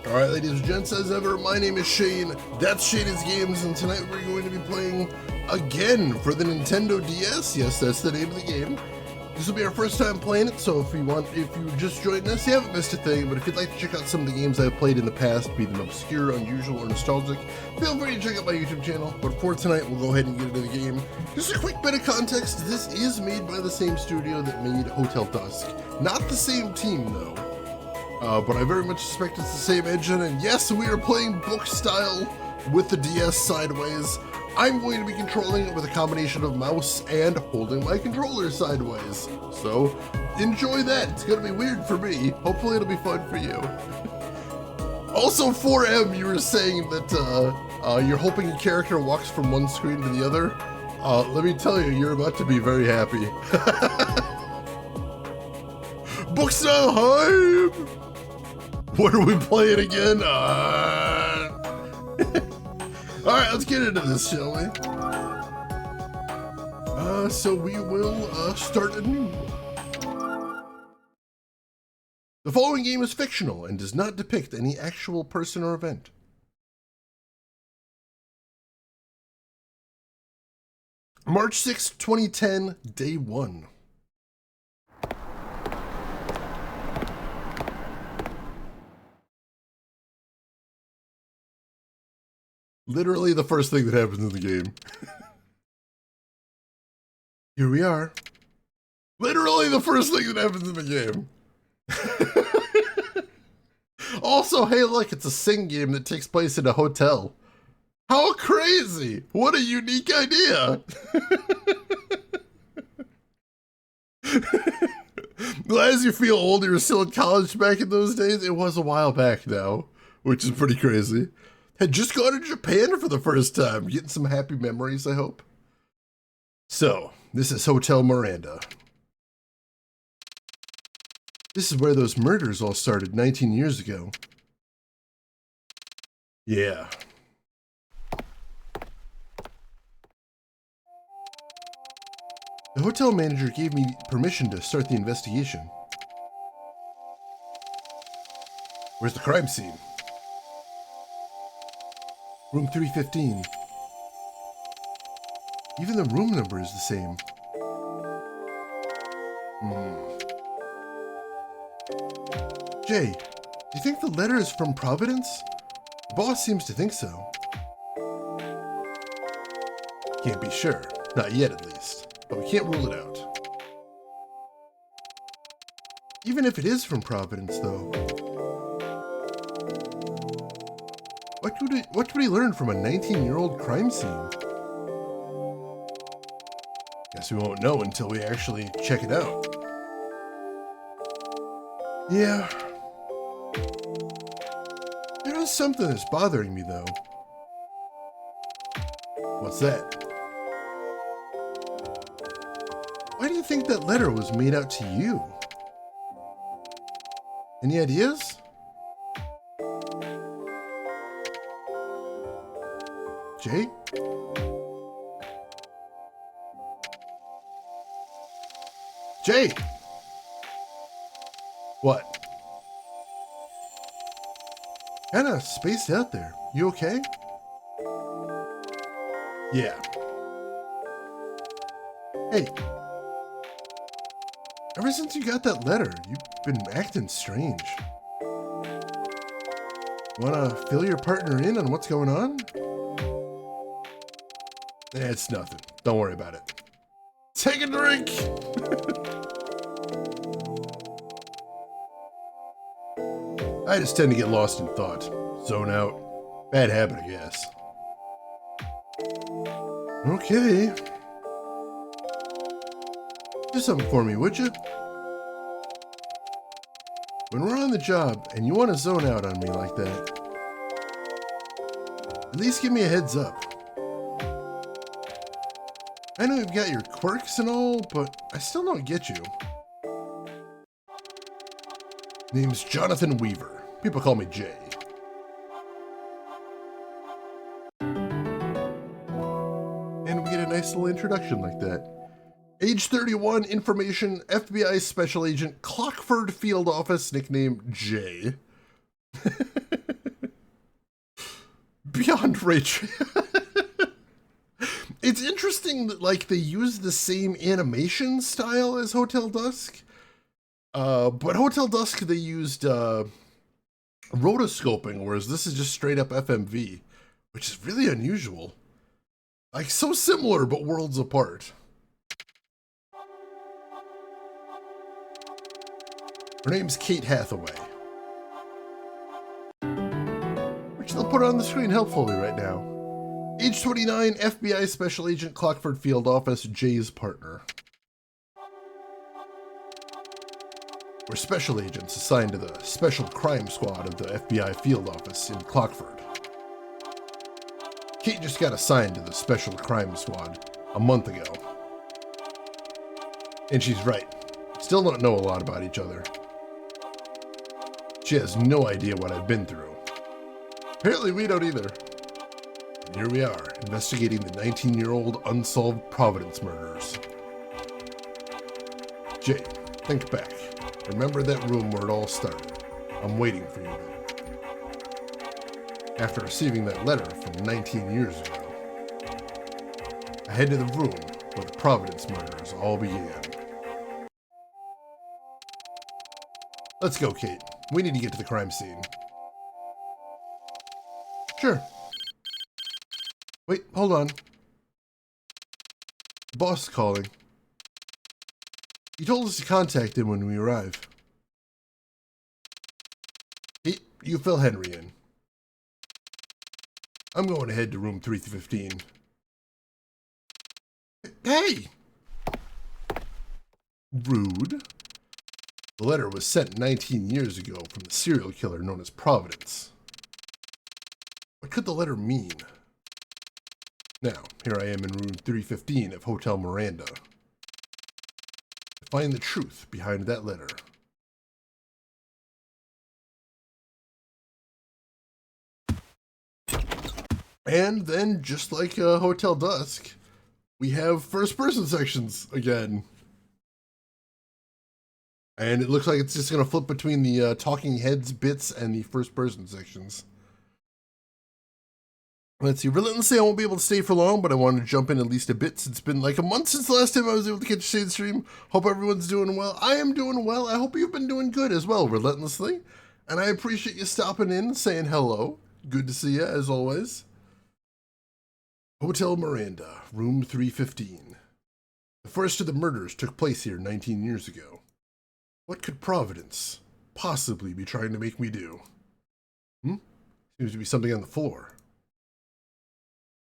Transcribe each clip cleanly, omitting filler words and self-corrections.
Alright, ladies and gents, as ever, my name is Shane, that's Shane's Games, and tonight we're going to be playing again for the Nintendo DS. Yes, that's the name of the game. This will be our first time playing it, so if you just joined us, you haven't missed a thing, but if you'd like to check out some of the games I've played in the past, be them obscure, unusual, or nostalgic, feel free to check out my YouTube channel. But for tonight, we'll go ahead and get into the game. Just a quick bit of context, this is made by the same studio that made Hotel Dusk. Not the same team, though. But I very much suspect it's the same engine, and yes, we are playing book style with the DS sideways. I'm going to be controlling it with a combination of mouse and holding my controller sideways. So, enjoy that. It's going to be weird for me. Hopefully it'll be fun for you. Also, 4M, you were saying that you're hoping a character walks from one screen to the other. Let me tell you, you're about to be very happy. Book style hype! What are we playing again? Alright, let's get into this, shall we? So we will start anew. The following game is fictional and does not depict any actual person or event. March 6, 2010, Day 1. Literally the first thing that happens in the game. Here we are. Literally the first thing that happens in the game. Also, hey look, it's a Sing game that takes place in a hotel. How crazy! What a unique idea! Well, as you feel old, you were still in college back in those days. It was a while back now, which is pretty crazy. Had just gone to Japan for the first time. Getting some happy memories, I hope. So, this is Hotel Miranda. This is where those murders all started 19 years ago. Yeah. The hotel manager gave me permission to start the investigation. Where's the crime scene? Room 315. Even the room number is the same. Jay, do you think the letter is from Providence? The boss seems to think so. Can't be sure. Not yet, at least. But we can't rule it out. Even if it is from Providence, though. What could we learn from a 19-year-old crime scene? Guess we won't know until we actually check it out. Yeah. There is something that's bothering me, though. What's that? Why do you think that letter was made out to you? Any ideas? Jay? Jay! What? Kinda spaced out there. You okay? Yeah. Hey. Ever since you got that letter, you've been acting strange. Wanna fill your partner in on what's going on? It's nothing. Don't worry about it. Take a drink! I just tend to get lost in thought. Zone out. Bad habit, I guess. Okay. Do something for me, would you? When we're on the job and you want to zone out on me like that, at least give me a heads up. I know you've got your quirks and all, but I still don't get you. Name's Jonathan Weaver. People call me Jay. And we get a nice little introduction like that. Age 31, information, FBI Special Agent, Clockford Field Office, nickname Jay. beyond ray tracing. It's interesting that like they use the same animation style as Hotel Dusk, but Hotel Dusk they used rotoscoping, whereas this is just straight up FMV, which is really unusual. Like so similar but worlds apart. Her name's Kate Hathaway, which they'll put on the screen helpfully right now. Age 29, FBI Special Agent, Clockford Field Office, Jay's partner. We're special agents assigned to the Special Crime Squad of the FBI Field Office in Clockford. Kate just got assigned to the Special Crime Squad a month ago. And she's right. Still don't know a lot about each other. She has no idea what I've been through. Apparently we don't either. And here we are, investigating the 19-year-old unsolved Providence murders. Jay, think back. Remember that room where it all started. I'm waiting for you there. After receiving that letter from 19 years ago, I head to the room where the Providence murders all began. Let's go, Kate. We need to get to the crime scene. Sure. Wait, hold on. The boss is calling. He told us to contact him when we arrive. Kate, you fill Henry in. I'm going to head to room 315. Hey! Rude. The letter was sent 19 years ago from the serial killer known as Providence. What could the letter mean? Now, here I am in room 315 of Hotel Miranda. To find the truth behind that letter. And then, just like Hotel Dusk, we have first-person sections again. And it looks like it's just going to flip between the talking heads bits and the first-person sections. Let's see. Relentlessly, I won't be able to stay for long, but I wanted to jump in at least a bit since it's been like a month since the last time I was able to catch Shade Stream. Hope everyone's doing well. I am doing well. I hope you've been doing good as well, Relentlessly. And I appreciate you stopping in, saying hello. Good to see you, as always. Hotel Miranda, room 315. The first of the murders took place here 19 years ago. What could Providence possibly be trying to make me do? Seems to be something on the floor.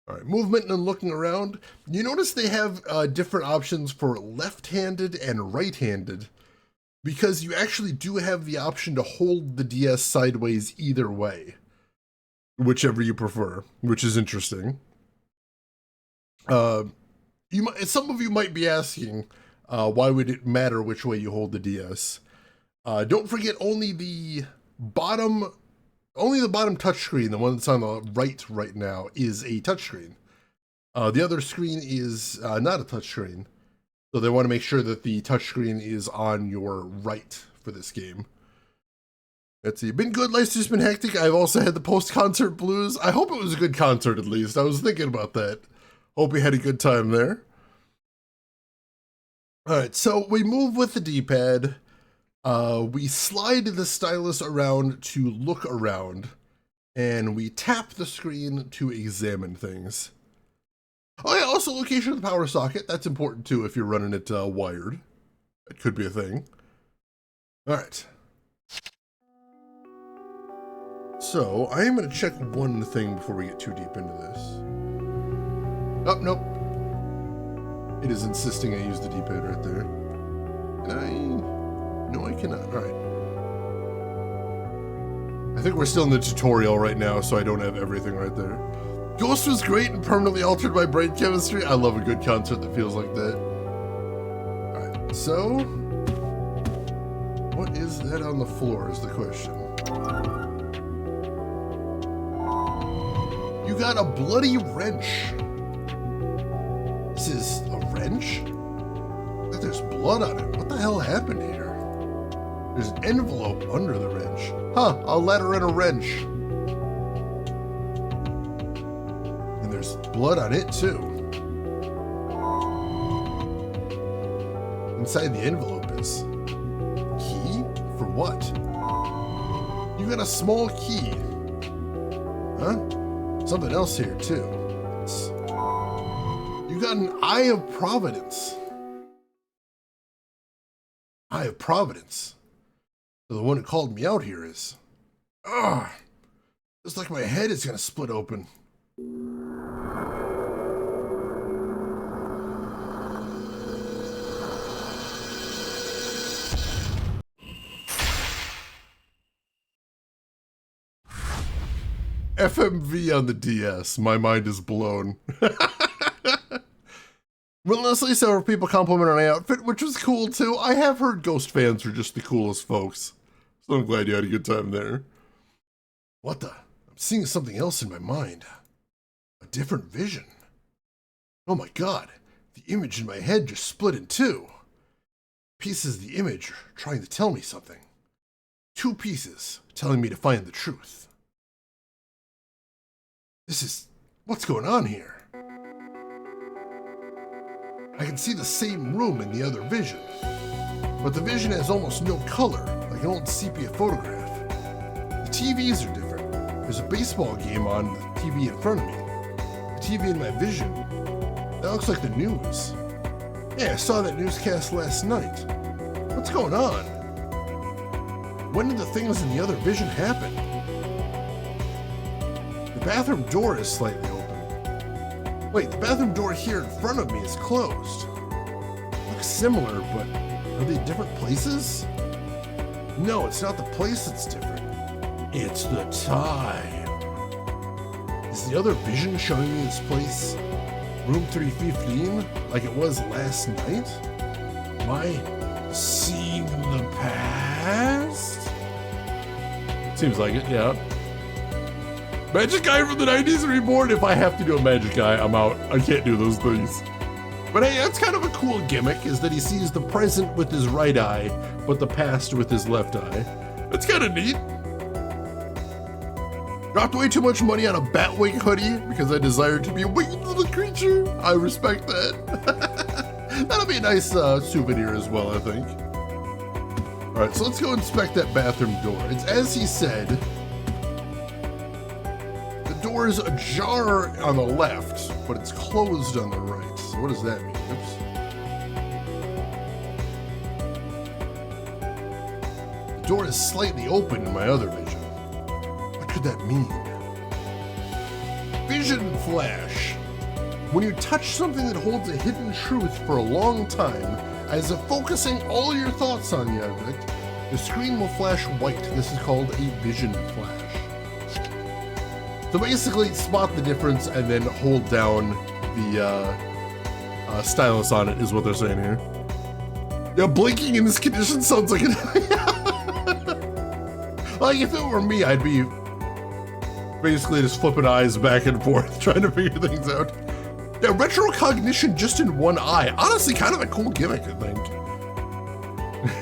All right, movement and looking around. You notice they have different options for left-handed and right-handed, because you actually do have the option to hold the DS sideways either way, whichever you prefer, which is interesting. Some of you might be asking, why would it matter which way you hold the DS? Don't forget, only the bottom touchscreen, the one that's on the right now, is a touchscreen. The other screen is not a touchscreen, so they want to make sure that the touchscreen is on your right for this game. Let's see. Been good. Life's just been hectic. I've also had the post-concert blues. I hope it was a good concert, at least. I was thinking about that. Hope you had a good time there. Alright, so we move with the D-pad. We slide the stylus around to look around, and we tap the screen to examine things. Oh yeah, also location of the power socket. That's important too if you're running it wired. It could be a thing. Alright. So, I am going to check one thing before we get too deep into this. Oh, nope. It is insisting I use the D-pad right there. Can I? No, I cannot. Alright. I think we're still in the tutorial right now, so I don't have everything right there. Ghost was great and permanently altered my brain chemistry. I love a good concert that feels like that. Alright, so... what is that on the floor is the question. You got a bloody wrench. This is a wrench? There's blood on it. What the hell happened here? There's an envelope under the wrench. Huh, a letter and a wrench. there's blood on it too. Inside the envelope is key? For what? You got a small key. Huh? Something else here too. You got an Eye of Providence. Eye of Providence. So the one who called me out here is. Ugh. It's like my head is gonna split open. FMV on the DS. My mind is blown. Relentlessly several people complimented my outfit, which was cool too. I have heard Ghost fans are just the coolest folks. So I'm glad you had a good time there. What the? I'm seeing something else in my mind. A different vision. Oh my god. The image in my head just split in two. Pieces of the image are trying to tell me something. Two pieces telling me to find the truth. What's going on here? I can see the same room in the other vision, but the vision has almost no color, like an old sepia photograph. The TVs are different. There's a baseball game on the TV in front of me. The TV in my vision, that looks like the news. Yeah, I saw that newscast last night. What's going on? When did the things in the other vision happen? The bathroom door is slightly open. Wait, the bathroom door here in front of me is closed. Looks similar, but are they different places? No, it's not the place that's different. It's the time. Is the other vision showing me this place, room 315, like it was last night? Am I seeing the past? Seems like it, yeah. Magic Eye from the 90s reborn. If I have to do a Magic Eye, I'm out. I can't do those things. But hey, that's kind of a cool gimmick, is that he sees the present with his right eye, but the past with his left eye. That's kind of neat. Dropped way too much money on a Batwing hoodie because I desired to be a winged little creature. I respect that. That'll be a nice souvenir as well, I think. All right, so let's go inspect that bathroom door. It's as he said. The door is ajar on the left, but it's closed on the right. So what does that mean? Oops. The door is slightly open in my other vision. What could that mean? Vision flash. When you touch something that holds a hidden truth for a long time, as if focusing all your thoughts on the object, the screen will flash white. This is called a vision flash. So basically, spot the difference and then hold down the stylus on it is what they're saying here. Yeah, blinking in this condition sounds like an... Like, if it were me, I'd be basically just flipping eyes back and forth, trying to figure things out. Yeah, retrocognition just in one eye. Honestly, kind of a cool gimmick, I think.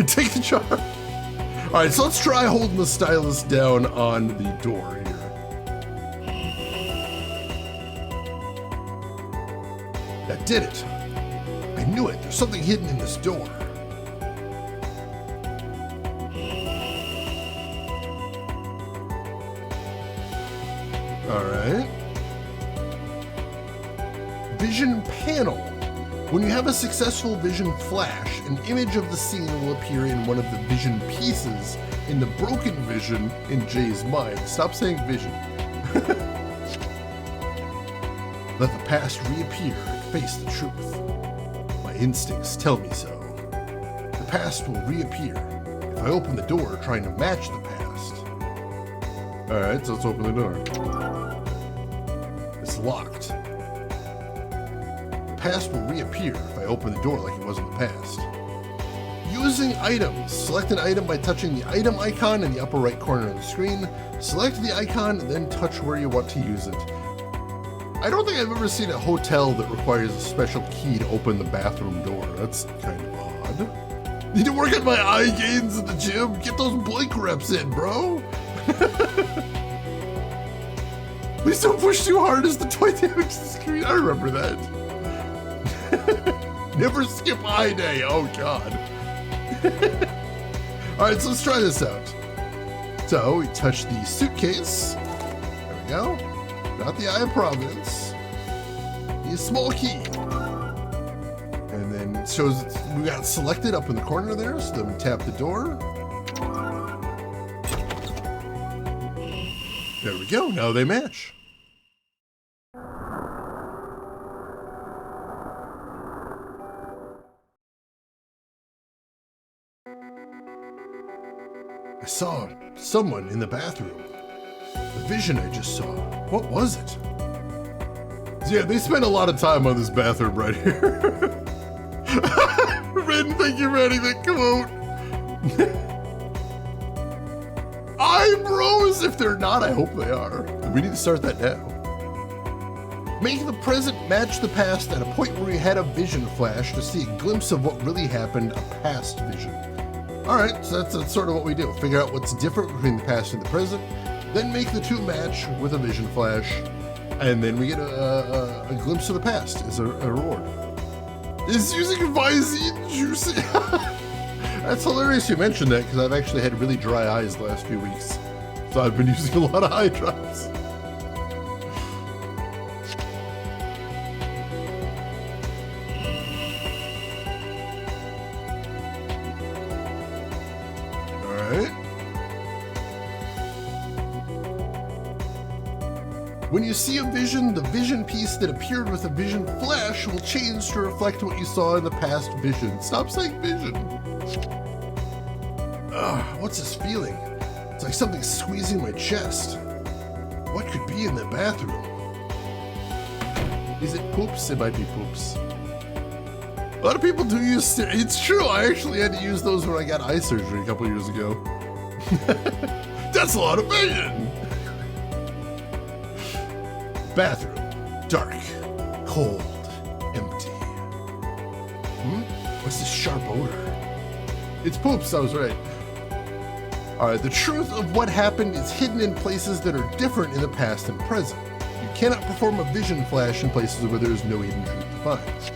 Take the jar. All right, so let's try holding the stylus down on the door here. That did it. I knew it. There's something hidden in this door. All right. Vision panel. When you have a successful vision flash, an image of the scene will appear in one of the vision pieces in the broken vision in Jay's mind. Stop saying vision. Let the past reappear and face the truth. My instincts tell me so. The past will reappear if I open the door trying to match the past. All right, so let's open the door. It's locked. The past will reappear if I open the door like it was in the past. Using items. Select an item by touching the item icon in the upper right corner of the screen. Select the icon and then touch where you want to use it. I don't think I've ever seen a hotel that requires a special key to open the bathroom door. That's kind of odd. Need to work on my eye gains in the gym. Get those blink reps in, bro. Please don't push too hard as the toy damages the screen. I remember that. Never skip eye day. Oh, God. All right, so let's try this out. So we touch the suitcase. There we go. Not the Eye of Providence. The small key. And then it shows we got it selected up in the corner there. So then we tap the door. There we go. Now they match. I saw someone in the bathroom. The vision I just saw. What was it? So yeah, they spent a lot of time on this bathroom right here. Ren, thank you for anything. Come on. Eyebrows? If they're not, I hope they are. We need to start that now. Make the present match the past at a point where you had a vision flash to see a glimpse of what really happened, a past vision. All right, so that's sort of what we do. Figure out what's different between the past and the present, then make the two match with a vision flash, and then we get a glimpse of the past as a reward. Is using Visine juicy? That's hilarious you mentioned that, because I've actually had really dry eyes the last few weeks. So I've been using a lot of eye drops. When you see a vision, the vision piece that appeared with a vision flash will change to reflect what you saw in the past vision. Stop saying vision. What's this feeling? It's like something squeezing my chest. What could be in the bathroom? Is it poops? It might be poops. A lot of people do use, it's true, I actually had to use those when I got eye surgery a couple years ago. That's a lot of vision. Bathroom, dark, cold, empty. What's this sharp odor? It's poops, I was right. Alright, the truth of what happened is hidden in places that are different in the past and present. You cannot perform a vision flash in places where there is no hidden truth to find.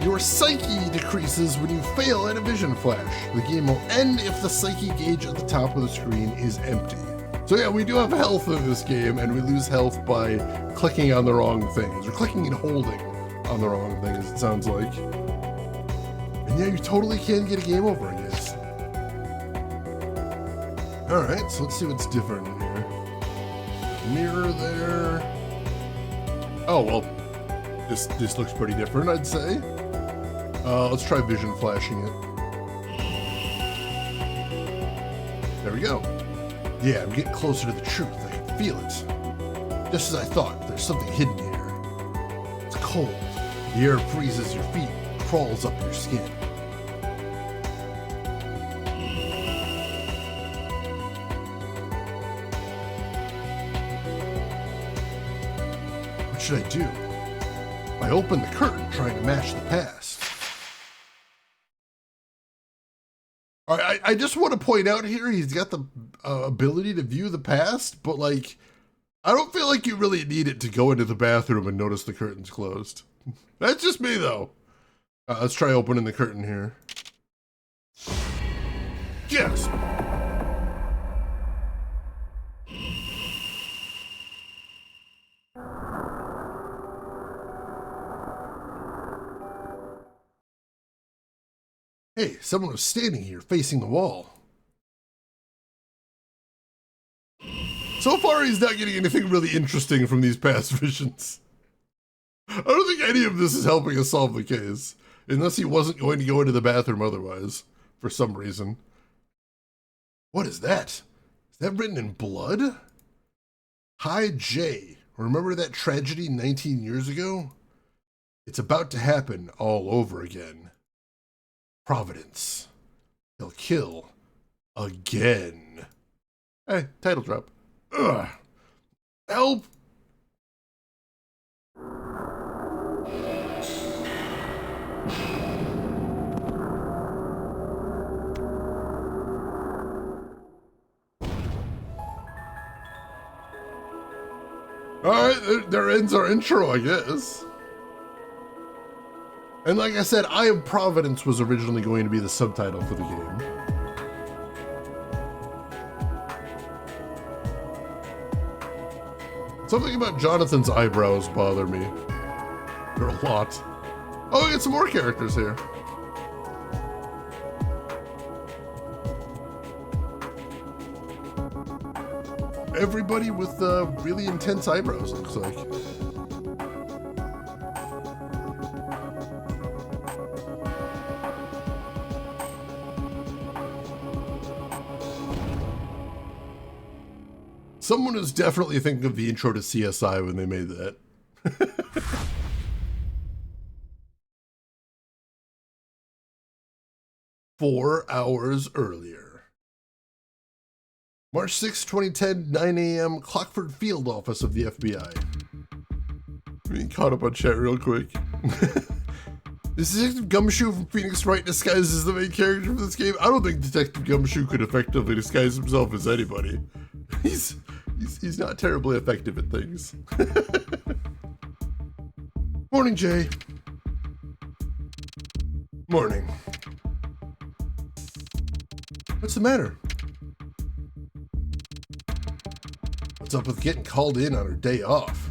Your psyche decreases when you fail at a vision flash. The game will end if the psyche gauge at the top of the screen is empty. So yeah, we do have health in this game, and we lose health by clicking on the wrong things, or clicking and holding on the wrong things, it sounds like. And yeah, you totally can get a game over, I guess. Alright, so let's see what's different in here. Mirror there. Oh, well, this looks pretty different, I'd say. Let's try vision flashing it. There we go. Yeah, I'm getting closer to the truth. I can feel it. Just as I thought, there's something hidden here. It's cold. The air freezes your feet, crawls up your skin. What should I do? I open the curtain trying to match the past. I just want to point out here, he's got the ability to view the past, but like, I don't feel like you really need it to go into the bathroom and notice the curtain's closed. That's just me though. Let's try opening the curtain here. Yes. Hey, someone was standing here facing the wall. So far, he's not getting anything really interesting from these past visions. I don't think any of this is helping us solve the case, unless he wasn't going to go into the bathroom otherwise, for some reason. What is that? Is that written in blood? Hi, Jay. Remember that tragedy 19 years ago? It's about to happen all over again. Providence. He'll kill again. Hey, title drop. Ugh. Help! Alright, there ends our intro, I guess. And like I said, Eye of Providence was originally going to be the subtitle for the game. Something about Jonathan's eyebrows bother me. They're a lot. Oh, we get some more characters here. Everybody with really intense eyebrows, looks like. Someone was definitely thinking of the intro to CSI when they made that. 4 hours earlier. March 6, 2010, 9 a.m., Clockford Field Office of the FBI. Being caught up on chat real quick. Is Detective Gumshoe from Phoenix Wright disguised as the main character of this game? I don't think Detective Gumshoe could effectively disguise himself as anybody. He's not terribly effective at things. Morning, Jay. Morning. What's the matter? What's up with getting called in on her day off?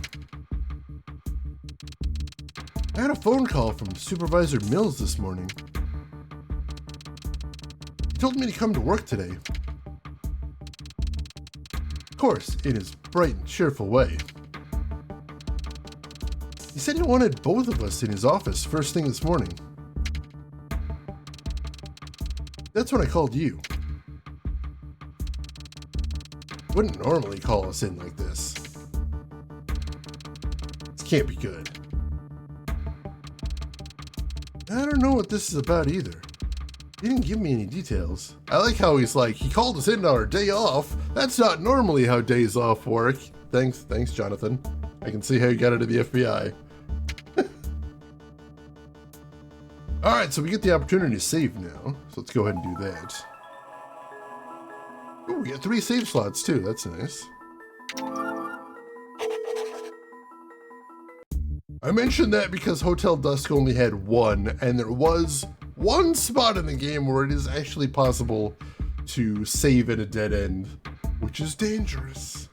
I had a phone call from Supervisor Mills this morning. He told me to come to work today. Of course, in his bright and cheerful way. He said he wanted both of us in his office first thing this morning. That's when I called you. Wouldn't normally call us in like this. This can't be good. I don't know what this is about either. He didn't give me any details. I like how he's like, he called us in on our day off. That's not normally how days off work. Thanks, Jonathan. I can see how you got into the FBI. Alright, so we get the opportunity to save now. So let's go ahead and do that. Ooh, we get 3 save slots too, that's nice. I mentioned that because Hotel Dusk only had 1, and there was 1 spot in the game where it is actually possible to save at a dead end, which is dangerous.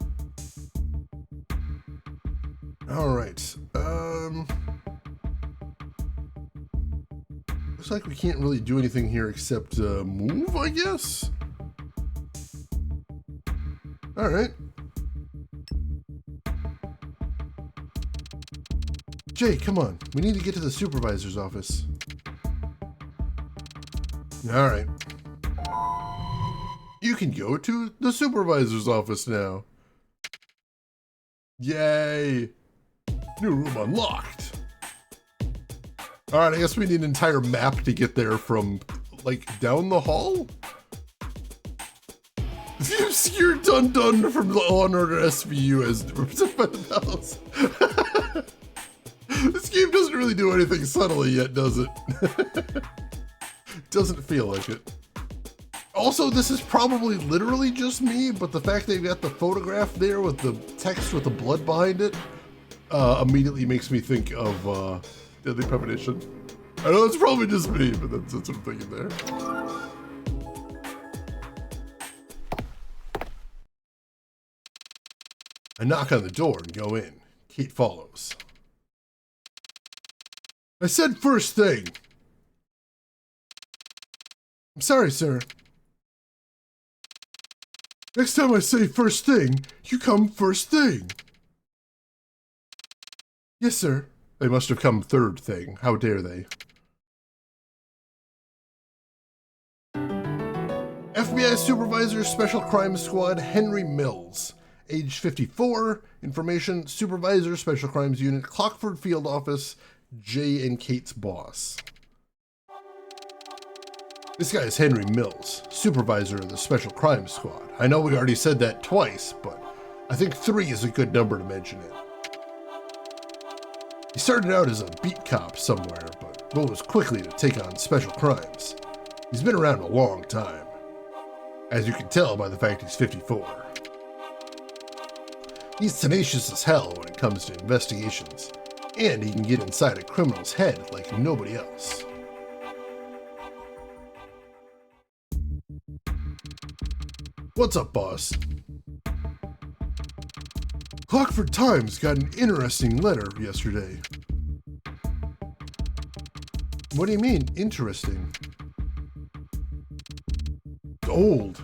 Alright, looks like we can't really do anything here except move, I guess? Alright. Jay, come on. We need to get to the supervisor's office. Alright. You can go to the supervisor's office now. Yay! New room unlocked. Alright, I guess we need an entire map to get there from, like, down the hall? The obscure Dun-Dun from Law & Order SVU as represented by the Bells. This game doesn't really do anything subtly yet, does it? Doesn't feel like it. Also, this is probably literally just me, but the fact they've got the photograph there with the text with the blood behind it immediately makes me think of Deadly Premonition. I know it's probably just me, but that's what I'm thinking there. I knock on the door and go in. Kate follows. I said first thing. I'm sorry, sir. Next time I say first thing, you come first thing. Yes, sir. They must have come third thing. How dare they? FBI Supervisor, Special Crimes Squad, Henry Mills. Age 54. Information, Supervisor, Special Crimes Unit, Clockford Field Office, Jay and Kate's boss. This guy is Henry Mills, Supervisor of the Special Crimes Squad. I know we already said that twice, but I think 3 is a good number to mention it. He started out as a beat cop somewhere, but rose quickly to take on special crimes. He's been around a long time, as you can tell by the fact he's 54. He's tenacious as hell when it comes to investigations, and he can get inside a criminal's head like nobody else. What's up, boss? Clockford Times got an interesting letter yesterday. What do you mean, interesting? Old.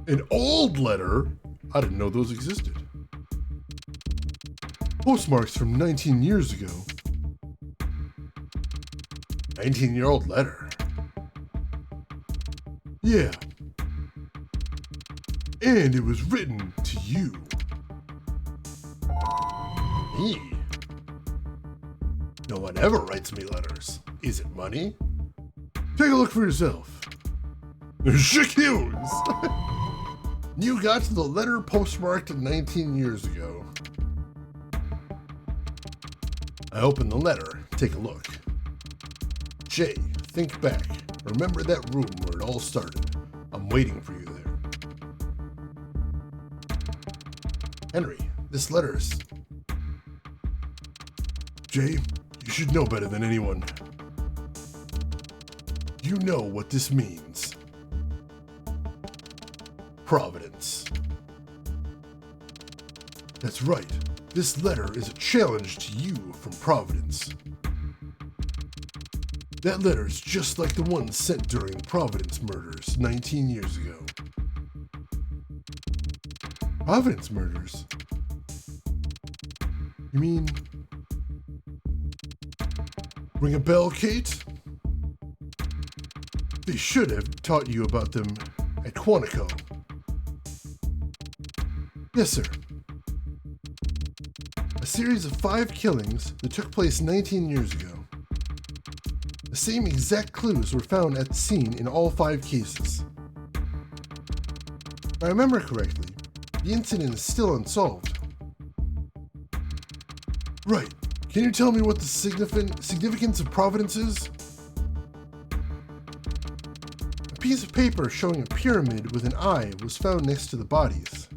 An old letter? I didn't know those existed. Postmarks from 19 years ago. 19-year-old letter? Yeah. And it was written to you. Me? No one ever writes me letters. Is it money? Take a look for yourself. Schick Hughes! You got the letter postmarked 19 years ago. I opened the letter. Take a look. Jay, think back. Remember that room where it all started. I'm waiting for you there. Henry, this letter's... Jay, you should know better than anyone. You know what this means. Providence. That's right. This letter is a challenge to you from Providence. That letter's just like the one sent during the Providence murders 19 years ago. Providence murders? You mean... Ring a bell, Kate? They should have taught you about them at Quantico. Yes, sir. A series of 5 killings that took place 19 years ago. The same exact clues were found at the scene in all 5 cases. If I remember correctly, the incident is still unsolved. Right. Can you tell me what the significance of Providence is? A piece of paper showing a pyramid with an eye was found next to the bodies.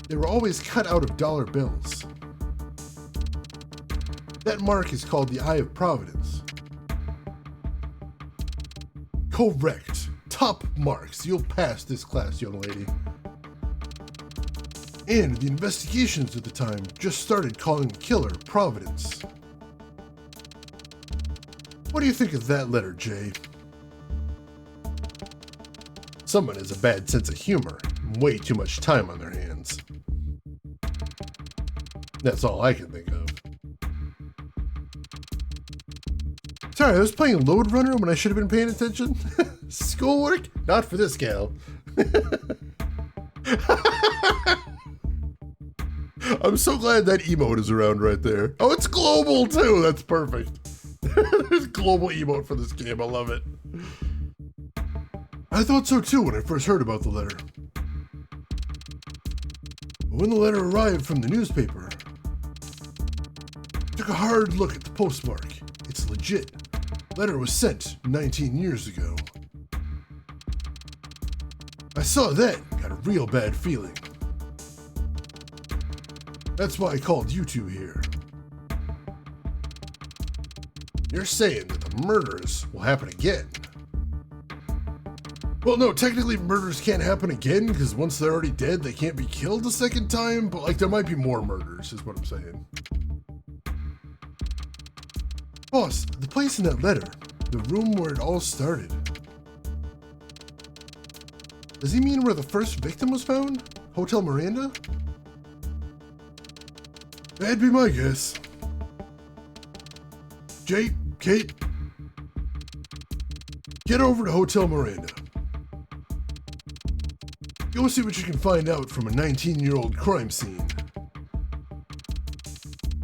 They were always cut out of dollar bills. That mark is called the Eye of Providence. Correct. Top marks. You'll pass this class, young lady. And the investigations at the time just started calling the killer Providence. What do you think of that letter, Jay? Someone has a bad sense of humor and way too much time on their hands. That's all I can think of. Sorry, I was playing Load Runner when I should have been paying attention. Schoolwork? Not for this gal. I'm so glad that emote is around right there. Oh, it's global too. That's perfect. There's a global emote for this game. I love it. I thought so too when I first heard about the letter. But when the letter arrived from the newspaper, I took a hard look at the postmark. It's legit. Letter was sent 19 years ago. I saw that and got a real bad feeling. That's why I called you two here. You're saying that the murders will happen again. Well, no, technically murders can't happen again because once they're already dead, they can't be killed a second time, but like there might be more murders is what I'm saying. Boss, the place in that letter, the room where it all started. Does he mean where the first victim was found? Hotel Miranda? That'd be my guess. Jay, Kate, get over to Hotel Miranda. Go see what you can find out from a 19-year-old crime scene.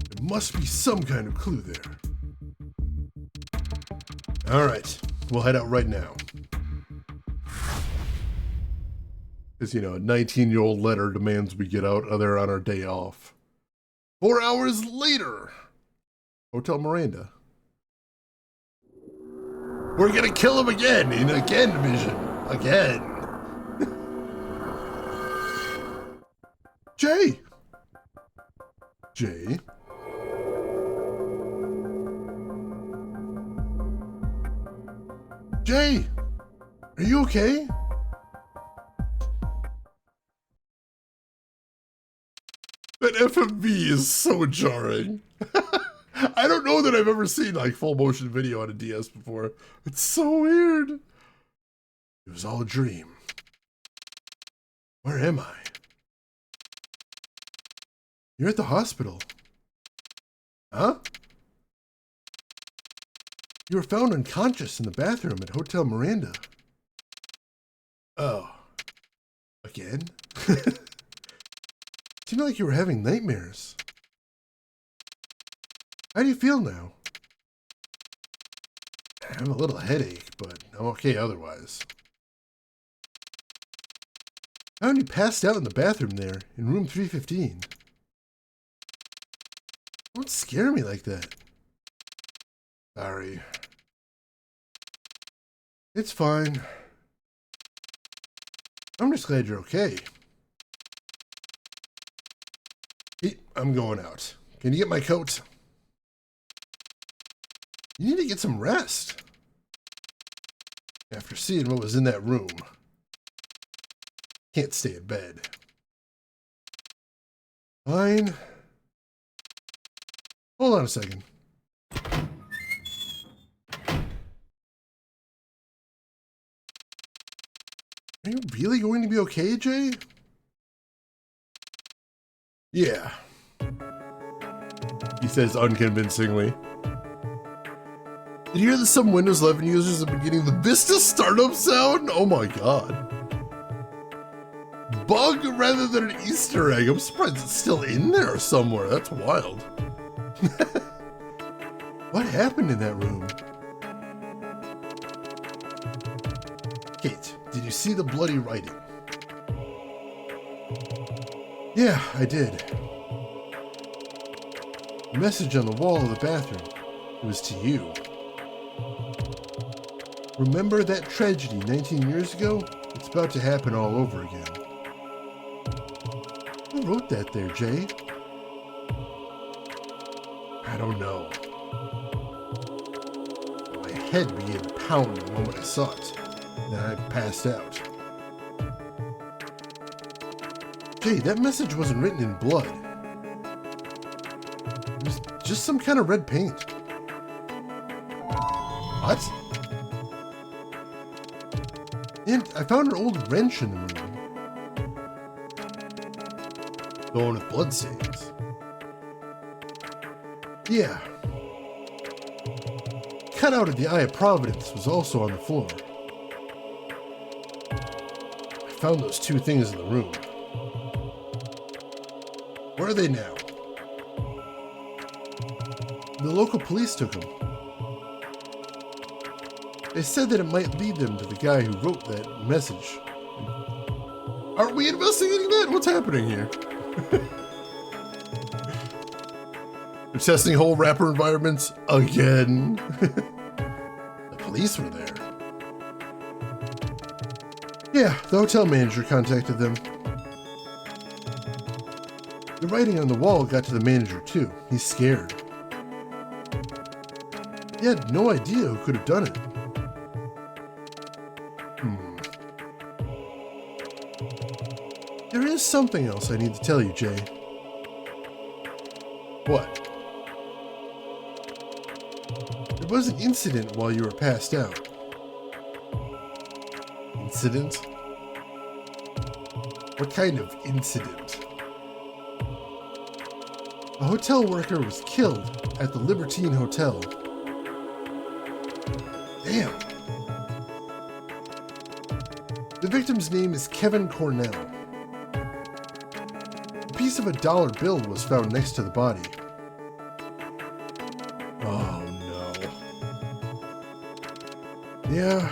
There must be some kind of clue there. Alright, we'll head out right now. Because, you know, a 19-year-old letter demands we get out there on our day off. 4 hours later, Hotel Miranda. We're gonna kill him again in Again Vision. Again. Jay? Jay! Are you okay? That FMV is so jarring. I don't know that I've ever seen like full motion video on a DS before. It's so weird. It was all a dream. Where am I? You're at the hospital. Huh? You were found unconscious in the bathroom at Hotel Miranda. Oh. Again? Seemed like you were having nightmares. How do you feel now? I have a little headache, but I'm okay otherwise. How did you passed out in the bathroom there, in room 315? Don't scare me like that. Sorry. It's fine. I'm just glad you're okay. Hey, I'm going out. Can you get my coat? You need to get some rest. After seeing what was in that room. Can't stay in bed. Fine. Hold on a second. Are you really going to be okay, Jay? Yeah. He says unconvincingly. Did you hear that some Windows 11 users have been getting the Vista startup sound? Oh my god. Bug rather than an Easter egg. I'm surprised it's still in there somewhere. That's wild. What happened in that room? Kate, did you see the bloody writing? Yeah, I did. The message on the wall of the bathroom. It was to you. Remember that tragedy 19 years ago? It's about to happen all over again. Who wrote that there, Jay? I don't know. My head began to pound the moment I saw it. Then I passed out. Jay, that message wasn't written in blood. It was just some kind of red paint. What? And I found an old wrench in the room. Going with bloodstains. Yeah. Cutout of the Eye of Providence was also on the floor. I found those two things in the room. Where are they now? The local police took them. They said that it might lead them to the guy who wrote that message. Aren't we investigating that? What's happening here? They're testing whole wrapper environments again. The police were there. Yeah, the hotel manager contacted them. The writing on the wall got to the manager too. He's scared. He had no idea who could have done it. There is something else I need to tell you, Jay. What? There was an incident while you were passed out. Incident? What kind of incident? A hotel worker was killed at the Libertine Hotel. Damn. The victim's name is Kevin Cornell. A piece of a dollar bill was found next to the body. Oh no. Yeah.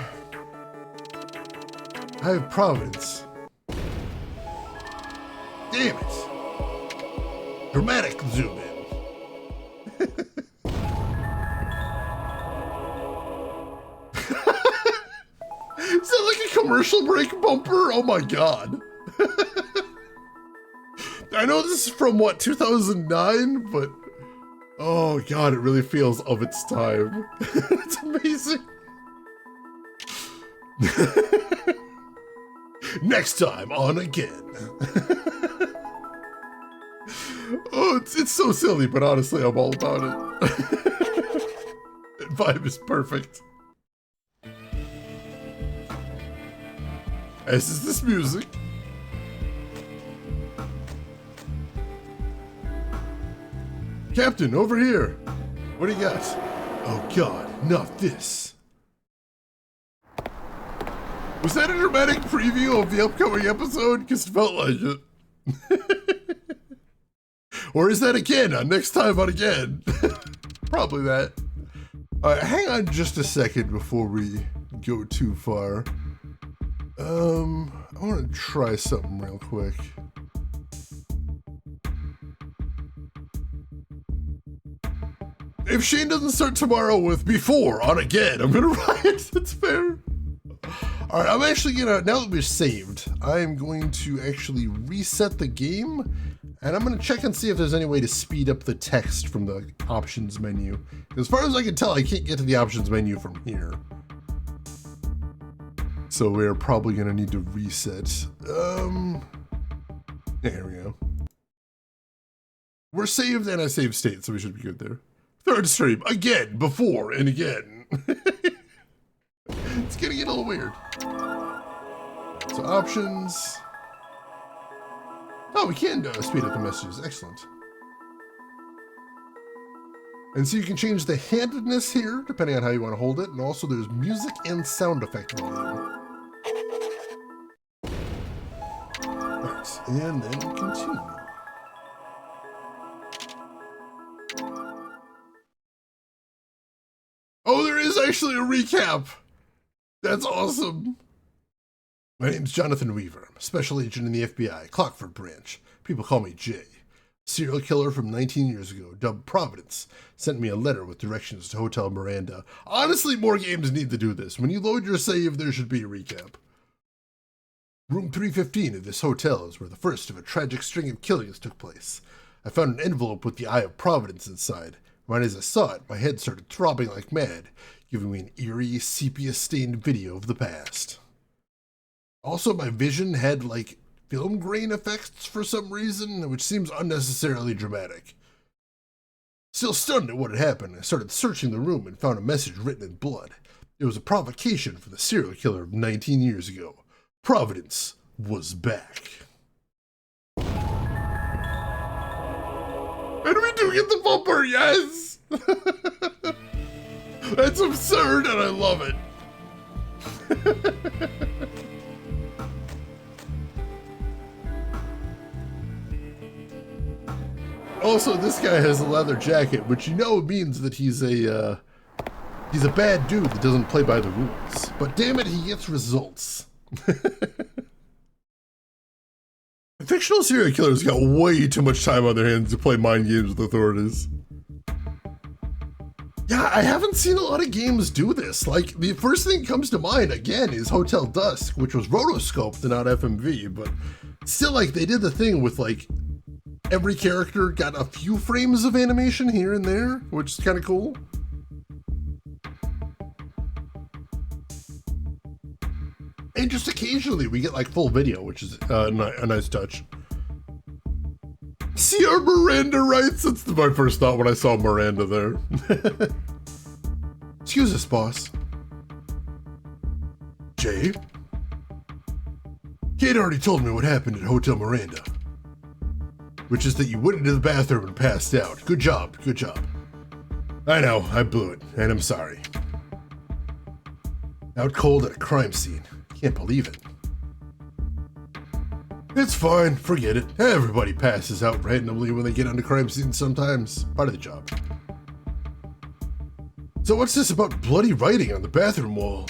I have Providence. Damn it. Dramatic zoom in. Is that like a commercial break bumper? Oh my god. I know this is from, what, 2009? But, oh god, it really feels of its time. It's amazing. Next time on Again. Oh, it's so silly, but honestly, I'm all about it. That vibe is perfect. As is this music. Captain, over here. What do you got? Oh god, not this. Was that a dramatic preview of the upcoming episode? Because it felt like it. Or is that again on Next Time on Again? Probably that. Alright, hang on just a second before we go too far. I want to try something real quick. If Shane doesn't start tomorrow with Before on Again, I'm gonna riot. That's fair. Alright, I'm actually gonna, now that we're saved, I am going to actually reset the game, and I'm gonna check and see if there's any way to speed up the text from the options menu. As far as I can tell, I can't get to the options menu from here. So we're probably gonna need to reset. There we go. We're saved and I saved state, so we should be good there. Third stream, again, before, and again. It's gonna get a little weird. So options. Oh, we can speed up the messages, excellent. And so you can change the handedness here, depending on how you want to hold it, and also there's music and sound effect volume. Alright, and then continue. Oh, there is actually a recap! That's awesome! My name's Jonathan Weaver. I'm a special agent in the FBI, Clockford branch. People call me Jay. Serial killer from 19 years ago, dubbed Providence, sent me a letter with directions to Hotel Miranda. Honestly, more games need to do this. When you load your save, there should be a recap. Room 315 of this hotel is where the first of a tragic string of killings took place. I found an envelope with the Eye of Providence inside. Right as I saw it, my head started throbbing like mad, giving me an eerie, sepia-stained video of the past. Also, my vision had, like, film grain effects for some reason, which seems unnecessarily dramatic. Still stunned at what had happened, I started searching the room and found a message written in blood. It was a provocation for the serial killer of 19 years ago. Providence was back. And we do get the bumper, yes! That's absurd and I love it. Also, this guy has a leather jacket, which you know means that he's a bad dude that doesn't play by the rules. But damn it, he gets results. Fictional serial killers got way too much time on their hands to play mind games with authorities. Yeah, I haven't seen a lot of games do this. Like, the first thing that comes to mind, again, is Hotel Dusk, which was rotoscoped and not FMV, but still, like, they did the thing with, like, every character got a few frames of animation here and there, which is kind of cool. And just occasionally we get like full video, which is a nice touch. See our Miranda rights? That's my first thought when I saw Miranda there. Excuse us, boss. Jay? Kate already told me what happened at Hotel Miranda. Which is that you went into the bathroom and passed out. Good job, good job. I know, I blew it, and I'm sorry. Out cold at a crime scene. Can't believe it. It's fine, forget it. Everybody passes out randomly when they get onto crime scenes sometimes. Part of the job. So what's this about bloody writing on the bathroom wall?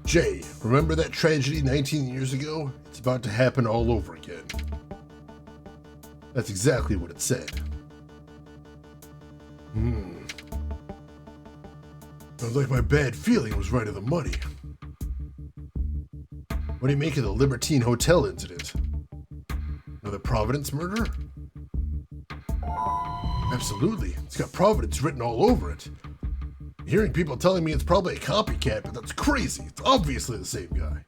Jay, remember that tragedy 19 years ago? It's about to happen all over again. That's exactly what it said. Sounds like my bad feeling was right of the money. What do you make of the Libertine Hotel incident? another Providence murder? Absolutely. It's got Providence written all over it. Hearing people telling me it's probably a copycat, but that's crazy. It's obviously the same guy.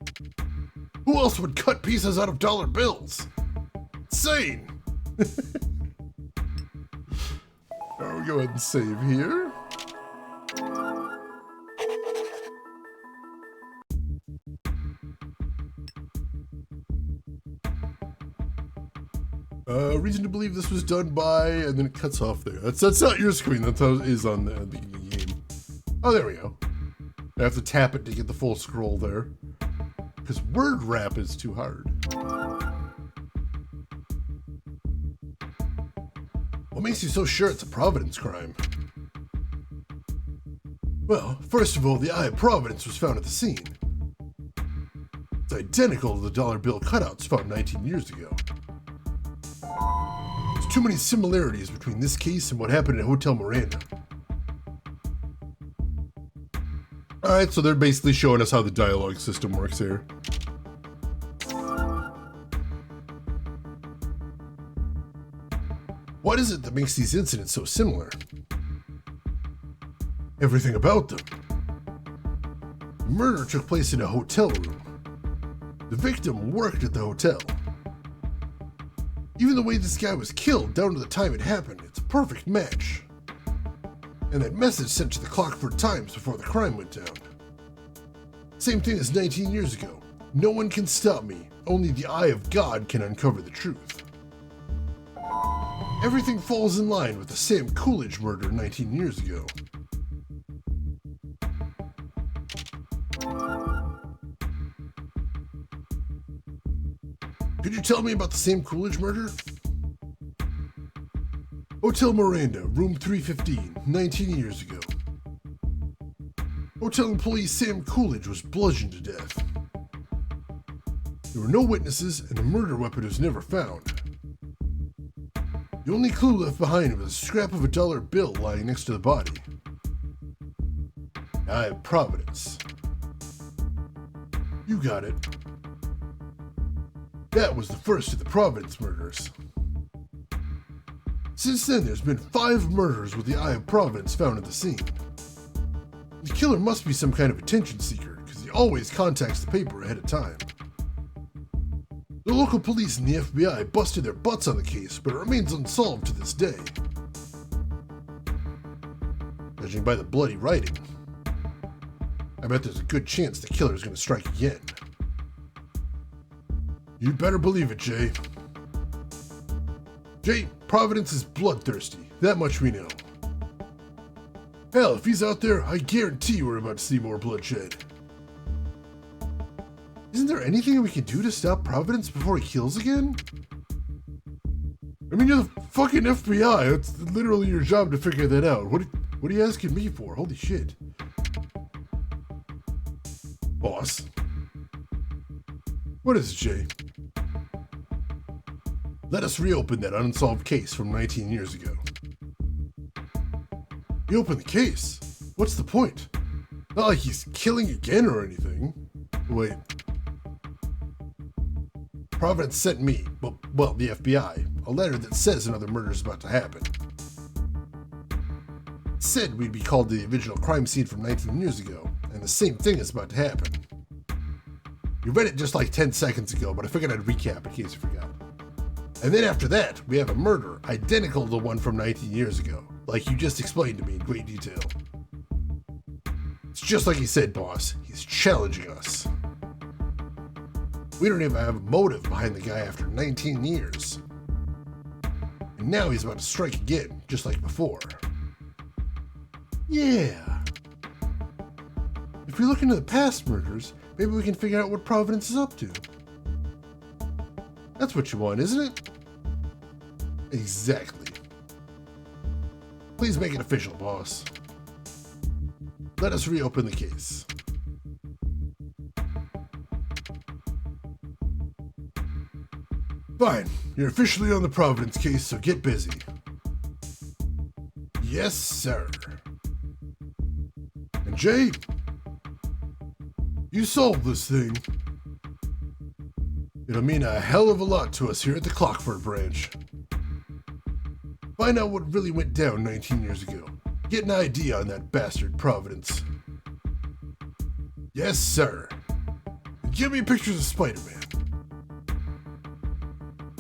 Who else would cut pieces out of dollar bills? Insane! I'll go ahead and save here. Reason to believe this was done by, and then it cuts off there. That's not your screen, that's how it is on the beginning of the game. Oh, there we go. I have to tap it to get the full scroll there. Because word wrap is too hard. What makes you so sure it's a Providence crime? Well, first of all, the Eye of Providence was found at the scene. It's identical to the dollar bill cutouts found 19 years ago. There's too many similarities between this case and what happened at Hotel Miranda. Alright, so they're basically showing us how the dialogue system works here. What is it that makes these incidents so similar? Everything about them. The murder took place in a hotel room. The victim worked at the hotel. Even the way this guy was killed down to the time it happened, it's a perfect match. And that message sent to the Clockford Times before the crime went down. Same thing as 19 years ago. No one can stop me. Only the eye of God can uncover the truth. Everything falls in line with the Sam Coolidge murder 19 years ago. Could you tell me about the Sam Coolidge murder? Hotel Miranda, room 315, 19 years ago. Hotel employee Sam Coolidge was bludgeoned to death. There were no witnesses and a murder weapon was never found. The only clue left behind was a scrap of a dollar bill lying next to the body. Eye of Providence. You got it. That was the first of the Providence murders. Since then, there's been 5 murders with the Eye of Providence found at the scene. The killer must be some kind of attention seeker, because he always contacts the paper ahead of time. The local police and the FBI busted their butts on the case, but it remains unsolved to this day. Judging by the bloody writing, I bet there's a good chance the killer's gonna strike again. You'd better believe it, Jay. Jay, Providence is bloodthirsty, that much we know. Hell, if he's out there, I guarantee we're about to see more bloodshed. Isn't there anything we can do to stop Providence before he kills again? I mean, you're the fucking FBI. It's literally your job to figure that out. What are you asking me for? Holy shit. Boss. What is it, Jay? Let us reopen that unsolved case from 19 years ago. Reopen the case? What's the point? Not like he's killing again or anything. Wait. Providence sent me, well, the FBI, a letter that says another murder is about to happen. It said we'd be called to the original crime scene from 19 years ago, and the same thing is about to happen. You read it just like 10 seconds ago, but I figured I'd recap in case you forgot. And then after that, we have a murder identical to the one from 19 years ago, like you just explained to me in great detail. It's just like he said, boss. He's challenging us. We don't even have a motive behind the guy after 19 years. And now he's about to strike again, just like before. Yeah. If we look into the past murders, maybe we can figure out what Providence is up to. That's what you want, isn't it? Exactly. Please make it official, boss. Let us reopen the case. Fine, you're officially on the Providence case, so get busy. Yes, sir. And Jay, you solved this thing. It'll mean a hell of a lot to us here at the Clockford branch. Find out what really went down 19 years ago. Get an idea on that bastard Providence. Yes, sir. And give me pictures of Spider-Man.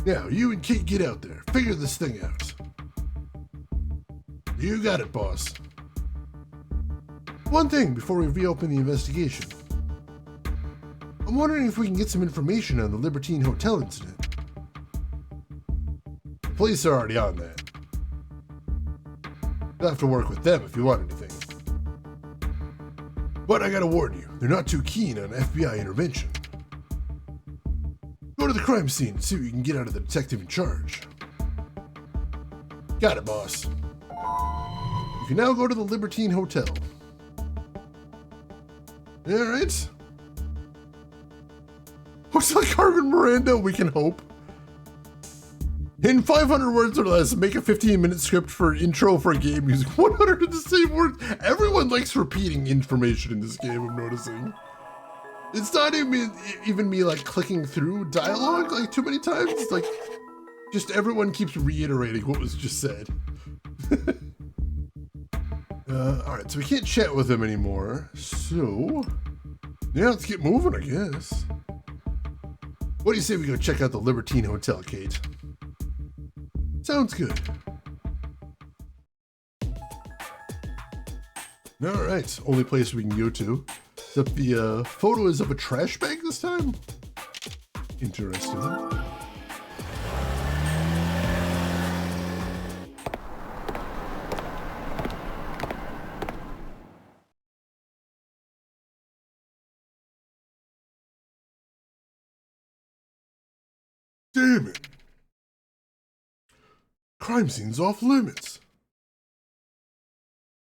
Now, you and Kate get out there. Figure this thing out. You got it, boss. One thing before we reopen the investigation. I'm wondering if we can get some information on the Libertine Hotel incident. The police are already on that. You'll have to work with them if you want anything. But I gotta warn you, they're not too keen on FBI intervention. Go to the crime scene and see what you can get out of the detective in charge. Got it, boss. You can now go to the Libertine Hotel. Alright. Looks like Carmen Miranda, we can hope. In 500 words or less, make a 15-minute script for intro for a game using 100 of the same words. Everyone likes repeating information in this game, I'm noticing. It's not even me like clicking through dialogue like too many times. It's like, just everyone keeps reiterating what was just said. Alright, so we can't chat with them anymore. So, yeah, let's get moving, I guess. What do you say we go check out the Libertine Hotel, Kate? Sounds good. Alright, only place we can go to. Except the photo is of a trash bag this time? Interesting. Damn it. Crime scene's off limits.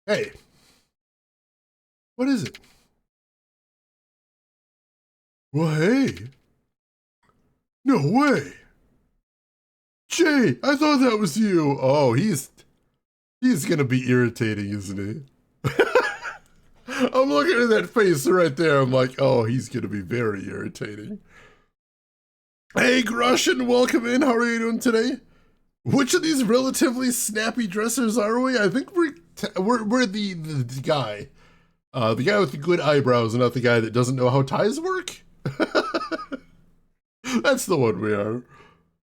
Hey. What is it? Well, hey. No way. Jay, I thought that was you. Oh, he's gonna be irritating, isn't he? I'm looking at that face right there. I'm like, oh, he's gonna be very irritating. Hey, Grushin, welcome in. How are you doing today? Which of these relatively snappy dressers are we? I think we're the guy. The guy with the good eyebrows and not the guy that doesn't know how ties work. That's the one we are.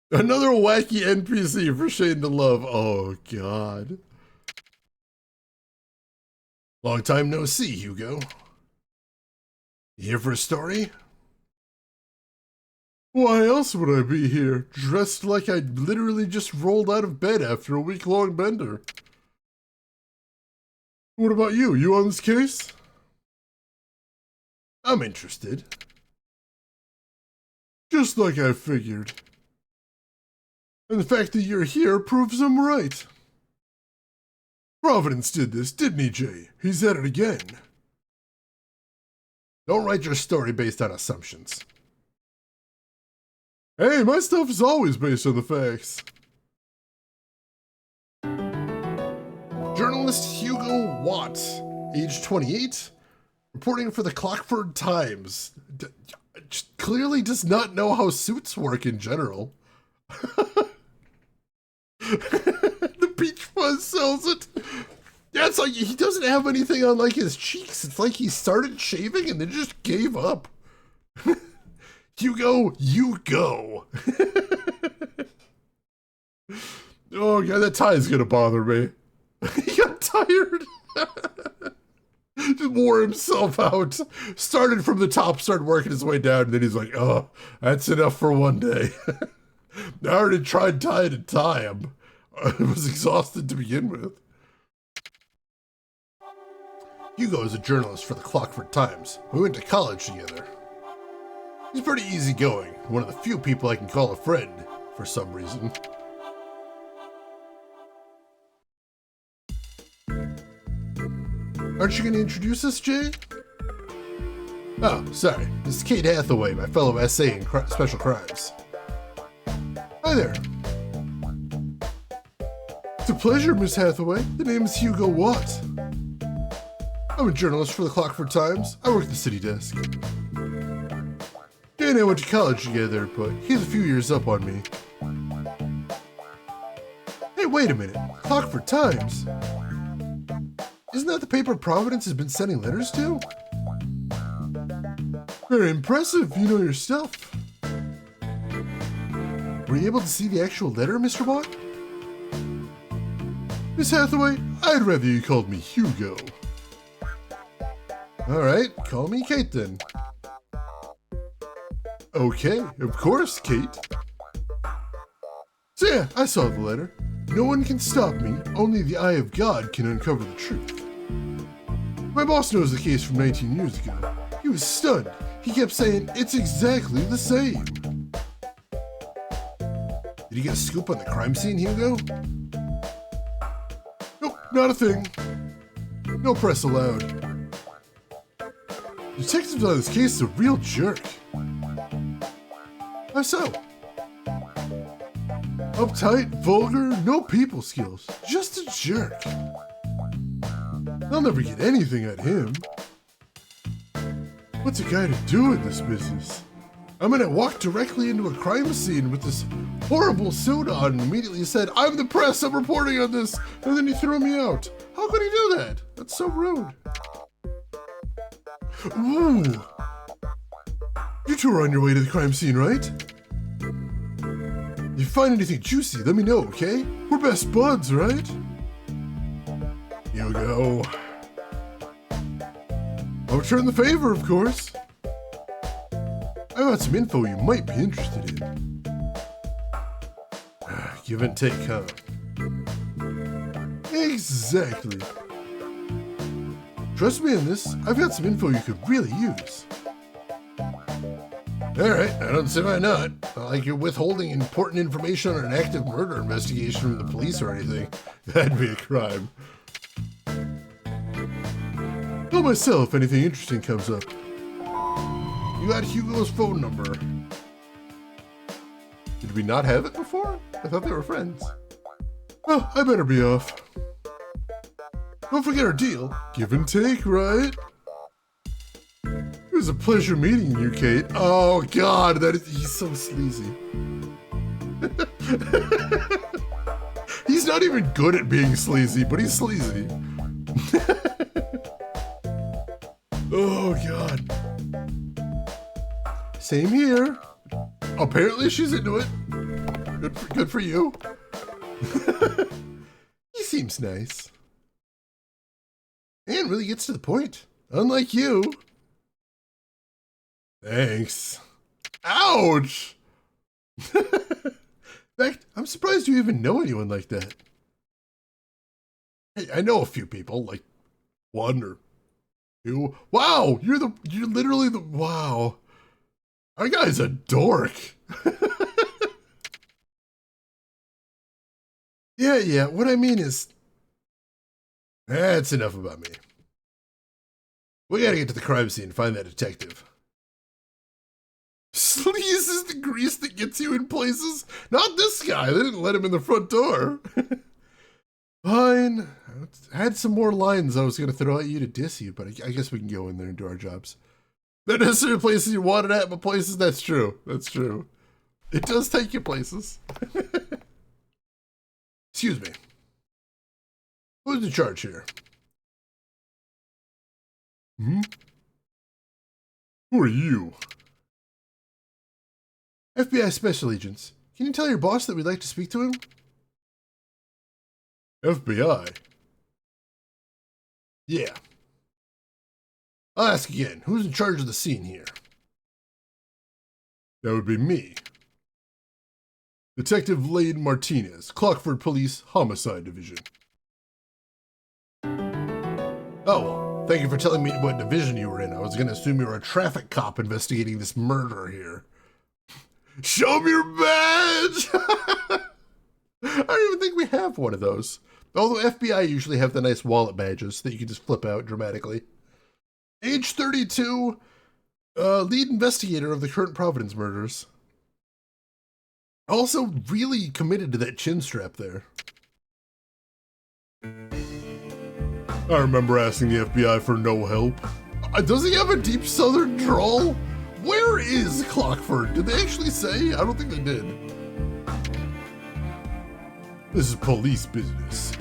Another wacky NPC for Shane to love. Oh, God. Long time no see, Hugo. You here for a story? Why else would I be here, dressed like I literally just rolled out of bed after a week-long bender? What about you? You on this case? I'm interested. Just like I figured. And the fact that you're here proves I'm right. Providence did this, didn't he, Jay? He's at it again. Don't write your story based on assumptions. Hey, my stuff is always based on the facts. Journalist Hugo Watt, age 28, reporting for the Clockford Times. Clearly does not know how suits work in general. The Peach Fuzz sells it. Yeah, it's like he doesn't have anything on like his cheeks. It's like he started shaving and then just gave up. Hugo, you go. Oh, God, that tie is going to bother me. He got tired. Just wore himself out. Started from the top, started working his way down, and then he's like, oh, that's enough for one day. I already tried tie to tie him. I was exhausted to begin with. Hugo is a journalist for the Clockford Times. We went to college together. He's pretty easygoing, one of the few people I can call a friend, for some reason. Aren't you going to introduce us, Jay? Oh, sorry. This is Kate Hathaway, my fellow SA in Special Crimes. Hi there. It's a pleasure, Miss Hathaway. The name is Hugo Watt. I'm a journalist for the Clockford Times. I work the city desk. Jay and I went to college together, but he's a few years up on me. Hey, wait a minute. Clockford Times. Isn't that the paper Providence has been sending letters to? Very impressive, you know your stuff. Were you able to see the actual letter, Mr. Watt? Miss Hathaway, I'd rather you called me Hugo. Alright, call me Kate then. Okay, of course, Kate. So yeah, I saw the letter. No one can stop me, only the eye of God can uncover the truth. My boss knows the case from 19 years ago. He was stunned. He kept saying, it's exactly the same. Did you get a scoop on the crime scene, Hugo? Nope, not a thing. No press allowed. Detectives on this case is a real jerk. How so? Uptight, vulgar, no people skills. Just a jerk. I'll never get anything at him. What's a guy to do in this business? I mean, I walked directly into a crime scene with this horrible suit on and immediately said, I'm the press, I'm reporting on this, and then he threw me out. How could he do that? That's so rude. Ooh. You two are on your way to the crime scene, right? If you find anything juicy, let me know, okay? We're best buds, right? Hugo. I'll return the favor, of course. I got some info you might be interested in. Give and take, huh? Exactly. Trust me on this, I've got some info you could really use. Alright, I don't see why not. Not like you're withholding important information on an active murder investigation from the police or anything. That'd be a crime. Tell myself if anything interesting comes up. You got Hugo's phone number. Did we not have it before? I thought they were friends. Well, I better be off. Don't forget our deal. Give and take, right? It was a pleasure meeting you, Kate. Oh, God, he's so sleazy. He's not even good at being sleazy, but he's sleazy. Oh, God. Same here. Apparently she's into it. Good for you. He seems nice. And really gets to the point. Unlike you. Thanks. Ouch! In fact, I'm surprised you even know anyone like that. Hey, I know a few people, like one or two. Wow, you're literally the, wow. Our guy's a dork. Yeah, what I mean is, that's enough about me. We gotta get to the crime scene and find that detective. Sleaze is the grease that gets you in places. Not this guy. They didn't let him in the front door. Fine. I had some more lines I was going to throw at you to diss you, but I guess we can go in there and do our jobs. Not necessarily places you wanted at, but places, that's true. That's true. It does take you places. Excuse me. Who's in charge here? Hmm? Who are you? FBI Special Agents. Can you tell your boss that we'd like to speak to him? FBI? Yeah. I'll ask again. Who's in charge of the scene here? That would be me. Detective Lade Martinez, Clockford Police Homicide Division. Oh, thank you for telling me what division you were in. I was going to assume you were a traffic cop investigating this murder here. Show me your badge! I don't even think we have one of those. Although FBI usually have the nice wallet badges that you can just flip out dramatically. Age 32, lead investigator of the current Providence murders. Also really committed to that chin strap there. I remember asking the FBI for no help. Does he have a deep southern drawl? Where is Clockford? Did they actually say? I don't think they did. This is police business.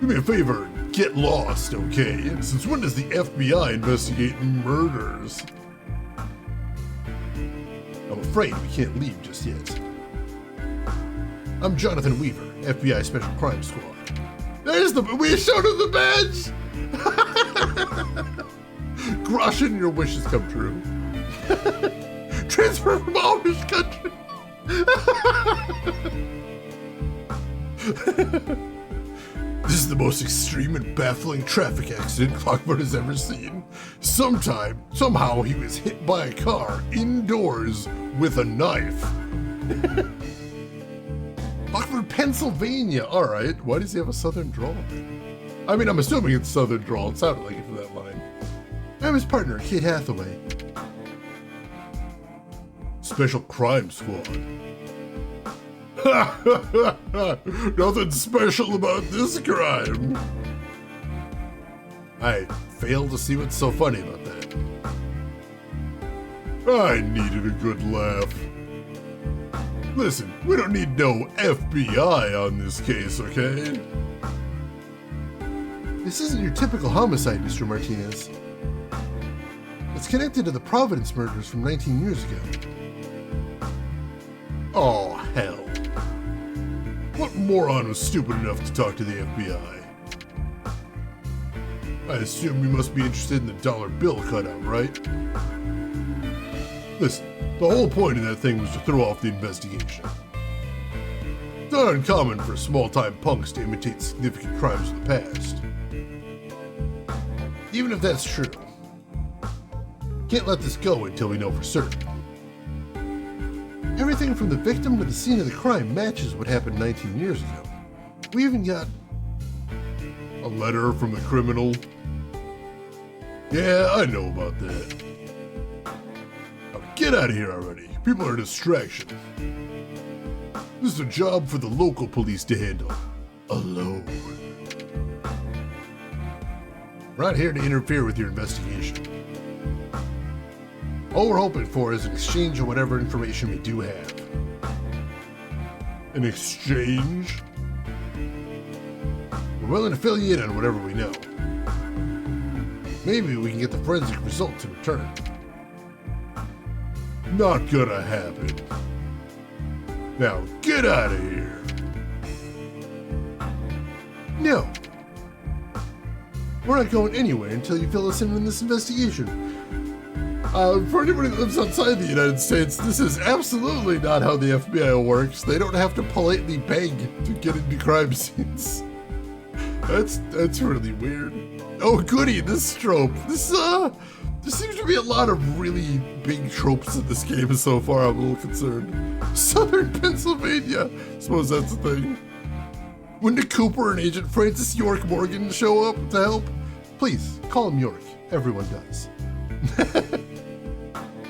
Do me a favor, get lost, okay? Since when does the FBI investigate murders? I'm afraid we can't leave just yet. I'm Jonathan Weaver, FBI Special Crime Squad. There's we showed him the badge! Groshin, your wishes come true. Transfer from Amish country. This is the most extreme and baffling traffic accident Clockford has ever seen. Somehow he was hit by a car indoors with a knife. Clockford, Pennsylvania. All right. Why does he have a southern drawl? I mean, I'm assuming it's southern drawl. It sounded like it from that line. I'm his partner, Kate Hathaway. Special Crime Squad. Nothing special about this crime. I fail to see what's so funny about that. I needed a good laugh. Listen, we don't need no FBI on this case, okay? This isn't your typical homicide, Mr. Martinez. It's connected to the Providence murders from 19 years ago. Oh, hell. What moron was stupid enough to talk to the FBI? I assume you must be interested in the dollar bill cutout, right? Listen, the whole point of that thing was to throw off the investigation. It's not uncommon for small-time punks to imitate significant crimes of the past. Even if that's true, can't let this go until we know for certain. Everything from the victim to the scene of the crime matches what happened 19 years ago. We even got a letter from the criminal. Yeah, I know about that. Now get out of here already. People are a distraction. This is a job for the local police to handle. Alone. We're not here to interfere with your investigation. All we're hoping for is an exchange of whatever information we do have. An exchange? We're willing to fill you in on whatever we know. Maybe we can get the forensic results in return. Not gonna happen. Now get out of here. No. We're not going anywhere until you fill us in on this investigation. For anybody that lives outside the United States, this is absolutely not how the FBI works. They don't have to politely beg to get into crime scenes. That's really weird. Oh goody, this trope. There seems to be a lot of really big tropes in this game so far. I'm a little concerned. Southern Pennsylvania. I suppose that's the thing. When did Cooper and Agent Francis York Morgan show up to help? Please, call him York. Everyone does.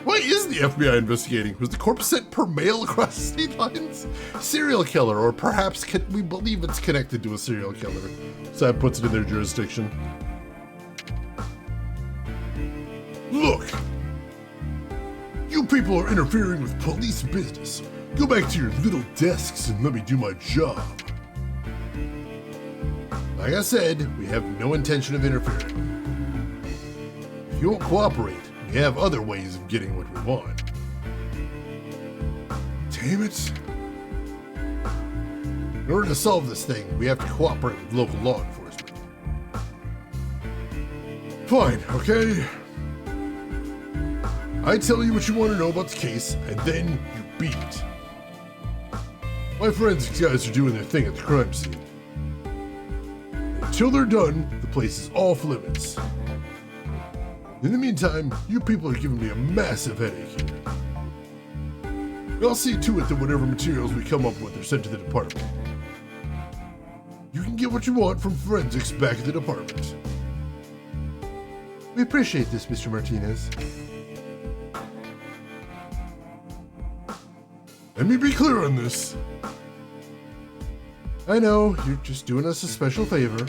Why is the FBI investigating? Was the corpse sent per mail across state lines? Serial killer, or perhaps we believe it's connected to a serial killer. So that puts it in their jurisdiction. Look! You people are interfering with police business. Go back to your little desks and let me do my job. Like I said, we have no intention of interfering. If you won't cooperate, we have other ways of getting what we want. Damn it. In order to solve this thing, we have to cooperate with local law enforcement. Fine, okay? I tell you what you want to know about the case, and then you beat it. My forensics guys are doing their thing at the crime scene. Until they're done, the place is off limits. In the meantime, you people are giving me a massive headache here. I'll see to it that whatever materials we come up with are sent to the department. You can get what you want from forensics back at the department. We appreciate this, Mr. Martinez. Let me be clear on this. I know, you're just doing us a special favor.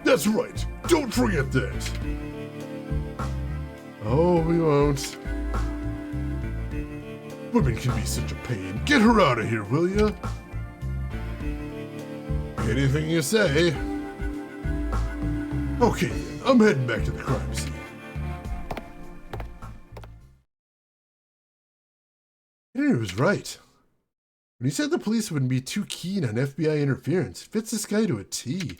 That's right, don't forget that. Oh, we won't. Women can be such a pain. Get her out of here, will ya? Anything you say. Okay, I'm heading back to the crime scene. Henry was right. When he said the police wouldn't be too keen on FBI interference, it fits this guy to a T.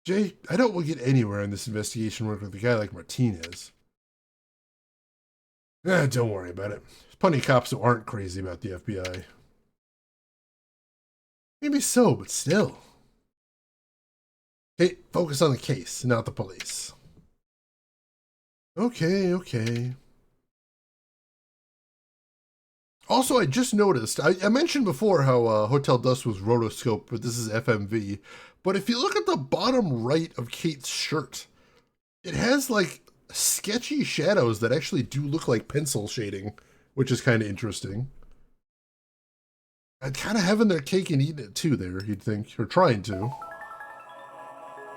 Jay, I doubt we'll get anywhere in this investigation work with a guy like Martinez. Don't worry about it. There's plenty of cops who aren't crazy about the FBI. Maybe so, but still. Hey, focus on the case, not the police. Okay. Also, I just noticed, I mentioned before how Hotel Dusk was rotoscope, but this is FMV. But if you look at the bottom right of Kate's shirt, it has like sketchy shadows that actually do look like pencil shading, which is kind of interesting. And kind of having their cake and eating it too there, you'd think, or trying to.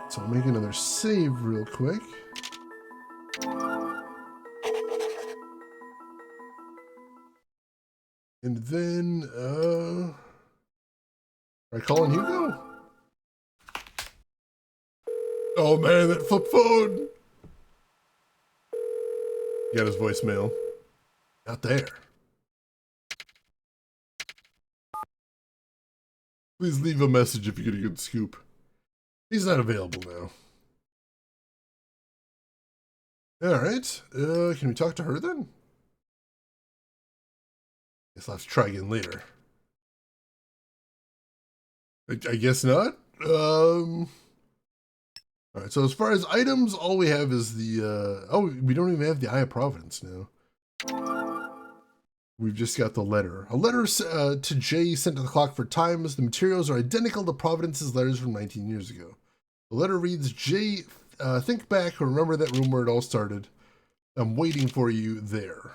So I'll make another save real quick. And then, try calling Hugo? Oh man, that flip phone! Got his voicemail. Not there. Please leave a message if you get a good scoop. He's not available now. Alright, can we talk to her then? Guess I'll have to try again later. I guess not? Alright, so as far as items, all we have is the, we don't even have the Eye of Providence now. We've just got the letter. A letter to Jay sent to the Clockford Times. The materials are identical to Providence's letters from 19 years ago. The letter reads, Jay, think back or remember that room where it all started. I'm waiting for you there.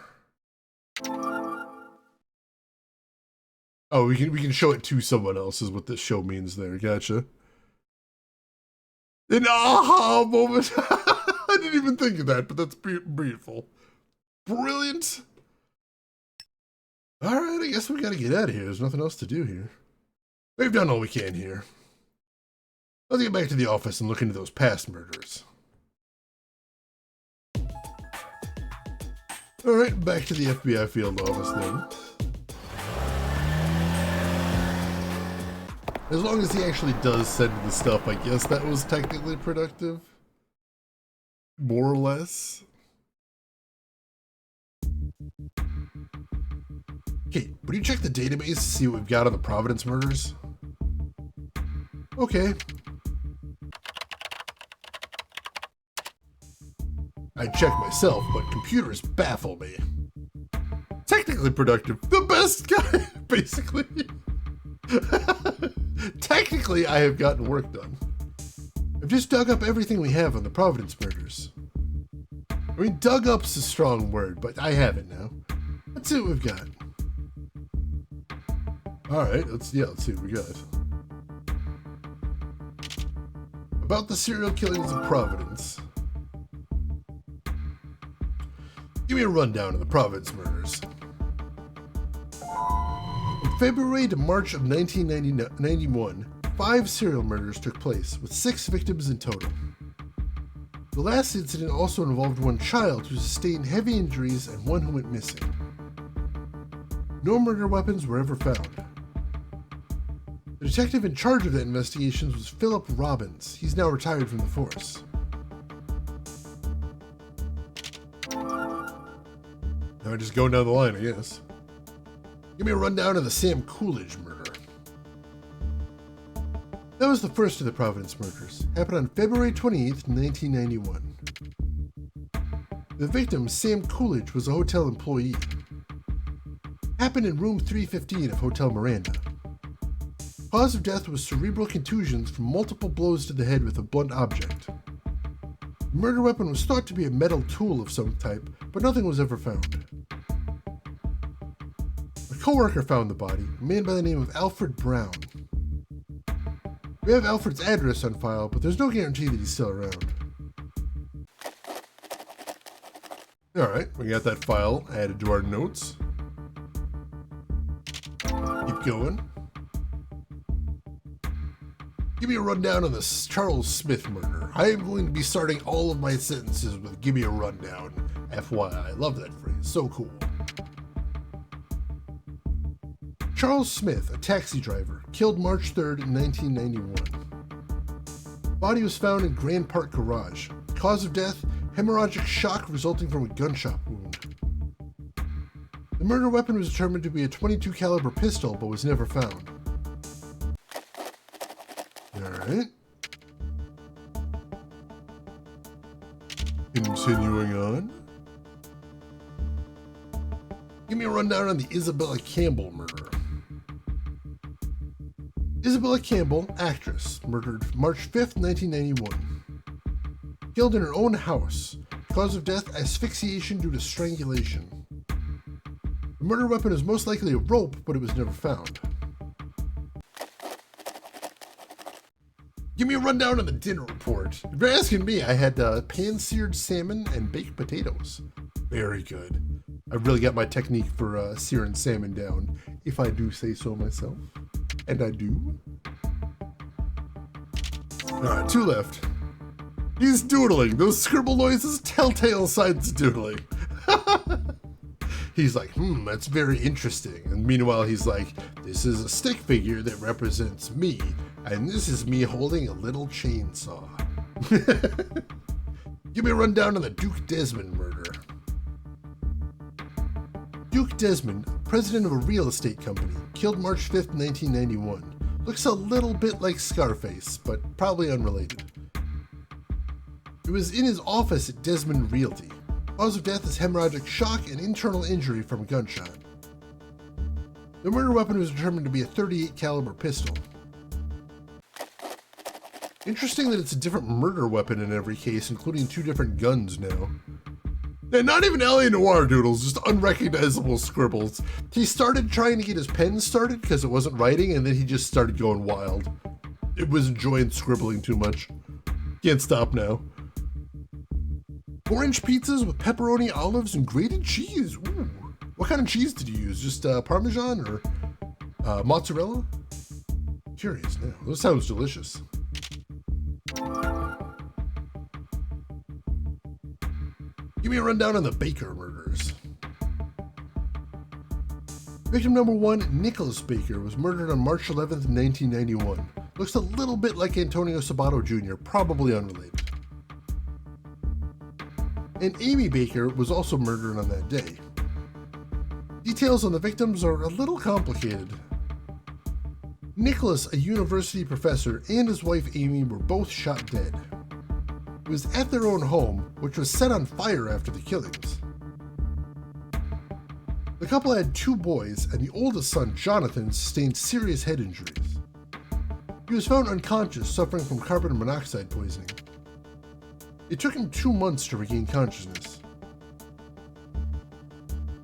Oh, we can show it to someone else is what this show means there. Gotcha. An aha moment. I didn't even think of that, but that's beautiful. Brilliant. All right, I guess we gotta get out of here. There's nothing else to do here. We've done all we can here. Let's get back to the office and look into those past murders. All right, back to the FBI field office then. As long as he actually does send the stuff, I guess that was technically productive. More or less. Okay, would you check the database to see what we've got on the Providence murders? Okay. I'd check myself, but computers baffle me. Technically productive. The best guy, basically. Technically, I have gotten work done. I've just dug up everything we have on the Providence murders. I mean, dug up's a strong word, but I have it now. Let's see what we've got. Alright, let's see what we got. About the serial killings of Providence. Give me a rundown of the Providence murders. From February to March of 1991, 5 serial murders took place, with 6 victims in total. The last incident also involved one child who sustained heavy injuries and one who went missing. No murder weapons were ever found. The detective in charge of that investigation was Philip Robbins. He's now retired from the force. Now just going down the line, I guess. Give me a rundown of the Sam Coolidge murder. That was the first of the Providence murders. Happened on February 28th, 1991. The victim, Sam Coolidge, was a hotel employee. Happened in room 315 of Hotel Miranda. Cause of death was cerebral contusions from multiple blows to the head with a blunt object. The murder weapon was thought to be a metal tool of some type, but nothing was ever found. A co-worker found the body, a man by the name of Alfred Brown. We have Alfred's address on file, but there's no guarantee that he's still around. Alright, we got that file added to our notes. Keep going. Give me a rundown on this Charles Smith murder. I am going to be starting all of my sentences with "give me a rundown." FYI, I love that phrase. So cool. Charles Smith, a taxi driver, killed March 3rd, 1991. Body was found in Grand Park garage. Cause of death, hemorrhagic shock resulting from a gunshot wound. The murder weapon was determined to be a .22 caliber pistol, but was never found. Alright. Continuing on. Give me a rundown on the Isabella Campbell murder. Isabella Campbell, actress, murdered March 5th, 1991. Killed in her own house. Cause of death, asphyxiation due to strangulation. The murder weapon is most likely a rope, but it was never found. Give me a rundown on the dinner report. If you're asking me, I had pan-seared salmon and baked potatoes. Very good. I've really got my technique for searing salmon down, if I do say so myself. And I do. Alright, 2 left. He's doodling. Those scribble noises, telltale signs of doodling. He's like, that's very interesting. And meanwhile, he's like, this is a stick figure that represents me. And this is me holding a little chainsaw. Give me a rundown on the Duke Desmond murder. Duke Desmond, president of a real estate company, killed March 5th, 1991. Looks a little bit like Scarface, but probably unrelated. It was in his office at Desmond Realty. Cause of death is hemorrhagic shock and internal injury from a gunshot. The murder weapon was determined to be a .38 caliber pistol. Interesting that it's a different murder weapon in every case, including 2 different guns now. And not even L.A. Noire doodles, just unrecognizable scribbles. He started trying to get his pen started because it wasn't writing, and then he just started going wild. It was enjoying scribbling too much. Can't stop now. Orange pizzas with pepperoni, olives, and grated cheese. Ooh. What kind of cheese did you use? Just Parmesan or mozzarella? Curious now. Those sounds delicious. Give me a rundown on the Baker murders. Victim number 1, Nicholas Baker, was murdered on March 11th, 1991. Looks a little bit like Antonio Sabato Jr., probably unrelated. And Amy Baker was also murdered on that day. Details on the victims are a little complicated. Nicholas, a university professor, and his wife Amy were both shot dead. It was at their own home, which was set on fire after the killings. The couple had 2 boys, and the oldest son, Jonathan, sustained serious head injuries. He was found unconscious, suffering from carbon monoxide poisoning. It took him 2 months to regain consciousness.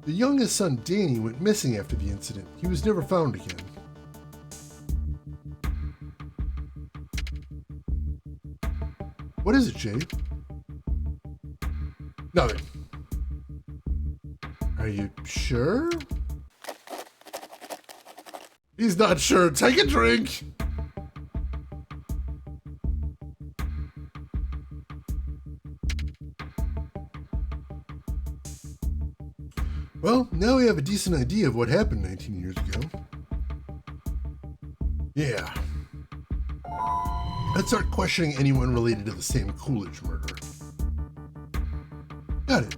The youngest son, Danny, went missing after the incident. He was never found again. What is it, Jay? Nothing. Are you sure? He's not sure. Take a drink. Well, now we have a decent idea of what happened 19 years ago. Yeah. Let's start questioning anyone related to the Sam Coolidge murder. Got it.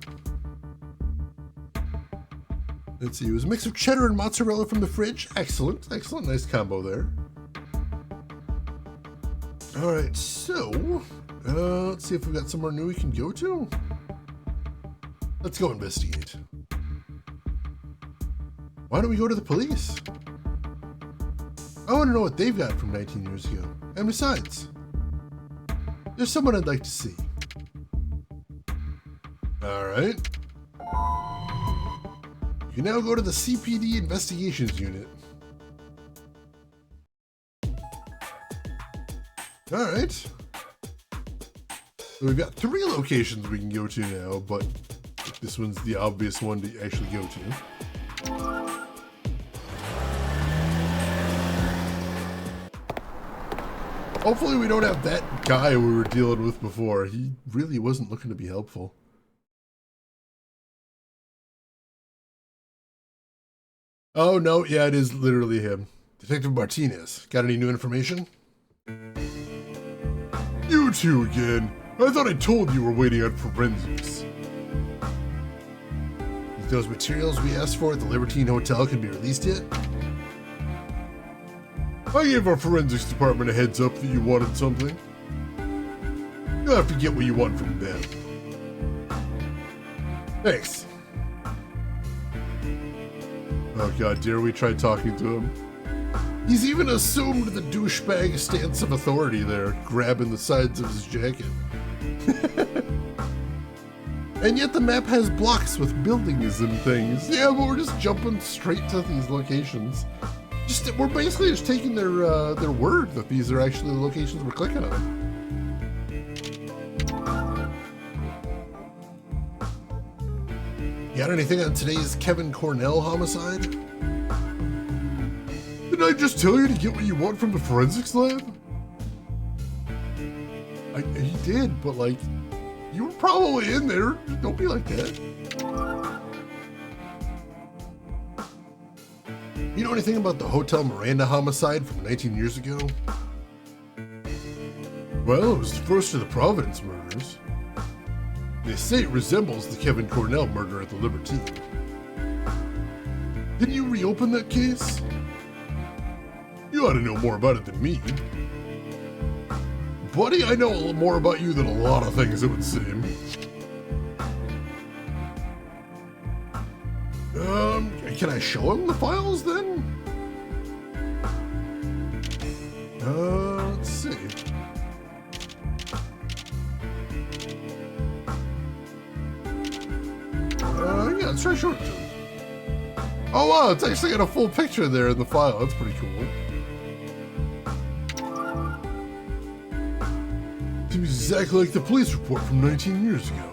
Let's see, it was a mix of cheddar and mozzarella from the fridge. Excellent, excellent, nice combo there. Alright, so, let's see if we've got somewhere new we can go to. Let's go investigate. Why don't we go to the police? I want to know what they've got from 19 years ago. And besides, there's someone I'd like to see. Alright. You can now go to the CPD Investigations Unit. Alright. So we've got 3 locations we can go to now, but This one's the obvious one to actually go to. Hopefully we don't have that guy we were dealing with before. He really wasn't looking to be helpful. Oh, no, yeah, it is literally him. Detective Martinez, got any new information? You two again. I thought I told you we're waiting on forensics. If those materials we asked for at the Libertine Hotel can be released yet? I gave our forensics department a heads up that you wanted something. You'll have to get what you want from them. Thanks. Oh god, dare we try talking to him? He's even assumed the douchebag stance of authority there, grabbing the sides of his jacket. And yet the map has blocks with buildings and things. Yeah, but we're just jumping straight to these locations. We're basically just taking their word that these are actually the locations we're clicking on. You got anything on today's Kevin Cornell homicide? Didn't I just tell you to get what you want from the forensics lab? He did, but like, you were probably in there. Don't be like that. You know anything about the Hotel Miranda homicide from 19 years ago? Well, it was the first of the Providence murders. They say it resembles the Kevin Cornell murder at the Libertine. Didn't you reopen that case? You ought to know more about it than me. Buddy, I know a little more about you than a lot of things, it would seem. Can I show him the files then? Let's see. Yeah, let's try showing it to him. Oh wow, it's actually got a full picture there in the file. That's pretty cool. Seems exactly like the police report from 19 years ago.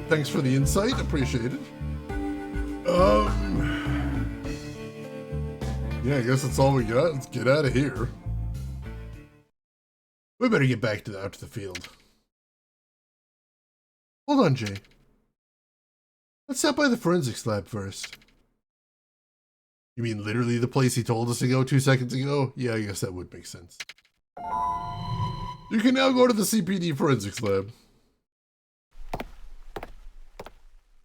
Thanks for the insight, appreciate it. Yeah, I guess that's all we got. Let's get out of here. We better get back out to the field. Hold on, Jay. Let's stop by the forensics lab first. You mean literally the place he told us to go 2 seconds ago? Yeah, I guess that would make sense. You can now go to the CPD forensics lab.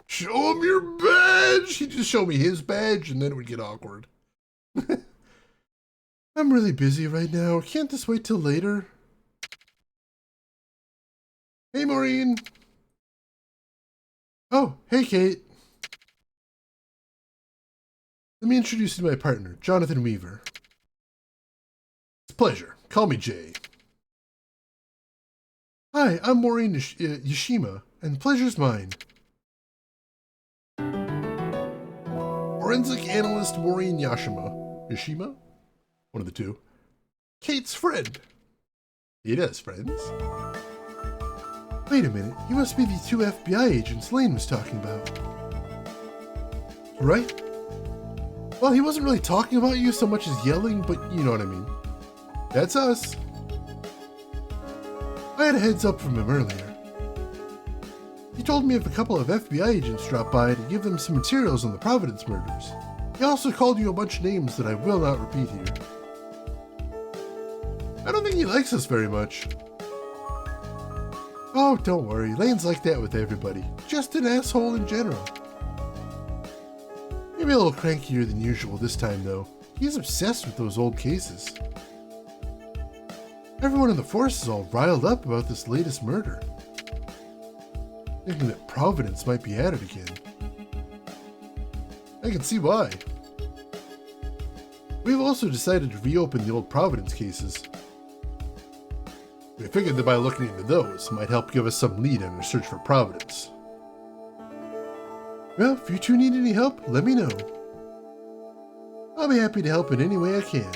Show him your badge! He'd just show me his badge and then it would get awkward. I'm really busy right now. Can't this wait till later? Hey, Maureen. Oh, hey, Kate. Let me introduce you to my partner, Jonathan Weaver. It's a pleasure. Call me Jay. Hi, I'm Maureen Yashima, and the pleasure's mine. Forensic analyst Maureen Yashima? One of the two. Kate's friend. It is friends. Wait a minute, you must be the two FBI agents Lane was talking about. Right? Well, he wasn't really talking about you so much as yelling, but you know what I mean. That's us. I had a heads up from him earlier. He told me if a couple of FBI agents dropped by to give them some materials on the Providence murders. He also called you a bunch of names that I will not repeat here. I don't think he likes us very much. Oh, don't worry, Lane's like that with everybody. Just an asshole in general. Maybe a little crankier than usual this time though. He's obsessed with those old cases. Everyone in the force is all riled up about this latest murder. Thinking that Providence might be at it again. I can see why. We've also decided to reopen the old Providence cases. We figured that by looking into those might help give us some lead on our search for Providence. Well, if you two need any help, let me know. I'll be happy to help in any way I can.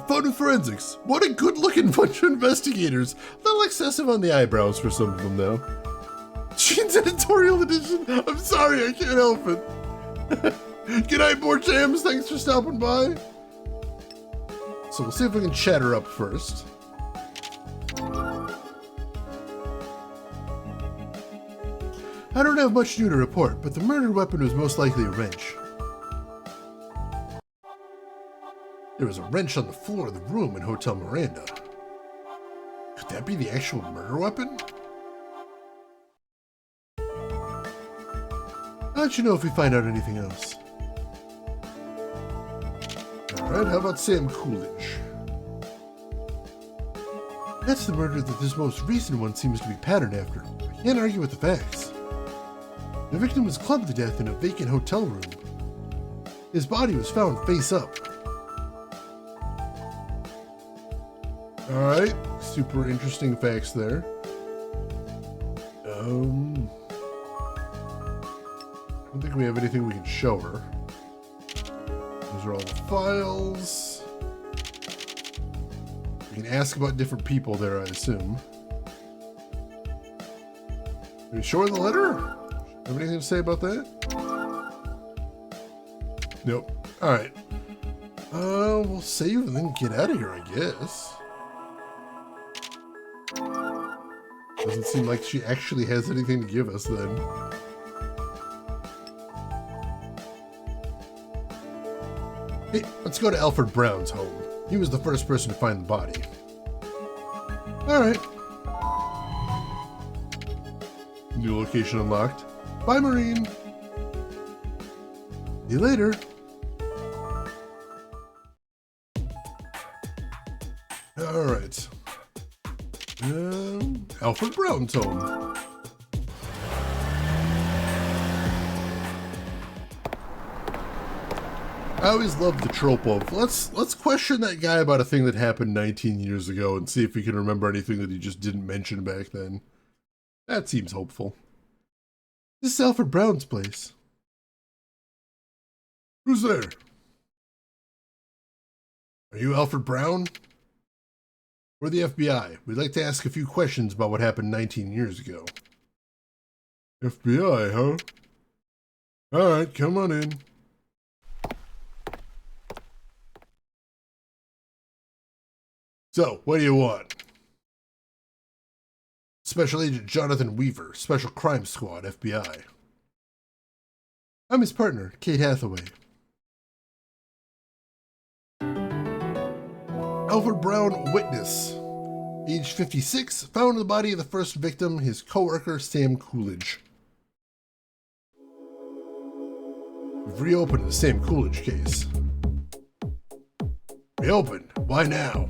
fun with forensics. What a good-looking bunch of investigators. A little excessive on the eyebrows for some of them, though. Shane's editorial edition. I'm sorry, I can't help it. Good night, Board Jams. Thanks for stopping by. So we'll see if we can chat her up first. I don't have much new to report, but the murder weapon was most likely a wrench. There was a wrench on the floor of the room in Hotel Miranda. Could that be the actual murder weapon? I'll let you know if we find out anything else. Alright, how about Sam Coolidge? That's the murder that this most recent one seems to be patterned after. I can't argue with the facts. The victim was clubbed to death in a vacant hotel room. His body was found face up. Alright, super interesting facts there. I don't think we have anything we can show her. Those are all the files. We can ask about different people there, I assume. Are you sure of the letter? Have anything to say about that? Nope. Alright. We'll save and then get out of here, I guess. Doesn't seem like she actually has anything to give us then. Hey, let's go to Alfred Brown's home. He was the first person to find the body. Alright. New location unlocked. Bye, Marine. See you later. Alright. Alfred Brown's home. I always love the trope of let's question that guy about a thing that happened 19 years ago and see if he can remember anything that he just didn't mention back then. That seems hopeful. This is Alfred Brown's place. Who's there? Are you Alfred Brown? We're the FBI. We'd like to ask a few questions about what happened 19 years ago. FBI, huh? Alright, come on in. So, what do you want? Special Agent Jonathan Weaver, Special Crime Squad, FBI. I'm his partner, Kate Hathaway. Alfred Brown, witness. Age 56, found the body of the first victim, his co-worker, Sam Coolidge. We've reopened the Sam Coolidge case. Reopened? Why now?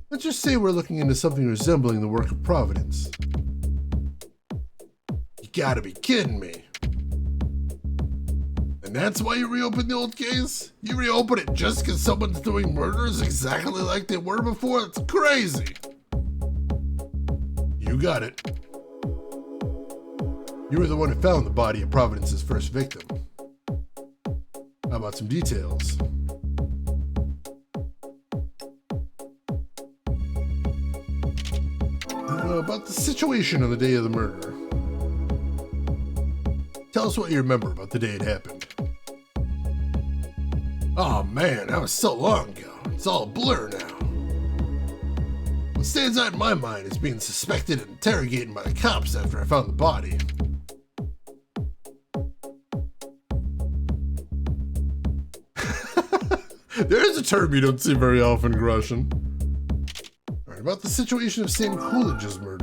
Let's just say we're looking into something resembling the work of Providence. You gotta be kidding me. And that's why you reopened the old case? You reopen it just because someone's doing murders exactly like they were before? It's crazy. You got it. You were the one who found the body of Providence's first victim. How about some details? About the situation on the day of the murder. Tell us what you remember about the day it happened. Oh man, that was so long ago. It's all a blur now. What stands out in my mind is being suspected and interrogated by the cops after I found the body. There is a term you don't see very often, Grushin. Alright, about the situation of Sam Coolidge's murder.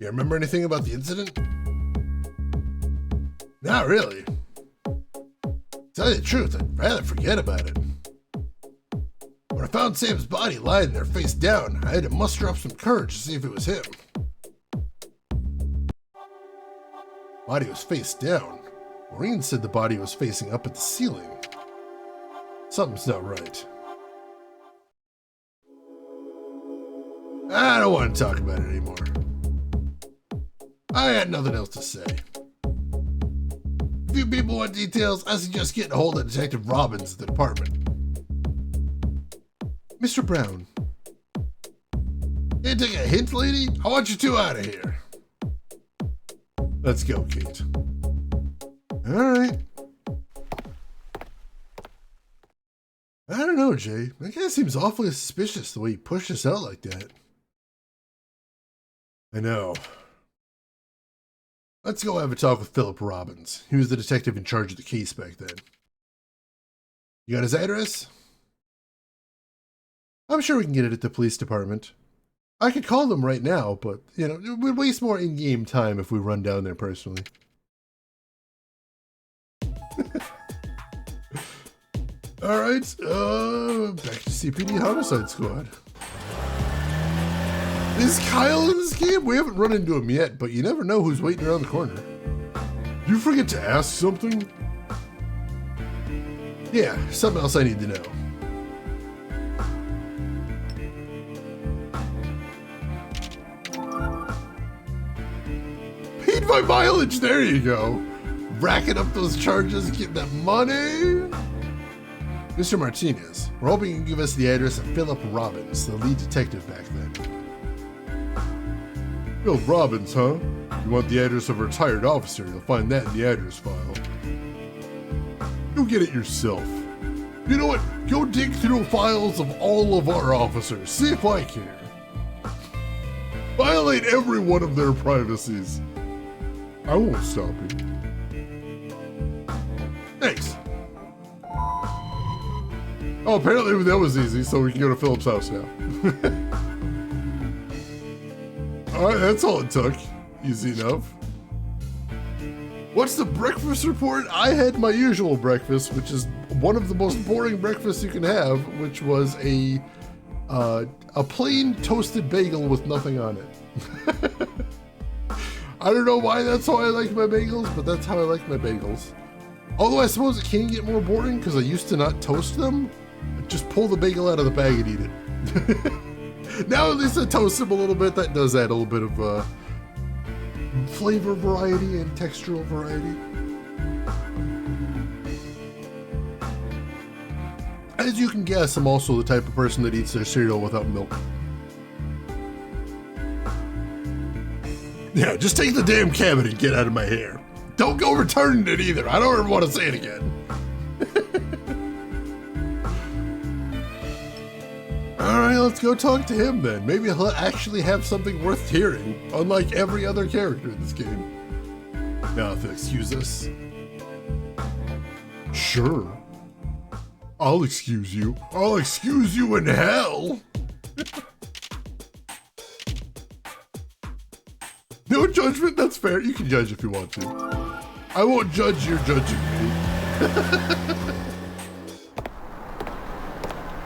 You remember anything about the incident? Not really. To tell you the truth, I'd rather forget about it. When I found Sam's body lying there face down, I had to muster up some courage to see if it was him. Body was face down. Maureen said the body was facing up at the ceiling. Something's not right. I don't want to talk about it anymore. I had nothing else to say. If you people want details, I suggest getting a hold of Detective Robbins at the department. Mr. Brown. Can't take a hint, lady? I want you two out of here. Let's go, Kate. Alright. I don't know, Jay. That guy seems awfully suspicious the way he pushed us out like that. I know. Let's go have a talk with Philip Robbins. He was the detective in charge of the case back then. You got his address? I'm sure we can get it at the police department. I could call them right now, but, you know, it would waste more in-game time if we run down there personally. Alright, back to CPD Homicide Squad. Is Kyle in this game? We haven't run into him yet, but you never know who's waiting around the corner. Did you forget to ask something? Yeah, something else I need to know. Paid my mileage, there you go. Racking up those charges, getting that money. Mr. Martinez, we're hoping you can give us the address of Philip Robbins, the lead detective back then. Phil Robbins, huh? You want the address of a retired officer, you'll find that in the address file. Go get it yourself. You know what? Go dig through files of all of our officers. See if I care. Violate every one of their privacies. I won't stop you. Thanks. Oh, apparently that was easy, so we can go to Philip's house now. Alright, that's all it took. Easy enough. What's the breakfast report? I had my usual breakfast, which is one of the most boring breakfasts you can have, which was a plain toasted bagel with nothing on it. I don't know why that's how I like my bagels, but that's how I like my bagels. Although I suppose it can get more boring because I used to not toast them. Just pull the bagel out of the bag and eat it. Now at least I toast them a little bit. That does add a little bit of flavor variety and textural variety. As you can guess, I'm also the type of person that eats their cereal without milk. Yeah, just take the damn cabinet and get out of my hair. Don't go returning it either. I don't ever want to say it again. Alright, let's go talk to him then. Maybe he'll actually have something worth hearing, unlike every other character in this game. Now, if you'll excuse us. Sure. I'll excuse you. I'll excuse you in hell. No judgment, that's fair. You can judge if you want to. I won't judge your judging me.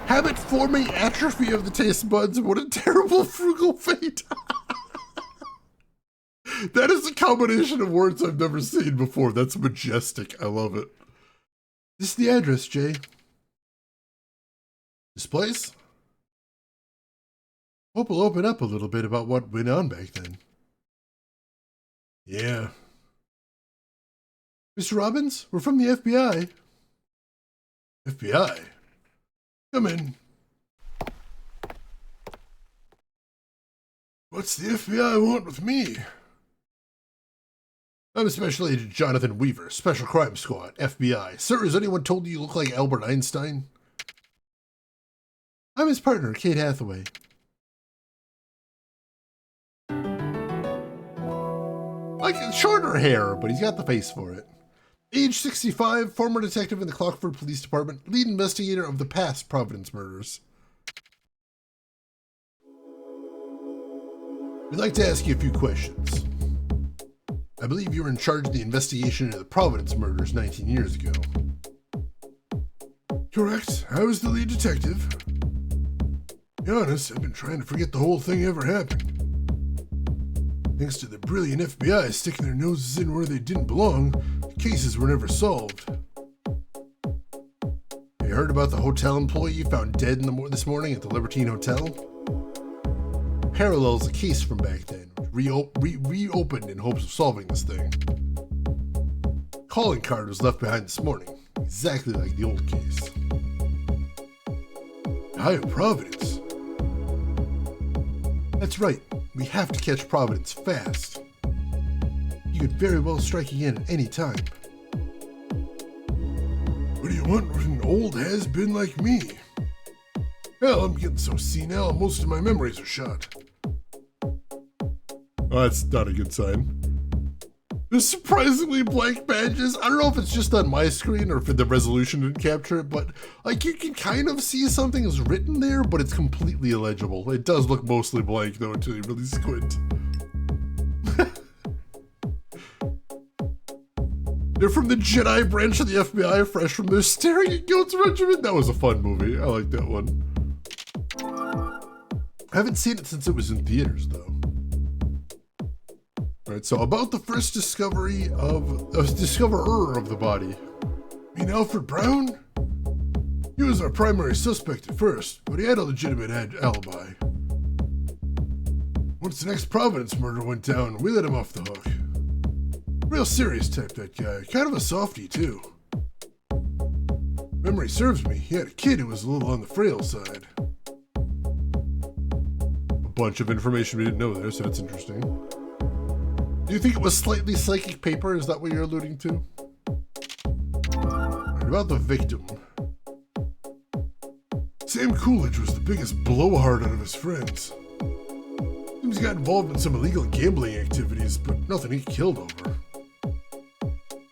Habit-forming atrophy of the taste buds. What a terrible frugal fate. That is a combination of words I've never seen before. That's majestic. I love it. This is the address, Jay. This place? Hope we'll open up a little bit about what went on back then. Yeah. Mr. Robbins, we're from the FBI. FBI? Come in. What's the FBI want with me? I'm Special Agent Jonathan Weaver, Special Crime Squad, FBI. Sir, has anyone told you look like Albert Einstein? I'm his partner, Kate Hathaway. Like shorter hair, but he's got the face for it. Age 65, former detective in the Clockford Police Department, lead investigator of the past Providence murders. We'd like to ask you a few questions. I believe you were in charge of the investigation into the Providence murders 19 years ago. Correct. I was the lead detective. To be honest, I've been trying to forget the whole thing ever happened. Thanks to the brilliant FBI sticking their noses in where they didn't belong, the cases were never solved. Have you heard about the hotel employee you found dead this morning at the Libertine Hotel? Parallels a case from back then, reopened in hopes of solving this thing. calling card was left behind this morning, exactly like the old case. Eye of Providence. That's right, we have to catch Providence fast. You could very well strike again at any time. What do you want with an old has-been like me? Hell, I'm getting so senile, most of my memories are shot. Oh, that's not a good sign. There's surprisingly blank badges. I don't know if it's just on my screen or if the resolution didn't capture it, but like you can kind of see something is written there, but it's completely illegible. It does look mostly blank though until you really squint. They're from the Jedi branch of the FBI, fresh from their Staring at Goats regiment. That was a fun movie. I like that one. I haven't seen it since it was in theaters though. Alright, so about the first discoverer of the body. You mean Alfred Brown? He was our primary suspect at first, but he had a legitimate alibi. Once the next Providence murder went down, we let him off the hook. Real serious type, that guy. Kind of a softie, too. Memory serves me, he had a kid who was a little on the frail side. A bunch of information we didn't know there, so that's interesting. Do you think it was slightly psychic paper? Is that what you're alluding to? Right, about the victim. Sam Coolidge was the biggest blowhard out of his friends. Seems he got involved in some illegal gambling activities, but nothing he killed over.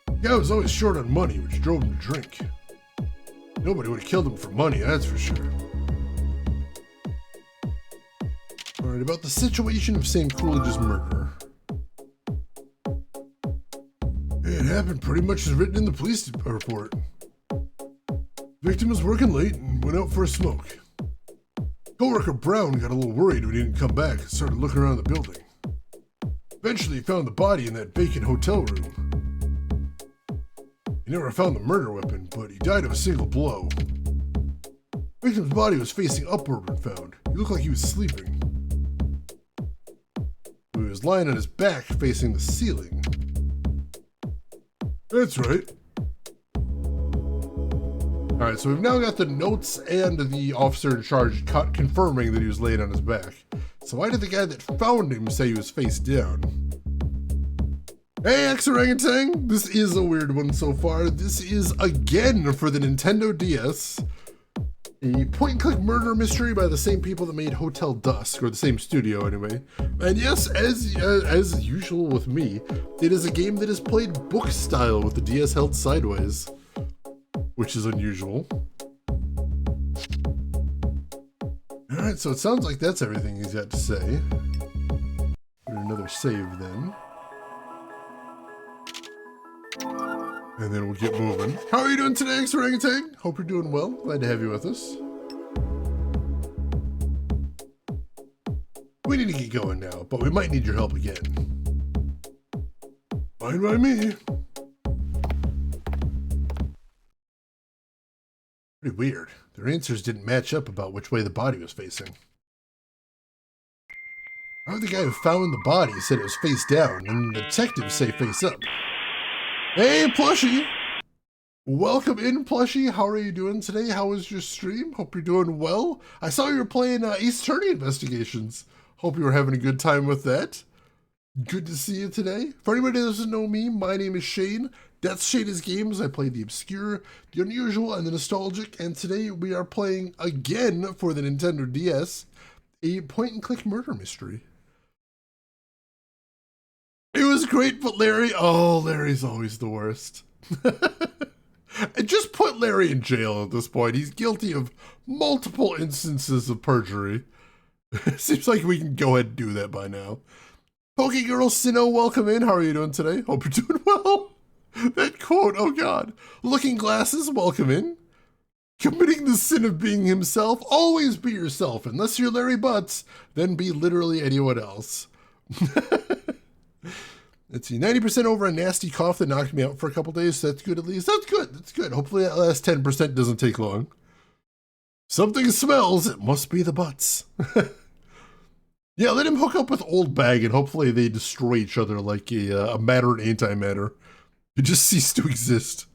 The guy was always short on money, which drove him to drink. Nobody would have killed him for money, that's for sure. Alright, about the situation of Sam Coolidge's murder. It happened pretty much as written in the police report. Victim was working late and went out for a smoke. Coworker Brown got a little worried when he didn't come back and started looking around the building. Eventually he found the body in that vacant hotel room. He never found the murder weapon, but he died of a single blow. Victim's body was facing upward when found. He looked like he was sleeping. He was lying on his back facing the ceiling. That's right. Alright, so we've now got the notes and the officer in charge confirming that he was laying on his back. So why did the guy that found him say he was face down? Hey, X-Orangutan! This is a weird one so far. This is, again, for the Nintendo DS. A point-and-click murder mystery by the same people that made Hotel Dusk, or the same studio anyway. And yes, as usual with me, it is a game that is played book style with the DS held sideways, which is unusual. Alright, so it sounds like that's everything he's got to say. Put another save then. And then we'll get moving. How are you doing today, X-Orangutan? Hope you're doing well. Glad to have you with us. We need to get going now, but we might need your help again. Fine by me. Pretty weird. Their answers didn't match up about which way the body was facing. How the guy who found the body said it was face down, and the detectives say face up. Hey, Plushie! Welcome in, Plushie. How are you doing today? How was your stream? Hope you're doing well. I saw you were playing Ace Attorney Investigations. Hope you were having a good time with that. Good to see you today. For anybody that doesn't know me, my name is Shane. That's Shane's Games. I play the obscure, the unusual, and the nostalgic. And today we are playing again for the Nintendo DS, a point-and-click murder mystery. It was great, but Larry's always the worst. And just put Larry in jail at this point. He's guilty of multiple instances of perjury. Seems like we can go ahead and do that by now. Pokegirl Sinnoh, welcome in. How are you doing today? Hope you're doing well. That quote, oh god. Looking Glasses, welcome in. Committing the sin of being himself, always be yourself. Unless you're Larry Butts, then be literally anyone else. Let's see, 90% over a nasty cough that knocked me out for a couple days. So that's good at least. That's good. That's good. Hopefully that last 10% doesn't take long. Something smells. It must be the butts. Yeah, let him hook up with Old Bag and hopefully they destroy each other like a matter and antimatter. It just ceased to exist.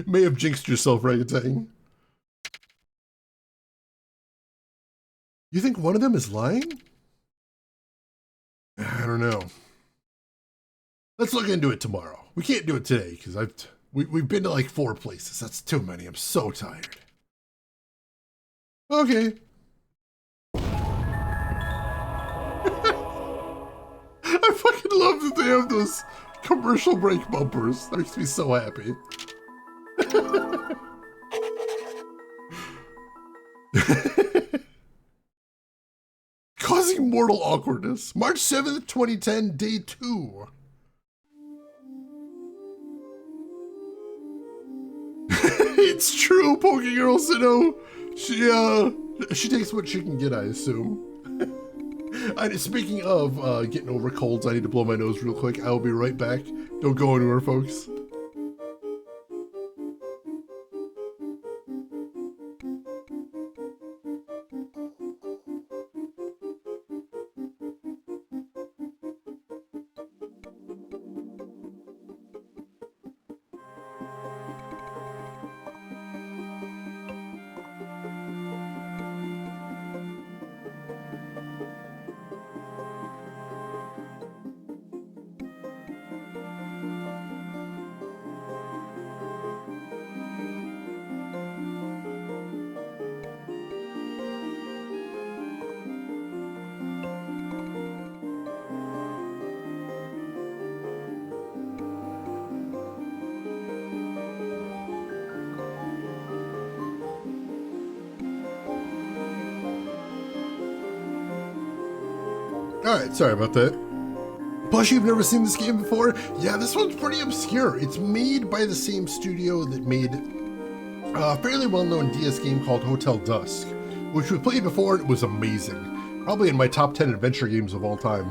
May have jinxed yourself, Orangutan. You think one of them is lying? I don't know. Let's look into it tomorrow. We can't do it today because we've been to like 4 places. That's too many. I'm so tired. Okay. I fucking love that they have those commercial break bumpers. That makes me so happy. Causing mortal awkwardness. March 7th, 2010, day 2. It's true, Poke Girl Sinnoh. She takes what she can get, I assume. Speaking of getting over colds, I need to blow my nose real quick. I will be right back. Don't go anywhere, folks. Alright, sorry about that. Plus, you've never seen this game before? Yeah, this one's pretty obscure. It's made by the same studio that made a fairly well-known DS game called Hotel Dusk, which we played before and it was amazing. Probably in my top 10 adventure games of all time.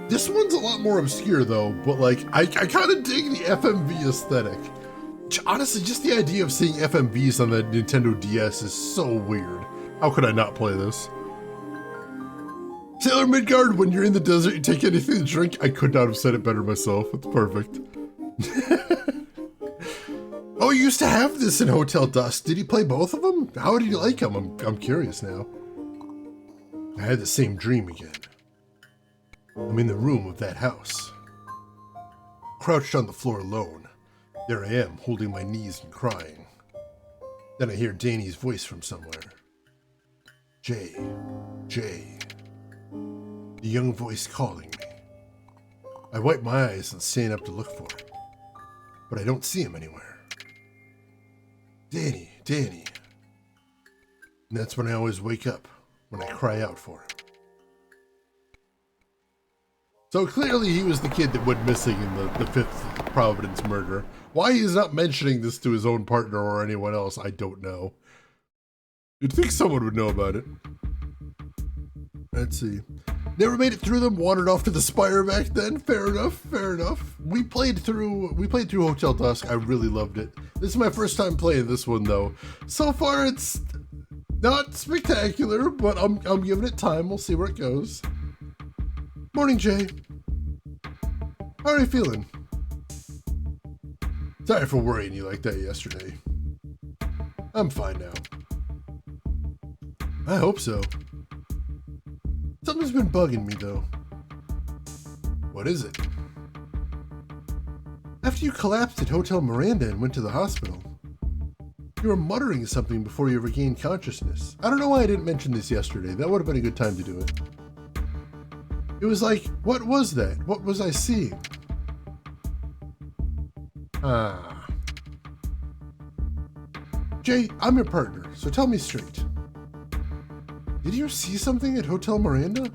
This one's a lot more obscure though, but like, I kind of dig the FMV aesthetic. Honestly, just the idea of seeing FMVs on the Nintendo DS is so weird. How could I not play this? Sailor Midgard, when you're in the desert, you take anything to drink. I could not have said it better myself. It's perfect. Oh, you used to have this in Hotel Dusk. Did you play both of them? How did you like them? I'm curious now. I had the same dream again. I'm in the room of that house. Crouched on the floor alone. There I am, holding my knees and crying. Then I hear Danny's voice from somewhere. Jay. The young voice calling me. I wipe my eyes and stand up to look for him, but I don't see him anywhere. Danny. And that's when I always wake up, when I cry out for him. So clearly he was the kid that went missing in the 5th Providence murder. Why he's not mentioning this to his own partner or anyone else, I don't know. You'd think someone would know about it. Let's see. Never made it through them, wandered off to the Spire back then. Fair enough. We played through Hotel Dusk. I really loved it. This is my first time playing this one though. So far it's not spectacular, but I'm giving it time. We'll see where it goes. Morning, Jay. How are you feeling? Sorry for worrying you like that yesterday. I'm fine now. I hope so. Something's been bugging me, though. What is it? After you collapsed at Hotel Miranda and went to the hospital, you were muttering something before you regained consciousness. I don't know why I didn't mention this yesterday. That would have been a good time to do it. It was like, what was that? What was I seeing? Jay, I'm your partner, so tell me straight. Did you see something at Hotel Miranda?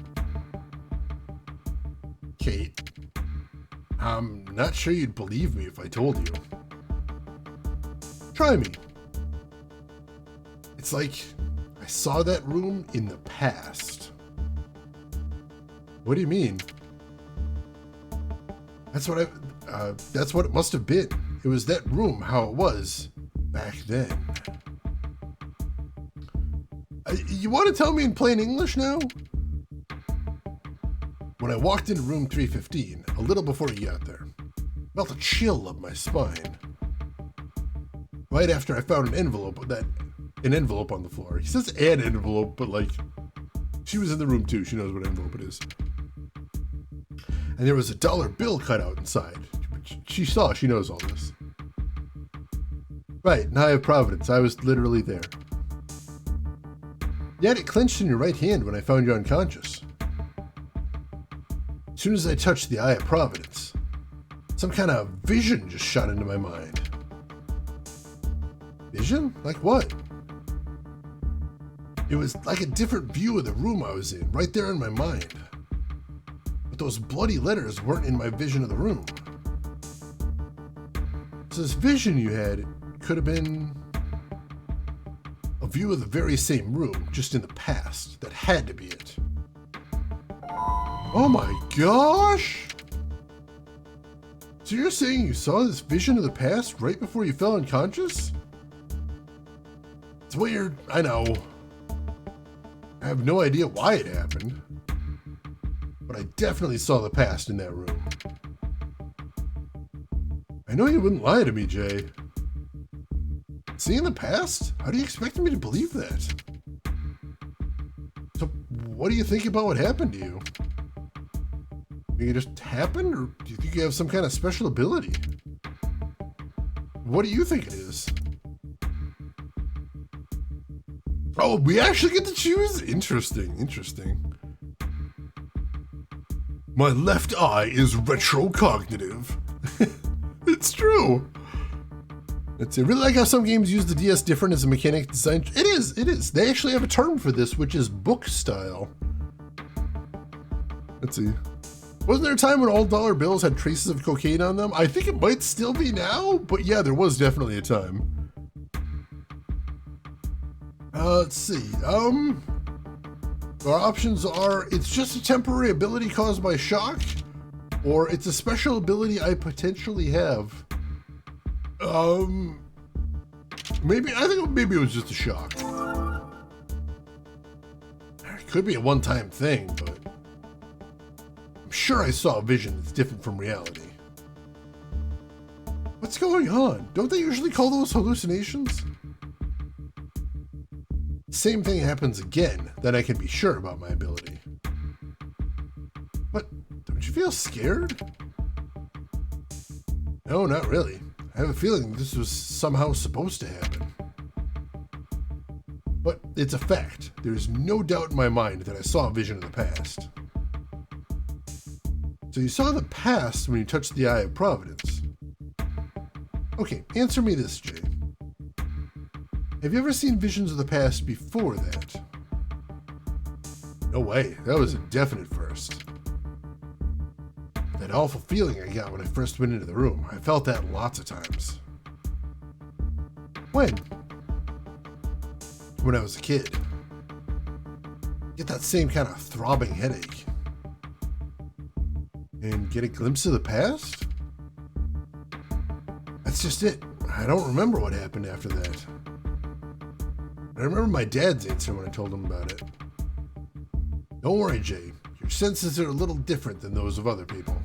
Kate, I'm not sure you'd believe me if I told you. Try me. It's like I saw that room in the past. What do you mean? That's what it must have been. It was that room how it was back then. You want to tell me in plain English now? When I walked into room 315, a little before he got there, I felt a chill up my spine. Right after I found an envelope on the floor. He says an envelope, but like, she was in the room too. She knows what envelope it is. And there was a dollar bill cut out inside. She knows all this. Right, and I have Providence. I was literally there. You had it clenched in your right hand when I found you unconscious. As soon as I touched the Eye of Providence, some kind of vision just shot into my mind. Vision? Like what? It was like a different view of the room I was in, right there in my mind. But those bloody letters weren't in my vision of the room. So this vision you had could have been a view of the very same room, just in the past. That had to be it. Oh my gosh! So you're saying you saw this vision of the past right before you fell unconscious? It's weird, I know. I have no idea why it happened. But I definitely saw the past in that room. I know you wouldn't lie to me, Jay. Seeing the past? How do you expect me to believe that? So, what do you think about what happened to you? Think it just happened, or do you think you have some kind of special ability? What do you think it is? Oh, we actually get to choose? Interesting. My left eye is retrocognitive. It's true. I really like how some games use the DS different as a mechanic design. It is. They actually have a term for this, which is book style. Let's see. Wasn't there a time when all dollar bills had traces of cocaine on them? I think it might still be now, but yeah, there was definitely a time. Let's see. Our options are, it's just a temporary ability caused by shock, or it's a special ability I potentially have. Maybe it was just a shock. It could be a one-time thing, but I'm sure I saw a vision that's different from reality. What's going on? Don't they usually call those hallucinations? Same thing happens again, then I can be sure about my ability. But don't you feel scared? No, not really. I have a feeling this was somehow supposed to happen. But it's a fact. There's no doubt in my mind that I saw a vision of the past. So you saw the past when you touched the Eye of Providence. Okay, answer me this, Jay. Have you ever seen visions of the past before that? No way. That was a definite first. That awful feeling I got when I first went into the room. I felt that lots of times. When? When I was a kid. Get that same kind of throbbing headache. And get a glimpse of the past? That's just it. I don't remember what happened after that. I remember my dad's answer when I told him about it. Don't worry, Jay. Your senses are a little different than those of other people.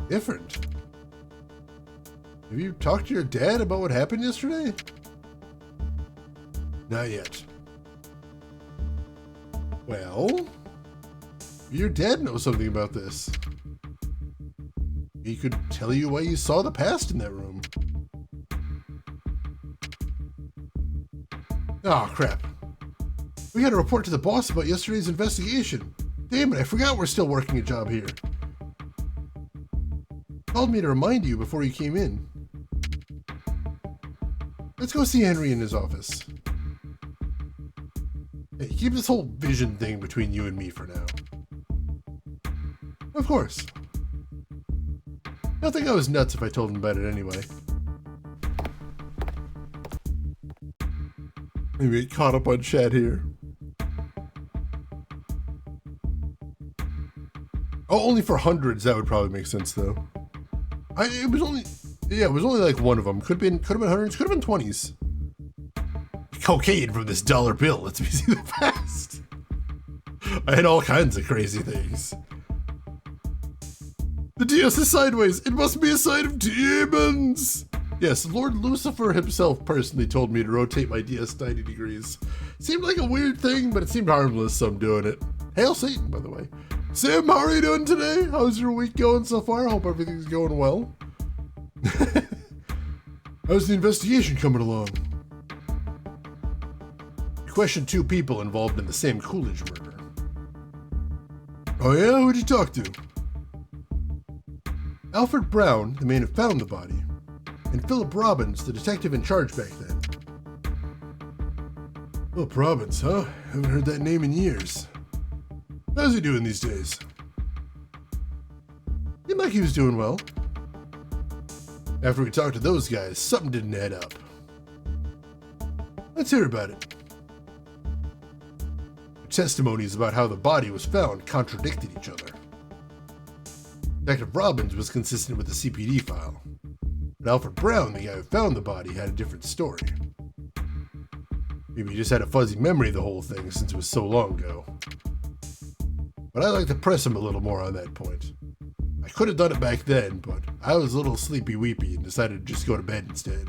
Different? Have you talked to your dad about what happened yesterday? Not yet. Well, your dad knows something about this. He could tell you why you saw the past in that room. Oh, crap. We got to report to the boss about yesterday's investigation. Damn it, I forgot we're still working a job here. Called me to remind you before you came in. Let's go see Henry in his office. Hey, keep this whole vision thing between you and me for now. Of course. I think I was nuts if I told him about it anyway. Maybe get caught up on chat here. Oh, only for hundreds, that would probably make sense though. It was only like one of them. Could have been hundreds, could have been 20s. Cocaine from this dollar bill lets me see the past. I had all kinds of crazy things. The DS is sideways. It must be a sign of demons. Yes, Lord Lucifer himself personally told me to rotate my DS 90 degrees. Seemed like a weird thing, but it seemed harmless, so I'm doing it. Hail Satan, by the way. Sam, how are you doing today? How's your week going so far? Hope everything's going well. How's the investigation coming along? You questioned 2 people involved in the Sam Coolidge murder. Oh yeah? Who'd you talk to? Alfred Brown, the man who found the body, and Philip Robbins, the detective in charge back then. Philip Robbins, huh? Haven't heard that name in years. How's he doing these days? Seemed like he was doing well. After we talked to those guys, something didn't add up. Let's hear about it. The testimonies about how the body was found contradicted each other. Detective Robbins was consistent with the CPD file, but Alfred Brown, the guy who found the body, had a different story. Maybe he just had a fuzzy memory of the whole thing since it was so long ago. But I like to press him a little more on that point. I could have done it back then, but I was a little sleepy-weepy and decided to just go to bed instead.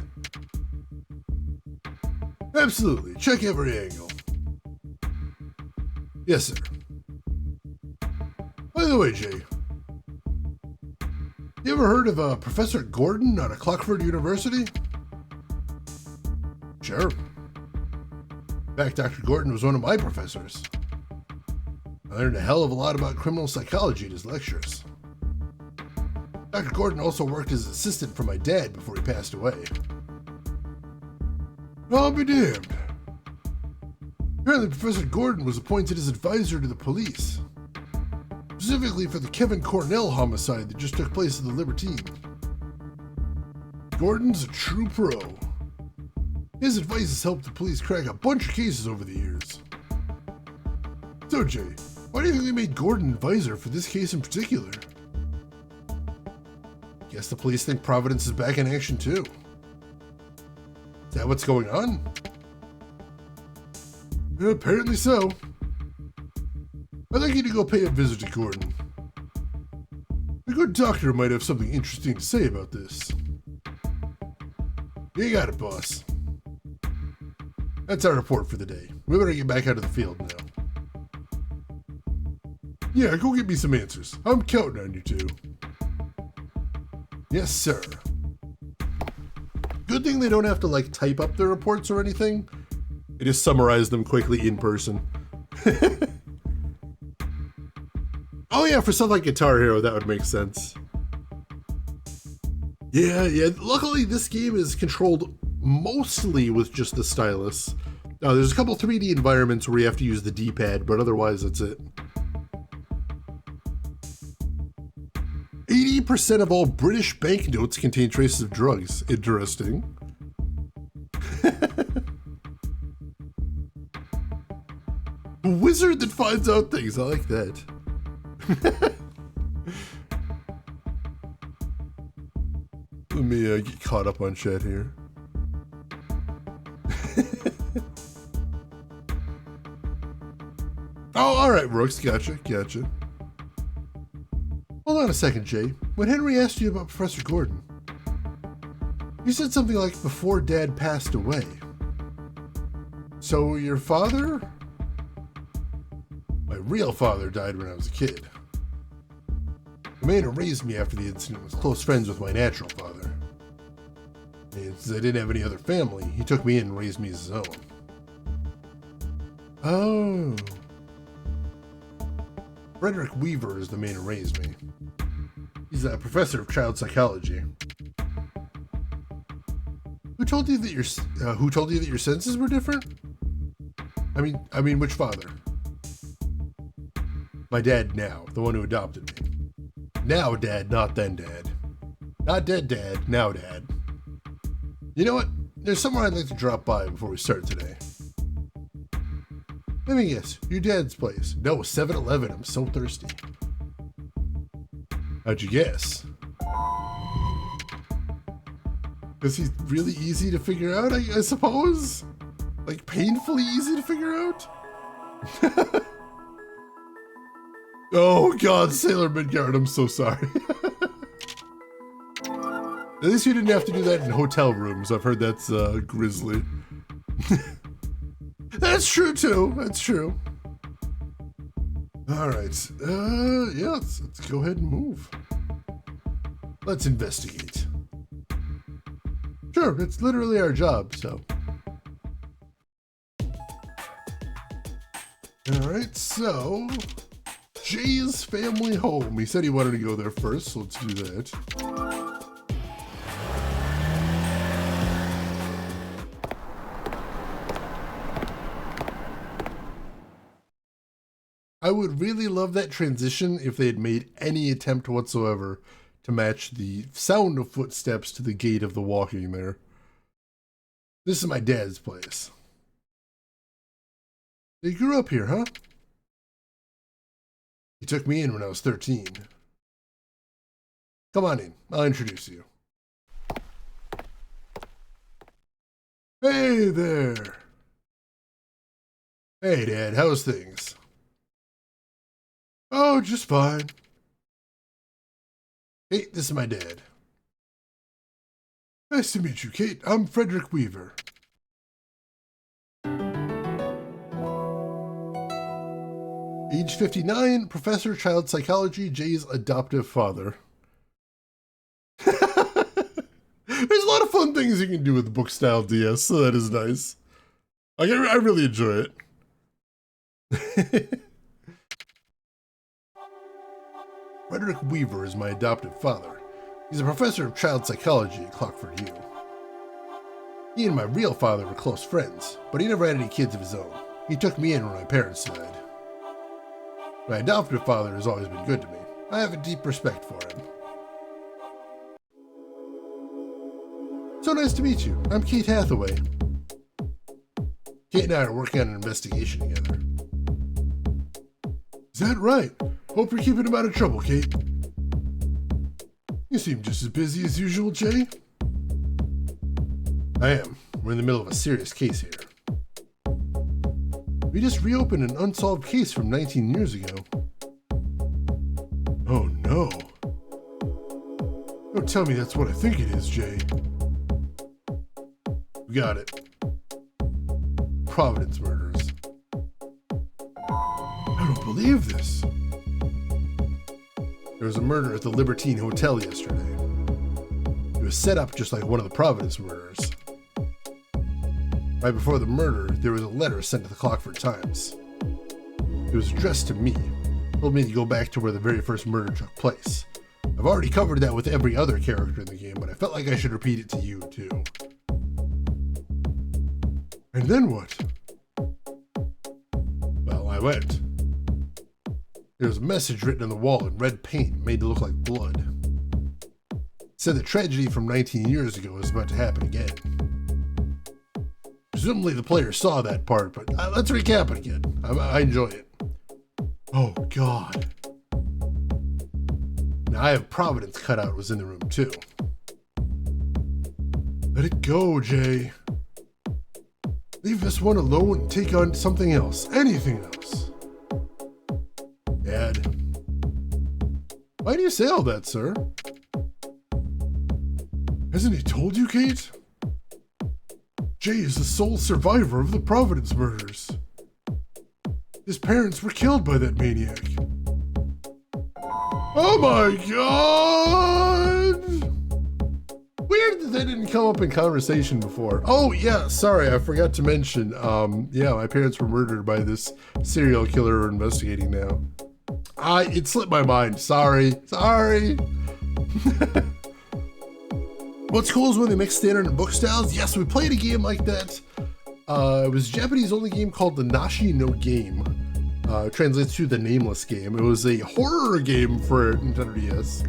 Absolutely, check every angle. Yes, sir. By the way, Jay, you ever heard of Professor Gordon out of Clockford University? Sure. In fact, Dr. Gordon was one of my professors. I learned a hell of a lot about criminal psychology at his lectures. Dr. Gordon also worked as an assistant for my dad before he passed away. I'll be damned. Apparently, Professor Gordon was appointed as advisor to the police, specifically for the Kevin Cornell homicide that just took place at the Libertine. Gordon's a true pro. His advice has helped the police crack a bunch of cases over the years. So, Jay, why do you think they made Gordon advisor for this case in particular? Guess the police think Providence is back in action too. Is that what's going on? Yeah, apparently so. I'd like you to go pay a visit to Gordon. A good doctor might have something interesting to say about this. You got it, boss. That's our report for the day. We better get back out of the field now. Yeah, go get me some answers. I'm counting on you two. Yes, sir. Good thing they don't have to, type up their reports or anything. They just summarize them quickly in person. Oh yeah, for something like Guitar Hero, that would make sense. Yeah, luckily this game is controlled mostly with just the stylus. There's a couple 3D environments where you have to use the D-pad, but otherwise that's it. 80% of all British banknotes contain traces of drugs. Interesting. A wizard that finds out things. I like that. Let me get caught up on chat here. Oh, alright, Brooks. Gotcha. Hold on a second, Jay. When Henry asked you about Professor Gordon, you said something like before Dad passed away. So your father? My real father died when I was a kid. The man who raised me after the incident was close friends with my natural father. And since I didn't have any other family, he took me in and raised me as his own. Oh. Frederick Weaver is the man who raised me. He's a professor of child psychology. Who told you that your senses were different? I mean, which father? My dad now, the one who adopted me. Now Dad, not then Dad. Not dead Dad, now Dad. You know what? There's somewhere I'd like to drop by before we start today. Let me guess, your dad's place. No, 7-Eleven, I'm so thirsty. How'd you guess? Is he really easy to figure out, I suppose? Like, painfully easy to figure out? Oh God, Sailor Midgard, I'm so sorry. At least you didn't have to do that in hotel rooms. I've heard that's grisly. That's true too, that's true. All right, yeah, let's go ahead and move. Let's investigate. Sure, it's literally our job, so. All right, so Jay's family home. He said he wanted to go there first, so let's do that. I would really love that transition if they had made any attempt whatsoever to match the sound of footsteps to the gait of the walking there. This is my dad's place. You grew up here, huh? He took me in when I was 13. Come on in, I'll introduce you. Hey there. Hey Dad, how's things? Oh, just fine. Hey, this is my dad. Nice to meet you, Kate. I'm Frederick Weaver. Age 59, Professor Child Psychology, Jay's adoptive father. There's a lot of fun things you can do with book style DS, so that is nice. I really enjoy it. Frederick Weaver is my adoptive father. He's a professor of child psychology at Clockford U. He and my real father were close friends, but he never had any kids of his own. He took me in when my parents died. My adoptive father has always been good to me. I have a deep respect for him. So nice to meet you. I'm Kate Hathaway. Kate and I are working on an investigation together. Is that right? Hope you're keeping him out of trouble, Kate. You seem just as busy as usual, Jay. I am. We're in the middle of a serious case here. We just reopened an unsolved case from 19 years ago. Oh no. Don't tell me that's what I think it is, Jay. We got it. Providence murders. I don't believe this. There was a murder at the Libertine Hotel yesterday. It was set up just like one of the Providence murders. Right before the murder, there was a letter sent to the Clockford Times. It was addressed to me. Told me to go back to where the very first murder took place. I've already covered that with every other character in the game, but I felt like I should repeat it to you, too. And then what? Well, I went. There was a message written on the wall in red paint made to look like blood. It said the tragedy from 19 years ago was about to happen again. Presumably the player saw that part, but let's recap it again. I enjoy it. Oh, God. Now, I have Providence cutout was in the room, too. Let it go, Jay. Leave this one alone and take on something else. Anything else. Dad. Why do you say all that, sir? Hasn't he told you, Kate? Jay is the sole survivor of the Providence murders. His parents were killed by that maniac. Oh my God! Weird that didn't come up in conversation before. Oh yeah, sorry, I forgot to mention. Yeah, my parents were murdered by this serial killer we're investigating now. It slipped my mind. Sorry. What's cool is when they mix standard and book styles. Yes, we played a game like that. It was a Japanese only game called the Nashi no Game. Translates to the Nameless Game. It was a horror game for Nintendo DS.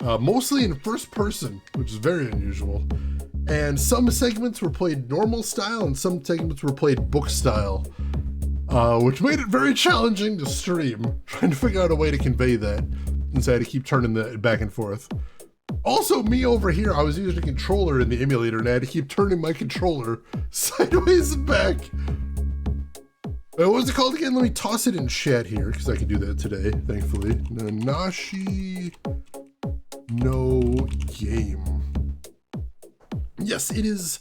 Mostly in first person, which is very unusual. And some segments were played normal style and some segments were played book style. Which made it very challenging to stream. Trying to figure out a way to convey that. Since I had to keep turning that back and forth. Also, me over here, I was using a controller in the emulator and I had to keep turning my controller sideways and back. What was it called again? Let me toss it in chat here, because I can do that today, thankfully. Nanashi no Game. Yes, it is.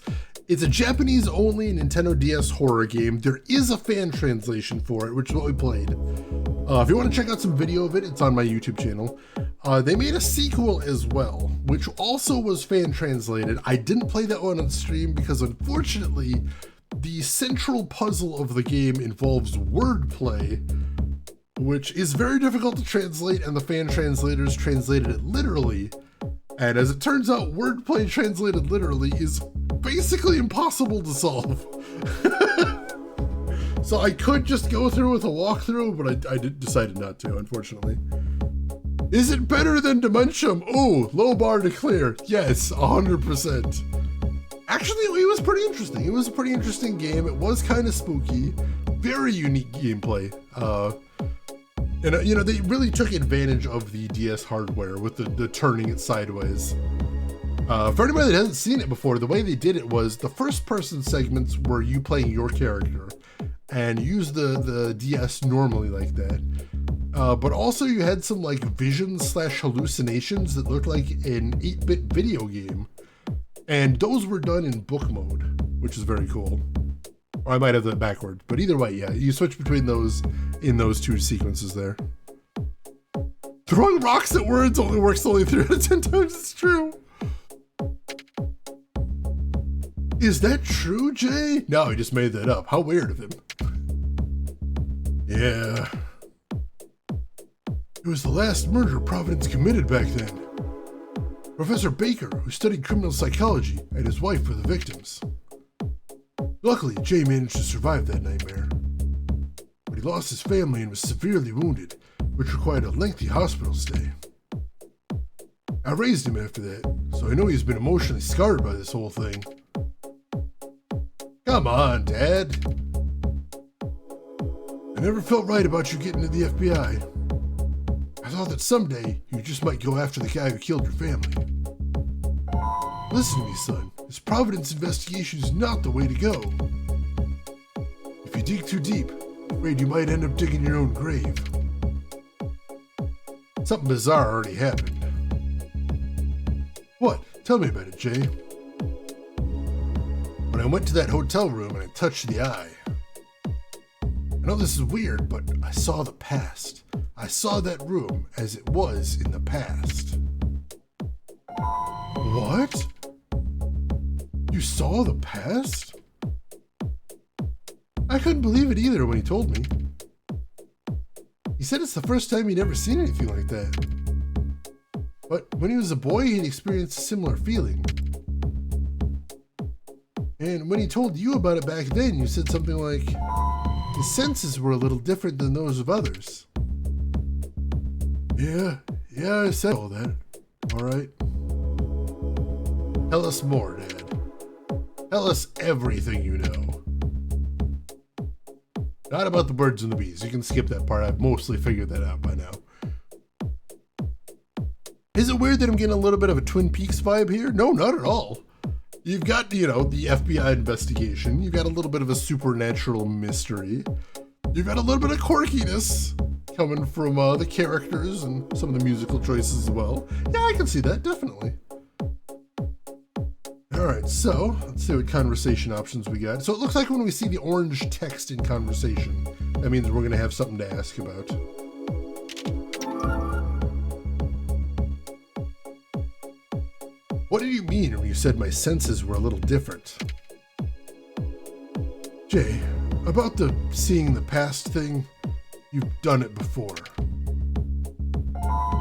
It's a Japanese-only Nintendo DS horror game. There is a fan translation for it, which is what we played. If you want to check out some video of it, it's on my YouTube channel. They made a sequel as well, which also was fan translated. I didn't play that one on stream because, unfortunately, the central puzzle of the game involves wordplay, which is very difficult to translate, and the fan translators translated it literally. And as it turns out, wordplay translated literally is basically impossible to solve. So I could just go through with a walkthrough, but I decided not to, unfortunately. Is it better than Dementium? Oh, low bar to clear. Yes, 100%. Actually, it was pretty interesting. It was a pretty interesting game. It was kind of spooky. Very unique gameplay. And, you know, they really took advantage of the DS hardware with the turning it sideways. For anybody that hasn't seen it before, the way they did it was the first person segments were you playing your character and use the DS normally like that. But also you had some like visions / hallucinations that looked like an 8-bit video game. And those were done in book mode, which is very cool. Or I might have that backward, but either way, yeah, you switch between those in those two sequences there. Throwing rocks at words only works 3 out of 10 times, it's true. Is that true, Jay? No, he just made that up. How weird of him. Yeah. It was the last murder Providence committed back then. Professor Baker, who studied criminal psychology, and his wife were the victims. Luckily, Jay managed to survive that nightmare. But he lost his family and was severely wounded, which required a lengthy hospital stay. I raised him after that, so I know he's been emotionally scarred by this whole thing. Come on, Dad. I never felt right about you getting to the FBI. I thought that someday you just might go after the guy who killed your family. Listen to me, son. This Providence investigation is not the way to go. If you dig too deep, I'm afraid you might end up digging your own grave. Something bizarre already happened. What? Tell me about it, Jay. When I went to that hotel room and I touched the eye. I know this is weird, but I saw the past. I saw that room as it was in the past. What? You saw the past? I couldn't believe it either when he told me. He said it's the first time he'd ever seen anything like that. But when he was a boy, he'd experienced a similar feeling. And when he told you about it back then, you said something like, his senses were a little different than those of others. Yeah, I said all that. All right. Tell us more, Dad. Tell us everything you know. Not about the birds and the bees. You can skip that part. I've mostly figured that out by now. Is it weird that I'm getting a little bit of a Twin Peaks vibe here? No, not at all. You've got, you know, the FBI investigation. You've got a little bit of a supernatural mystery. You've got a little bit of quirkiness coming from the characters and some of the musical choices as well. Yeah, I can see that, definitely. Alright, so let's see what conversation options we got. So it looks like when we see the orange text in conversation, that means we're going to have something to ask about. What did you mean when you said my senses were a little different? Jay, about the seeing the past thing, you've done it before.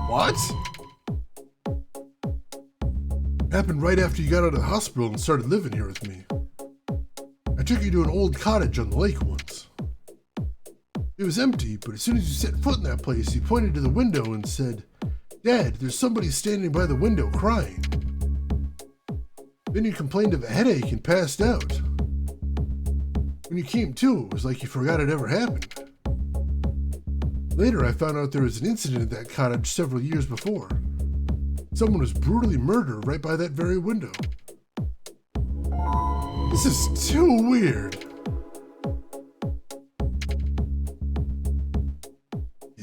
What? It happened right after you got out of the hospital and started living here with me. I took you to an old cottage on the lake once. It was empty, but as soon as you set foot in that place, you pointed to the window and said, Dad, there's somebody standing by the window crying. Then you complained of a headache and passed out. When you came to, it was like you forgot it ever happened. Later, I found out there was an incident at that cottage several years before. Someone was brutally murdered right by that very window. This is too weird.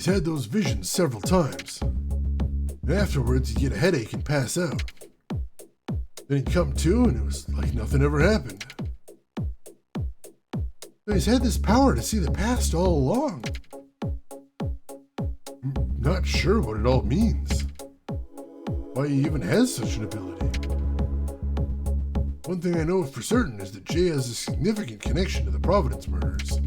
He's had those visions several times. And afterwards, he'd get a headache and pass out. Then he'd come to, and it was like nothing ever happened. So he's had this power to see the past all along. I'm not sure what it all means. Why he even has such an ability. One thing I know for certain is that Jay has a significant connection to the Providence murders.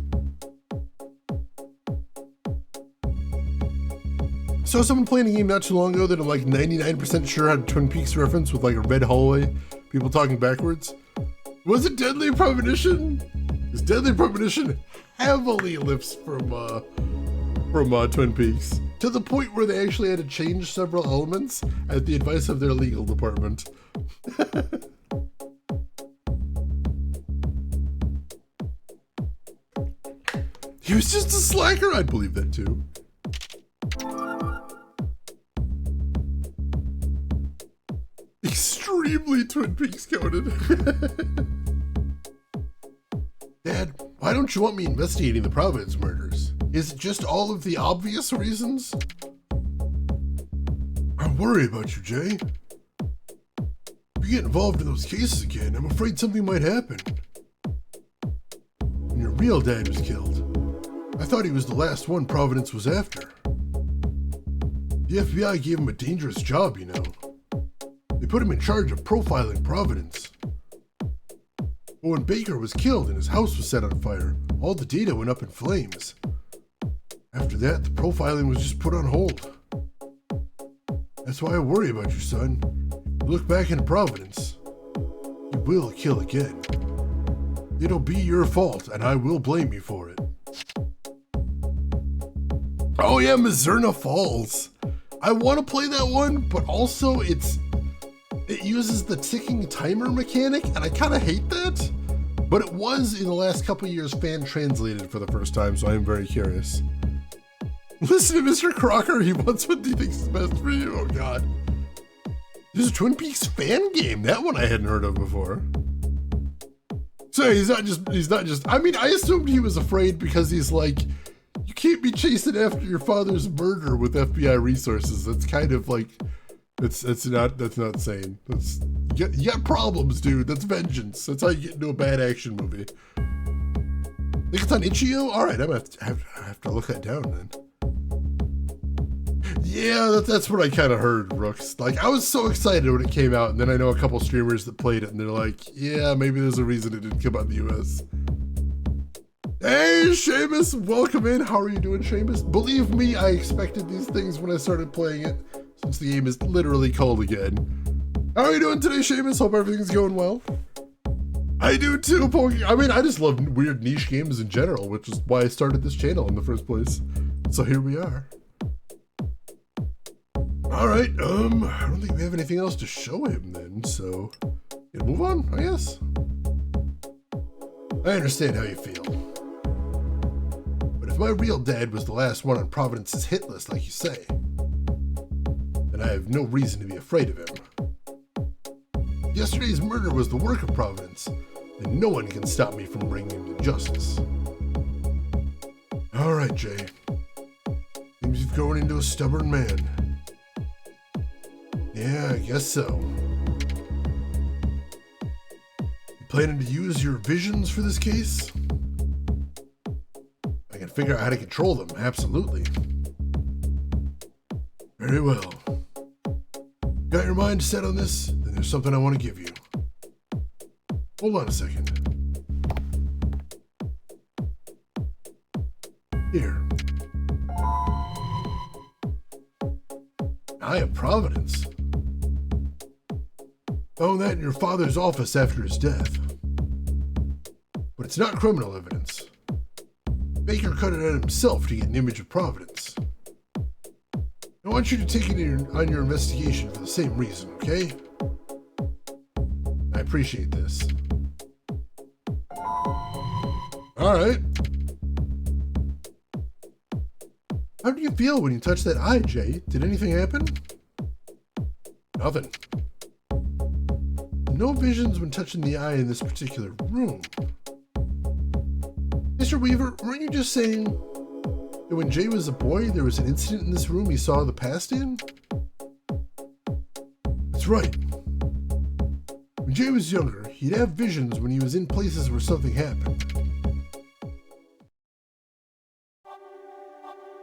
I saw someone playing a game not too long ago that I'm like 99% sure had a Twin Peaks reference with like a red hallway, people talking backwards. Was it Deadly Premonition? Because Deadly Premonition heavily lifts from Twin Peaks, to the point where they actually had to change several elements at the advice of their legal department. He was just a slacker, I'd believe that too. Extremely Twin Peaks coded. Dad, why don't you want me investigating the Providence murders? Is it just all of the obvious reasons? I worry about you, Jay. If you get involved in those cases again, I'm afraid something might happen. When your real dad was killed, I thought he was the last one Providence was after. The FBI gave him a dangerous job, you know. They put him in charge of profiling Providence. But when Baker was killed and his house was set on fire, all the data went up in flames. After that, the profiling was just put on hold. That's why I worry about you, son. If you look back into Providence, you will kill again. It'll be your fault, and I will blame you for it. Oh yeah, Mizurna Falls. I want to play that one, but also it uses the ticking timer mechanic, and I kind of hate that. But it was, in the last couple years, fan-translated for the first time, so I am very curious. Listen to Mr. Crocker, he wants what he thinks is best for you. Oh god. There's a Twin Peaks fan game. That one I hadn't heard of before. So he's not just, I mean, I assumed he was afraid because he's like, you can't be chasing after your father's murder with FBI resources. That's kind of like, that's not sane. You got problems, dude. That's vengeance. That's how you get into a bad action movie. I think it's on Itch.io? Alright, I'm gonna have to look that down then. Yeah, that's what I kind of heard, Rooks. Like, I was so excited when it came out, and then I know a couple streamers that played it, and they're like, yeah, maybe there's a reason it didn't come out in the US. Hey, Seamus, welcome in. How are you doing, Seamus? Believe me, I expected these things when I started playing it, since the game is literally cold again. How are you doing today, Seamus? Hope everything's going well. I do too, Pokey. I mean, I just love weird niche games in general, which is why I started this channel in the first place. So here we are. Alright, I don't think we have anything else to show him then, so yeah, move on, I guess. I understand how you feel. But if my real dad was the last one on Providence's hit list, like you say, then I have no reason to be afraid of him. Yesterday's murder was the work of Providence, and no one can stop me from bringing him to justice. Alright, Jay. Seems you've grown into a stubborn man. Yeah, I guess so. You planning to use your visions for this case? I can figure out how to control them, absolutely. Very well. Got your mind set on this? Then there's something I want to give you. Hold on a second. Here. Eye of Providence. Found that in your father's office after his death. But it's not criminal evidence. Baker cut it out himself to get an image of Providence. I want you to take it on your investigation for the same reason, okay? I appreciate this. Alright. How do you feel when you touched that eye, Jay? Did anything happen? Nothing. No visions when touching the eye in this particular room. Mr. Weaver, weren't you just saying And when Jay was a boy, there was an incident in this room he saw the past in? That's right. When Jay was younger, he'd have visions when he was in places where something happened.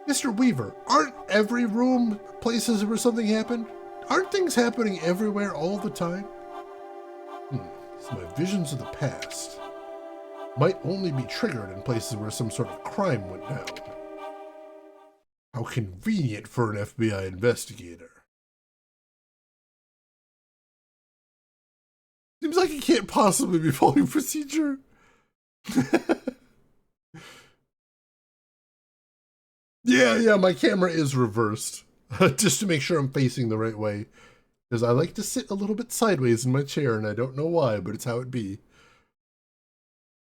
Mr. Weaver, aren't every room places where something happened? Aren't things happening everywhere all the time? So my visions of the past might only be triggered in places where some sort of crime went down. How convenient for an FBI investigator. Seems like it can't possibly be following procedure. Yeah, my camera is reversed. Just to make sure I'm facing the right way. Because I like to sit a little bit sideways in my chair, and I don't know why, but it's how it be.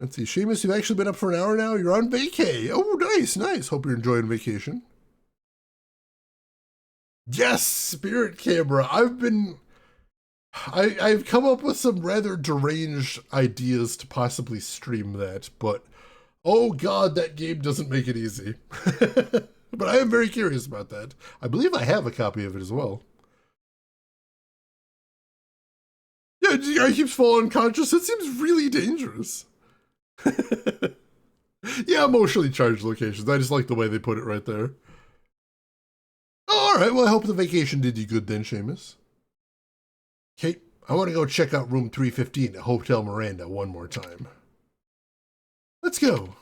Let's see, Seamus, you've actually been up for an hour now. You're on vacay. Oh, nice. Hope you're enjoying vacation. Yes, Spirit Camera. I've come up with some rather deranged ideas to possibly stream that, but oh god, that game doesn't make it easy. But I am very curious about that. I believe I have a copy of it as well. Yeah, the guy keeps falling unconscious. It seems really dangerous. Yeah, emotionally charged locations. I just like the way they put it right there. Oh, alright, well I hope the vacation did you good then, Seamus. Kate, I want to go check out room 315 at Hotel Miranda one more time. Let's go.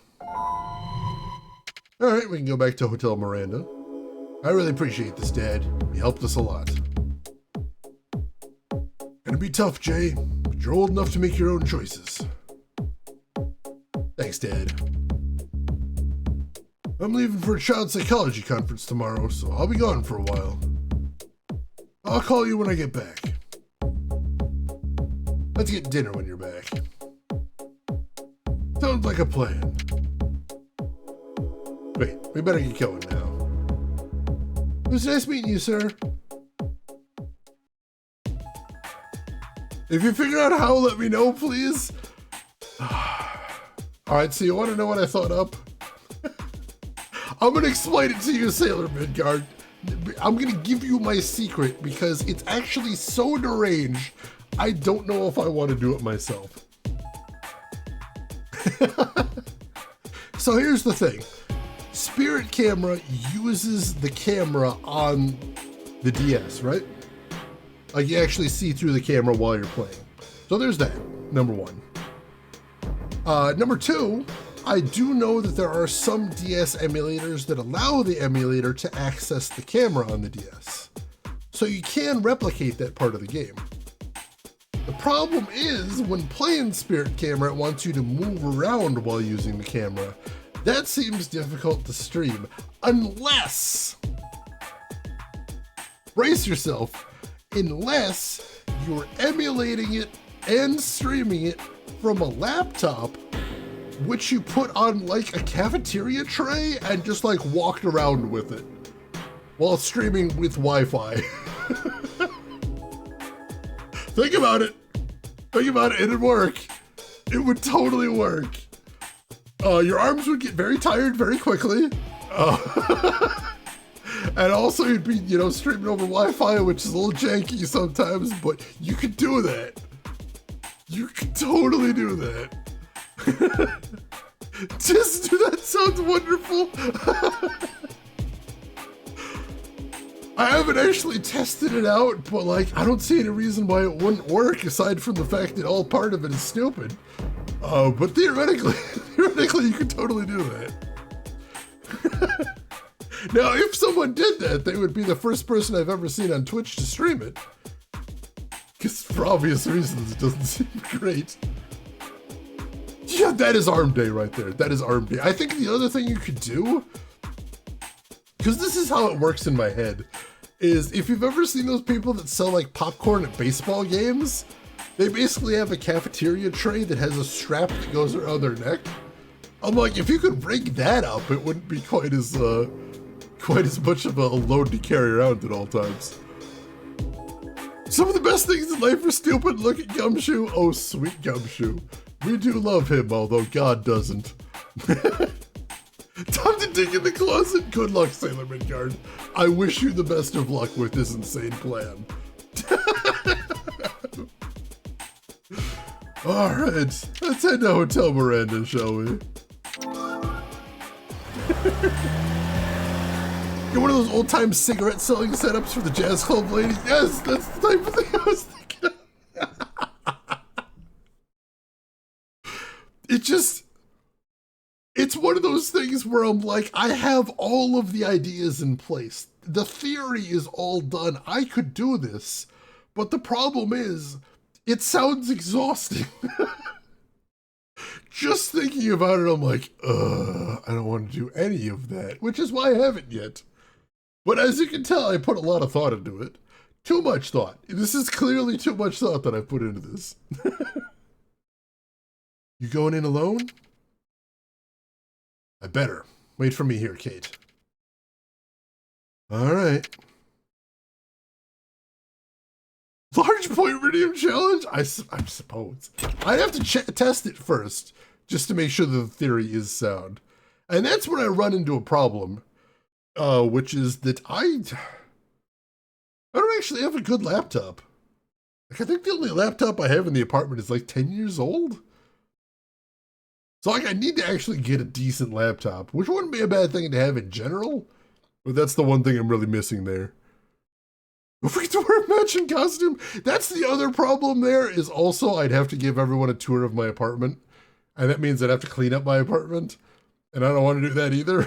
Alright, we can go back to Hotel Miranda. I really appreciate this, Dad. You helped us a lot. Gonna be tough, Jay, but you're old enough to make your own choices. Thanks, Dad. I'm leaving for a child psychology conference tomorrow, so I'll be gone for a while. I'll call you when I get back. Let's get dinner when you're back. Sounds like a plan. Wait, we better get going now. It was nice meeting you, sir. If you figure out how, let me know, please. Alright, so you want to know what I thought up? I'm going to explain it to you, Sailor Midgard. I'm going to give you my secret because it's actually so deranged, I don't know if I want to do it myself. So here's the thing. Spirit Camera uses the camera on the DS, right? Like you actually see through the camera while you're playing. So there's that, number one. Number two, I do know that there are some DS emulators that allow the emulator to access the camera on the DS. So you can replicate that part of the game. The problem is, when playing Spirit Camera, it wants you to move around while using the camera. That seems difficult to stream, unless, brace yourself, unless you're emulating it and streaming it from a laptop, which you put on like a cafeteria tray and just like walked around with it while streaming with Wi-Fi. Think about it. It'd work. It would totally work. Your arms would get very tired very quickly. And also you'd be, streaming over Wi-Fi, which is a little janky sometimes, but you could do that. You could totally do that. Just do that, sounds wonderful. I haven't actually tested it out, but I don't see any reason why it wouldn't work aside from the fact that all part of it is stupid. But theoretically you could totally do that. Now, if someone did that, they would be the first person I've ever seen on Twitch to stream it. Because for obvious reasons, it doesn't seem great. Yeah, that is arm day right there. That is arm day. I think the other thing you could do, because this is how it works in my head, is if you've ever seen those people that sell popcorn at baseball games, they basically have a cafeteria tray that has a strap that goes around their neck. I'm like, if you could rig that up, it wouldn't be quite as much of a load to carry around at all times. Some of the best things in life are stupid. Look at Gumshoe. Oh, sweet Gumshoe. We do love him, although God doesn't. Time to Dig in the closet. Good luck, Sailor Midgard. I wish you the best of luck with this insane plan. All right, let's head to Hotel Miranda, shall we? You're one of those old-time cigarette selling setups for the jazz club ladies. Yes, that's the type of thing I was thinking of. It's one of those things where I'm like, I have all of the ideas in place. The theory is all done. I could do this, but the problem is, it sounds exhausting. Just thinking about it, I'm like, I don't want to do any of that, which is why I haven't yet. But as you can tell, I put a lot of thought into it. Too much thought. This is clearly too much thought that I put into this. You going in alone? I better. Wait for me here, Kate. All right. Large point iridium challenge? I suppose. I'd have to test it first, just to make sure the theory is sound. And that's when I run into a problem, which is that I don't actually have a good laptop. Like, I think the only laptop I have in the apartment is like 10 years old. So like, I need to actually get a decent laptop, which wouldn't be a bad thing to have in general, but that's the one thing I'm really missing there. If we get to wear a matching costume, that's the other problem there, is also I'd have to give everyone a tour of my apartment, and that means I'd have to clean up my apartment, and I don't want to do that either.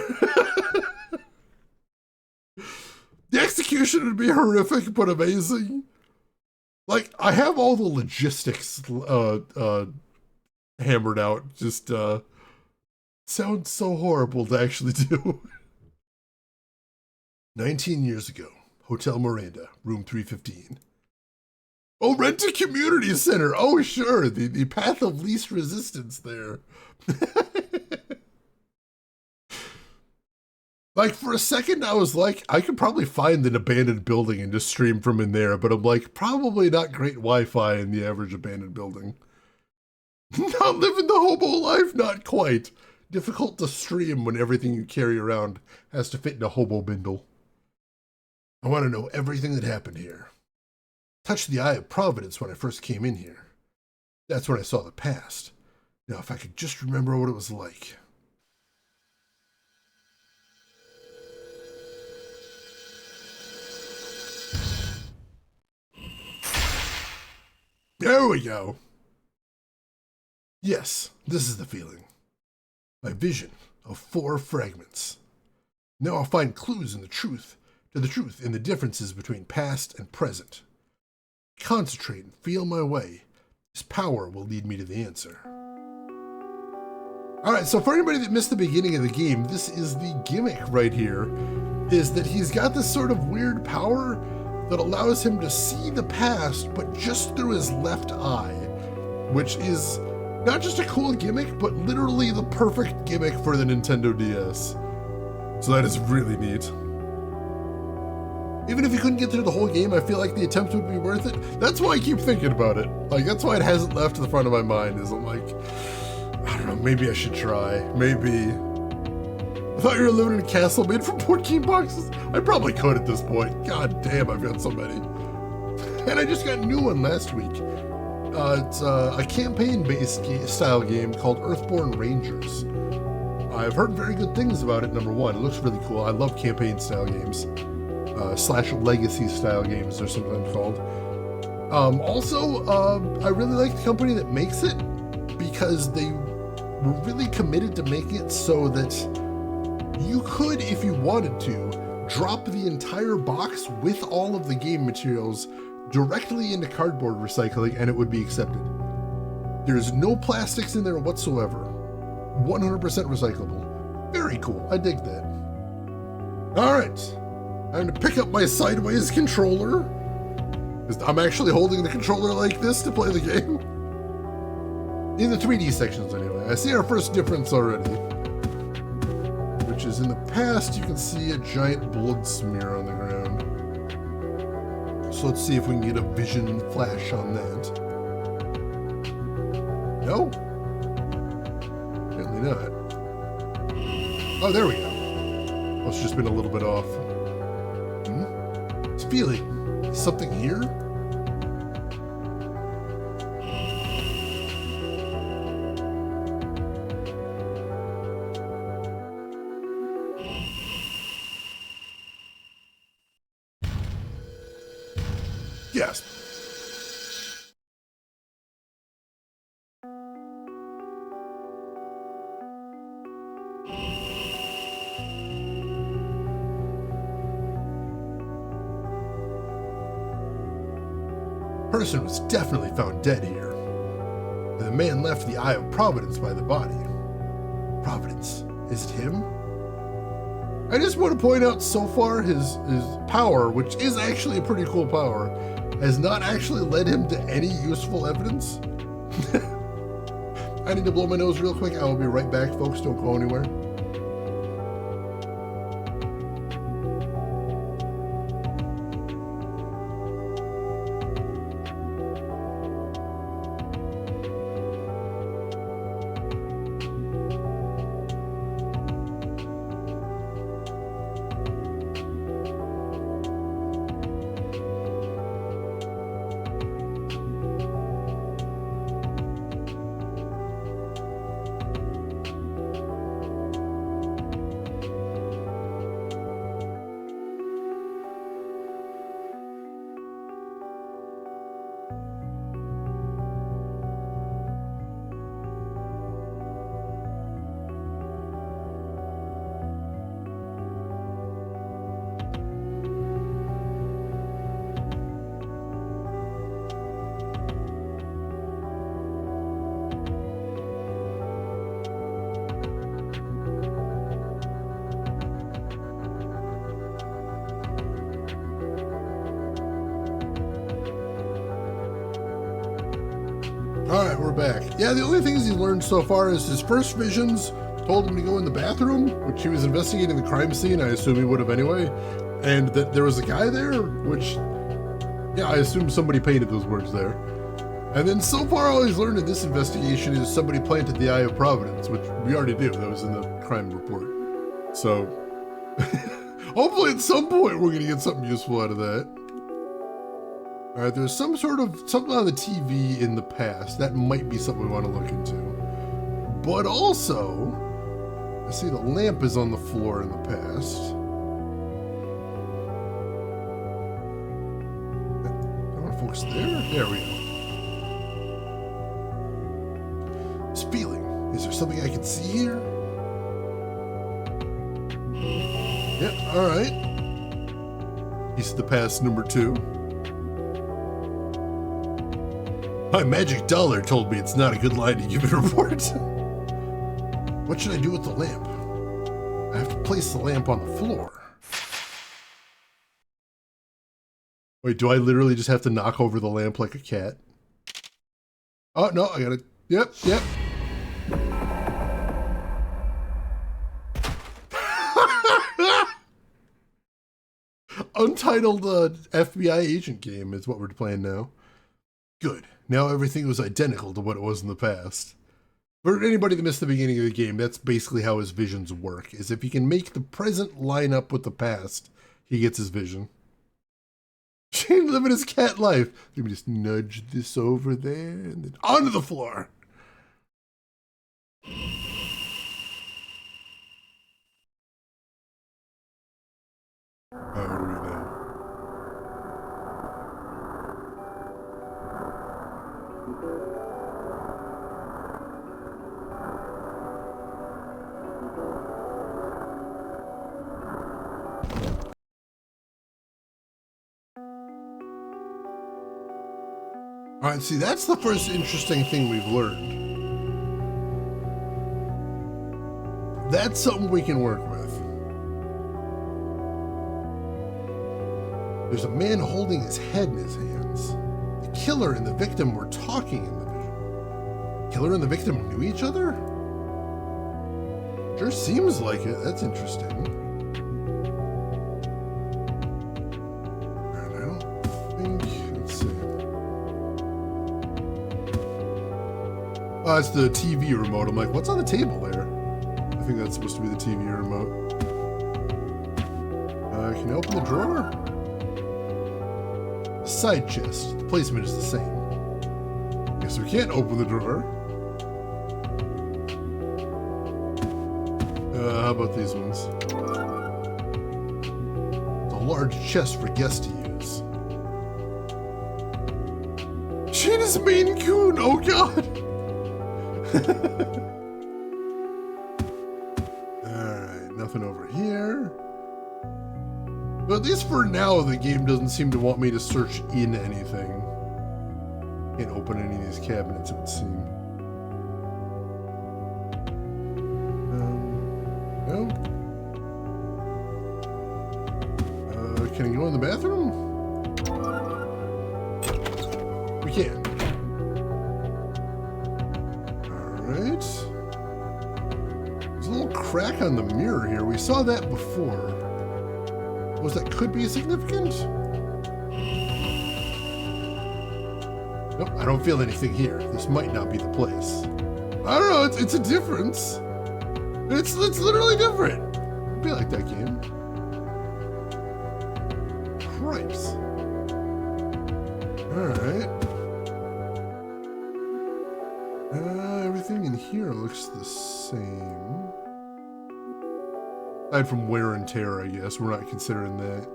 The execution would be horrific, but amazing. Like, I have all the logistics hammered out, just sounds so horrible to actually do. 19 years ago. Hotel Miranda, room 315. Oh, rent a community center. Oh, sure. The path of least resistance there. Like, for a second, I was like, I could probably find an abandoned building and just stream from in there, but I'm like, probably not great Wi-Fi in the average abandoned building. Not living the hobo life? Not quite. Difficult to stream when everything you carry around has to fit in a hobo bindle. I want to know everything that happened here. Touched the eye of Providence when I first came in here. That's when I saw the past. Now, if I could just remember what it was like. There we go. Yes, this is the feeling. My vision of 4 fragments. Now I'll find clues in the truth in the differences between past and present. Concentrate and feel my way. This power will lead me to the answer. Alright, so for anybody that missed the beginning of the game, this is the gimmick right here, is that he's got this sort of weird power that allows him to see the past, but just through his left eye, which is not just a cool gimmick, but literally the perfect gimmick for the Nintendo DS. So that is really neat. Even if you couldn't get through the whole game, I feel like the attempt would be worth it. That's why I keep thinking about it. Like, that's why it hasn't left the front of my mind, is I'm like, I don't know, maybe I should try. Maybe. I thought you were living in a castle made from board game boxes. I probably could at this point. God damn, I've got so many. And I just got a new one last week. It's a campaign-based style game called Earthborn Rangers. I've heard very good things about it, number one. It looks really cool. I love campaign-style games. Slash legacy-style games, they're sometimes called. Also, I really like the company that makes it, because they were really committed to making it so that you could, if you wanted to, drop the entire box with all of the game materials directly into cardboard recycling and it would be accepted. There's no plastics in there whatsoever. 100% recyclable. Very cool. I dig that. Alright. I'm going to pick up my sideways controller. I'm actually holding the controller like this to play the game. In the 3D sections, anyway. I see our first difference already. Which is in the past, you can see a giant blood smear on the ground. So let's see if we can get a vision flash on that. No? Apparently not. Oh, there we go. Must have just been a little bit off. It's feeling. Something here? Yes. Person was definitely found dead here. And the man left the Eye of Providence by the body. Providence, is it him? I just want to point out so far his power, which is actually a pretty cool power, has not actually led him to any useful evidence. I need to blow my nose real quick. I will be right back, folks. Don't go anywhere. Alright, we're back. Yeah, the only things he learned so far is his first visions told him to go in the bathroom, which he was investigating the crime scene, I assume he would have anyway, and that there was a guy there, which, yeah, I assume somebody painted those words there. And then so far all he's learned in this investigation is somebody planted the Eye of Providence, which we already knew, that was in the crime report. So, hopefully at some point we're gonna get something useful out of that. Alright, there's something on the TV in the past. That might be something we want to look into. But also, I see the lamp is on the floor in the past. I want to focus there. There we go. This feeling. Is there something I can see here? Yep, alright. Piece of the past number 2. My magic dollar told me it's not a good line to give a report. What should I do with the lamp? I have to place the lamp on the floor. Wait, do I literally just have to knock over the lamp like a cat? Oh, no, I gotta... Yep. Untitled FBI agent game is what we're playing now. Good. Now everything was identical to what it was in the past. For anybody that missed the beginning of the game, that's basically how his visions work, is if he can make the present line up with the past, he gets his vision. Shane living his cat life. Let me just nudge this over there and then onto the floor. Alright, what do we do? All right, see, that's the first interesting thing we've learned. That's something we can work with. There's a man holding his head in his hands. The killer and the victim were talking in the vision. Killer and the victim knew each other? Sure seems like it. That's interesting. And I don't think... Let's see. Oh, it's the TV remote. I'm like, what's on the table there? I think that's supposed to be the TV remote. Can you open the drawer? The side chest. The placement is the same. Guess we can't open the drawer. How about these ones? It's a large chest for guests to use. Shane is Maine Coon! Oh god! Alright, nothing over here. But at least for now, the game doesn't seem to want me to search in anything. Can't open any of these cabinets, it would seem. No. Can I go in the bathroom? We can. Alright. There's a little crack on the mirror here. We saw that before. Was that could be significant? Nope, I don't feel anything here. This might not be the place. I don't know, it's a difference. It's literally different. It'd be like that game. Cripes. Alright. Everything in here looks the same. Aside from wear and tear, I guess. We're not considering that,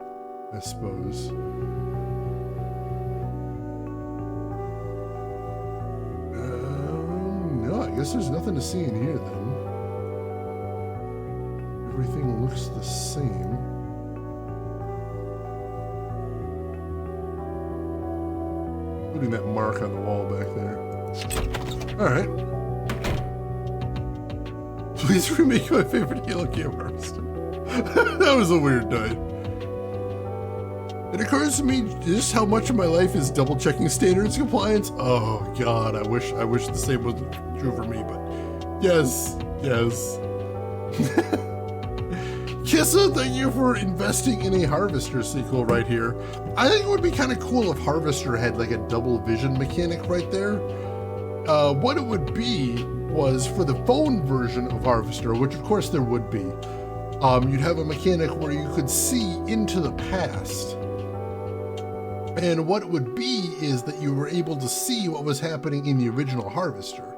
I suppose. No, I guess there's nothing to see in here then. Everything looks the same. Including that mark on the wall back there. Alright. Please remake my favorite Halo game, Harvester. That was a weird night. It occurs to me just how much of my life is double checking standards compliance. Oh god, I wish the same was true for me, but yes. Kissa, thank you for investing in a Harvester sequel right here. I think it would be kind of cool if Harvester had like a double vision mechanic right there. What it would be was for the phone version of Harvester, which of course there would be, you'd have a mechanic where you could see into the past. And what it would be is that you were able to see what was happening in the original Harvester.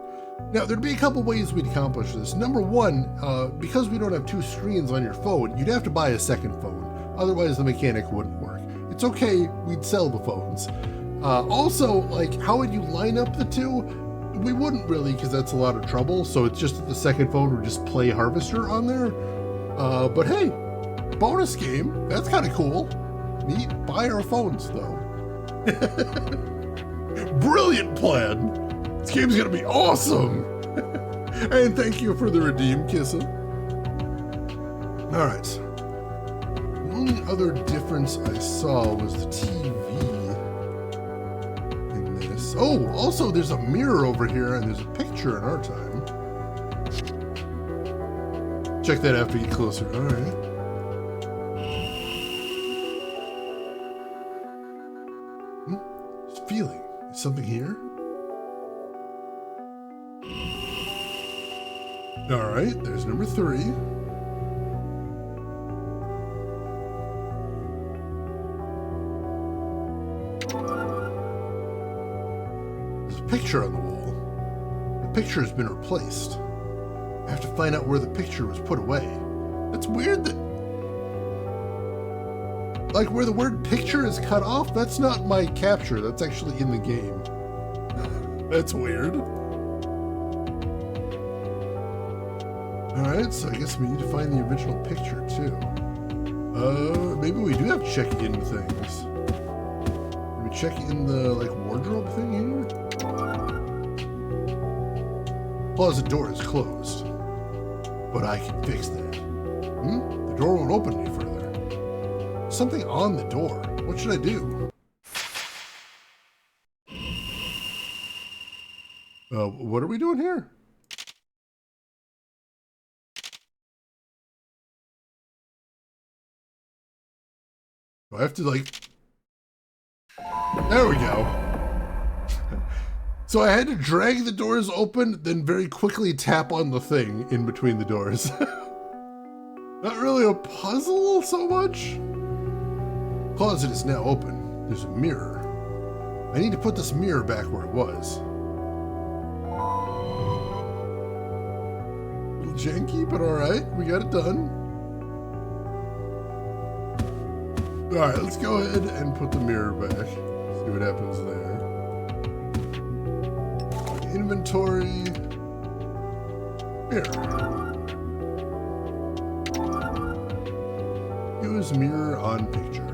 Now, there'd be a couple ways we'd accomplish this. Number one, because we don't have two screens on your phone, you'd have to buy a second phone. Otherwise, the mechanic wouldn't work. It's okay, we'd sell the phones. Also, like, how would you line up the two? We wouldn't really, because that's a lot of trouble. So it's just that the second phone would just play Harvester on there. But hey, bonus game. That's kind of cool. Neat. Buy our phones, though. Brilliant plan. This game's gonna be awesome. And thank you for the redeem, Kissa. All right. The only other difference I saw was the TV in this. Oh, also there's a mirror over here and there's a picture in our time. Check that after you get closer. All right. Just feeling. Is something here? All right, there's number 3. There's a picture on the wall. The picture has been replaced. I have to find out where the picture was put away. That's weird that... Like, where the word picture is cut off, that's not my capture. That's actually in the game. That's weird. Alright, so I guess we need to find the original picture, too. Maybe we do have to check in things. Can we check in the, like, wardrobe thing here? Closet door is closed. But I can fix that. The door won't open any further. Something on the door. What should I do? What are we doing here? Do I have to, like... There we go. So I had to drag the doors open, then very quickly tap on the thing in between the doors. Not really a puzzle so much. closet is now open. There's a mirror. I need to put this mirror back where it was. A little janky, but alright. We got it done. Alright, let's go ahead and put the mirror back. See what happens there. Inventory. Mirror. Use mirror on picture.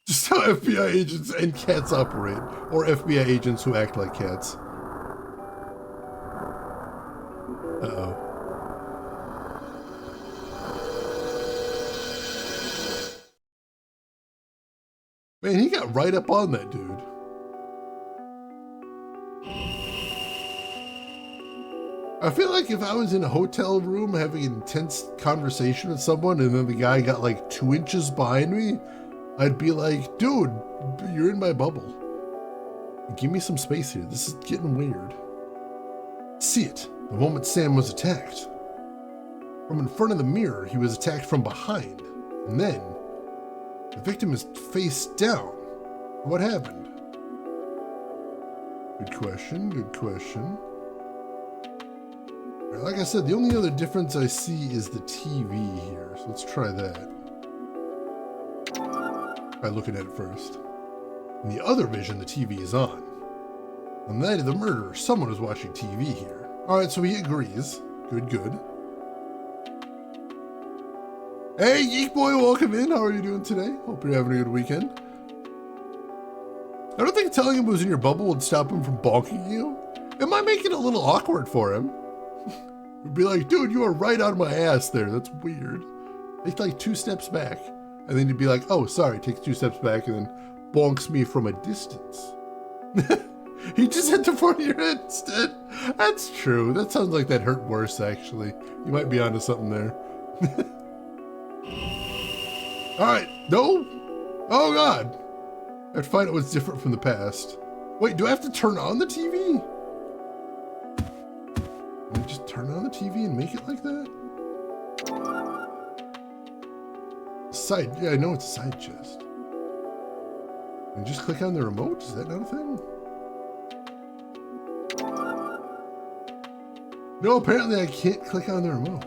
Just how FBI agents and cats operate. Or FBI agents who act like cats. Uh-oh. Man, he got right up on that dude. I feel like if I was in a hotel room having an intense conversation with someone and then the guy got like 2 inches behind me, I'd be like, dude, you're in my bubble. Give me some space here. This is getting weird. See it, the moment Sam was attacked. From in front of the mirror, he was attacked from behind. And then, the victim is face down. What happened? Good question, good question. Like I said, the only other difference I see is the TV here. So let's try that. By looking at it first. In the other vision, the TV is on. On the night of the murder, someone was watching TV here. Alright, so he agrees. Good, good. Hey, Geek Boy, welcome in. How are you doing today? Hope you're having a good weekend. I don't think telling him it was in your bubble would stop him from bonking you. It might make it a little awkward for him. We'd be like, dude, you are right on my ass there. That's weird. Take like 2 steps back. And then he'd be like, oh, sorry, takes 2 steps back and then bonks me from a distance. He just hit the front of your head instead. That's true. That sounds like that hurt worse, actually. You might be onto something there. Alright, no? Oh god. I have to find out what's different from the past. Wait, do I have to turn on the TV? Can I just turn on the TV and make it like that? Side, yeah, I know it's a side chest. And just click on the remote? Is that not a thing? No, apparently I can't click on the remote.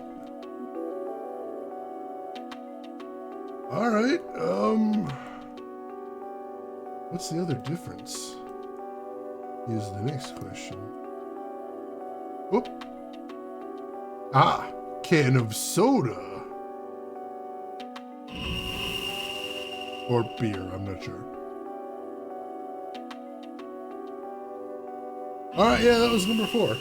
Alright, what's the other difference? Is the next question. Whoop. Ah, can of soda. Or beer, I'm not sure. Alright, yeah, that was number 4.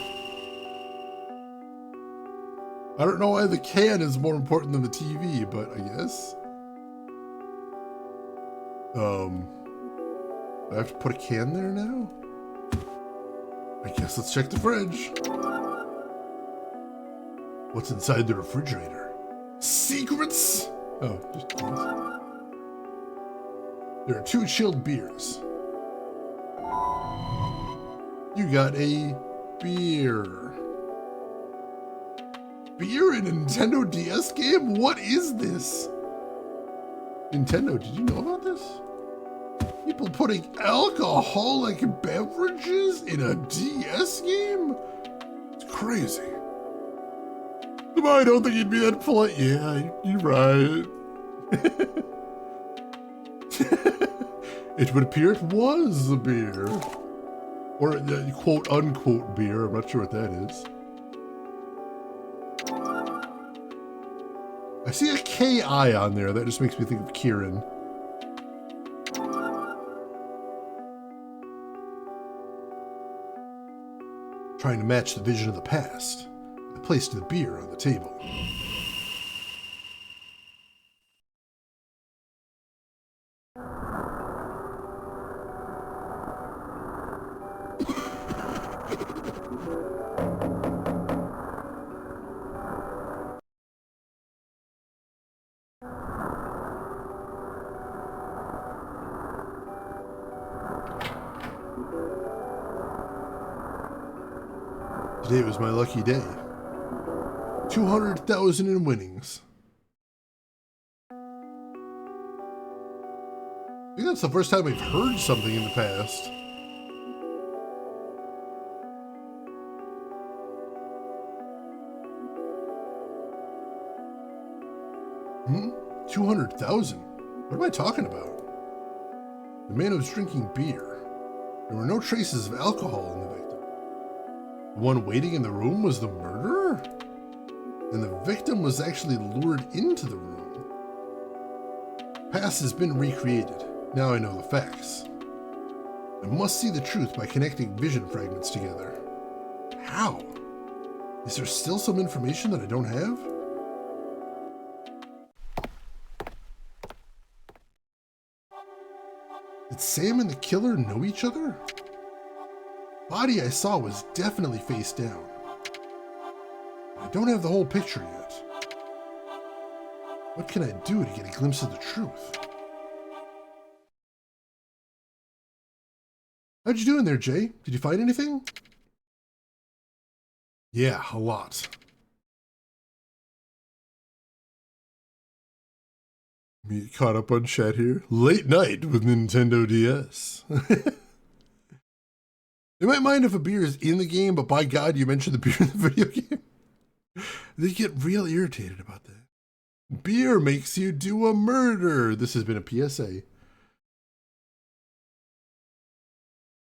I don't know why the can is more important than the TV, but I guess. I have to put a can there now? I guess let's check the fridge. What's inside the refrigerator? Secrets? Oh, just cans. There are 2 chilled beers. You got a beer. Beer in a Nintendo DS game? What is this? Nintendo, did you know about this? People putting alcoholic beverages in a DS game? It's crazy. I don't think you'd be that polite. Yeah, you're right. It would appear it was a beer. Or a quote-unquote beer. I'm not sure what that is. I see a K-I on there. That just makes me think of Kieran. Trying to match the vision of the past. I placed the beer on the table. Today was my lucky day. 200,000 in winnings. I think that's the first time I've heard something in the past. 200,000? What am I talking about? The man was drinking beer. There were no traces of alcohol in the victim. The one waiting in the room was the murderer? And the victim was actually lured into the room. Past has been recreated. Now I know the facts. I must see the truth by connecting vision fragments together. How? Is there still some information that I don't have? Did Sam and the killer know each other? The body I saw was definitely face down. I don't have the whole picture yet. What can I do to get a glimpse of the truth? How'd you doing there, Jay? Did you find anything? Yeah, a lot. Me caught up on chat here. Late night with Nintendo DS. They might mind if a beer is in the game, but by God, you mentioned the beer in the video game. They get real irritated about that. Beer makes you do a murder. This has been a PSA.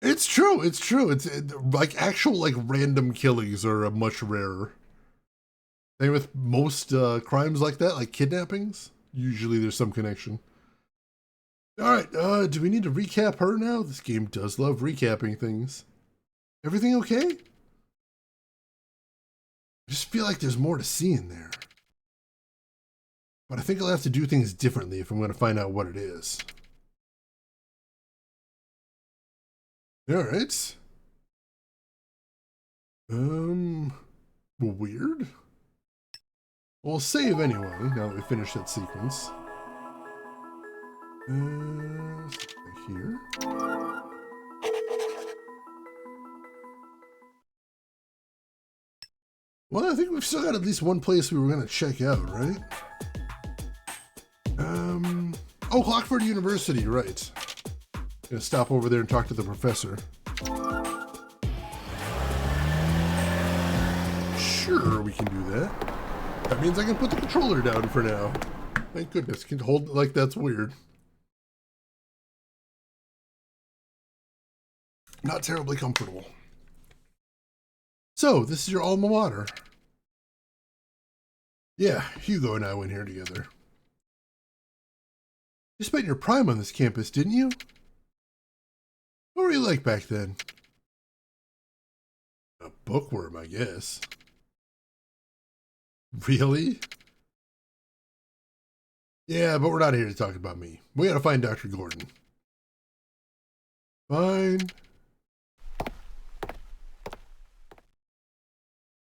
It's true. It's true. It's like actual like random killings are much rarer. Same with most crimes like that, like kidnappings. Usually there's some connection. All right, do we need to recap her now? This game does love recapping things. Everything okay? I just feel like there's more to see in there. But I think I'll have to do things differently if I'm going to find out what it is. All right. Weird. We'll save anyway, now that we finish that sequence. Here. Well, I think we've still got at least one place we were going to check out, right? Oh, Clockford University, right. Gonna stop over there and talk to the professor. Sure, we can do that. That means I can put the controller down for now. Thank goodness. Can hold it like that's weird. Not terribly comfortable. So, this is your alma mater. Yeah, Hugo and I went here together. You spent your prime on this campus, didn't you? What were you like back then? A bookworm, I guess. Really? Yeah, but we're not here to talk about me. We gotta find Dr. Gordon. Fine.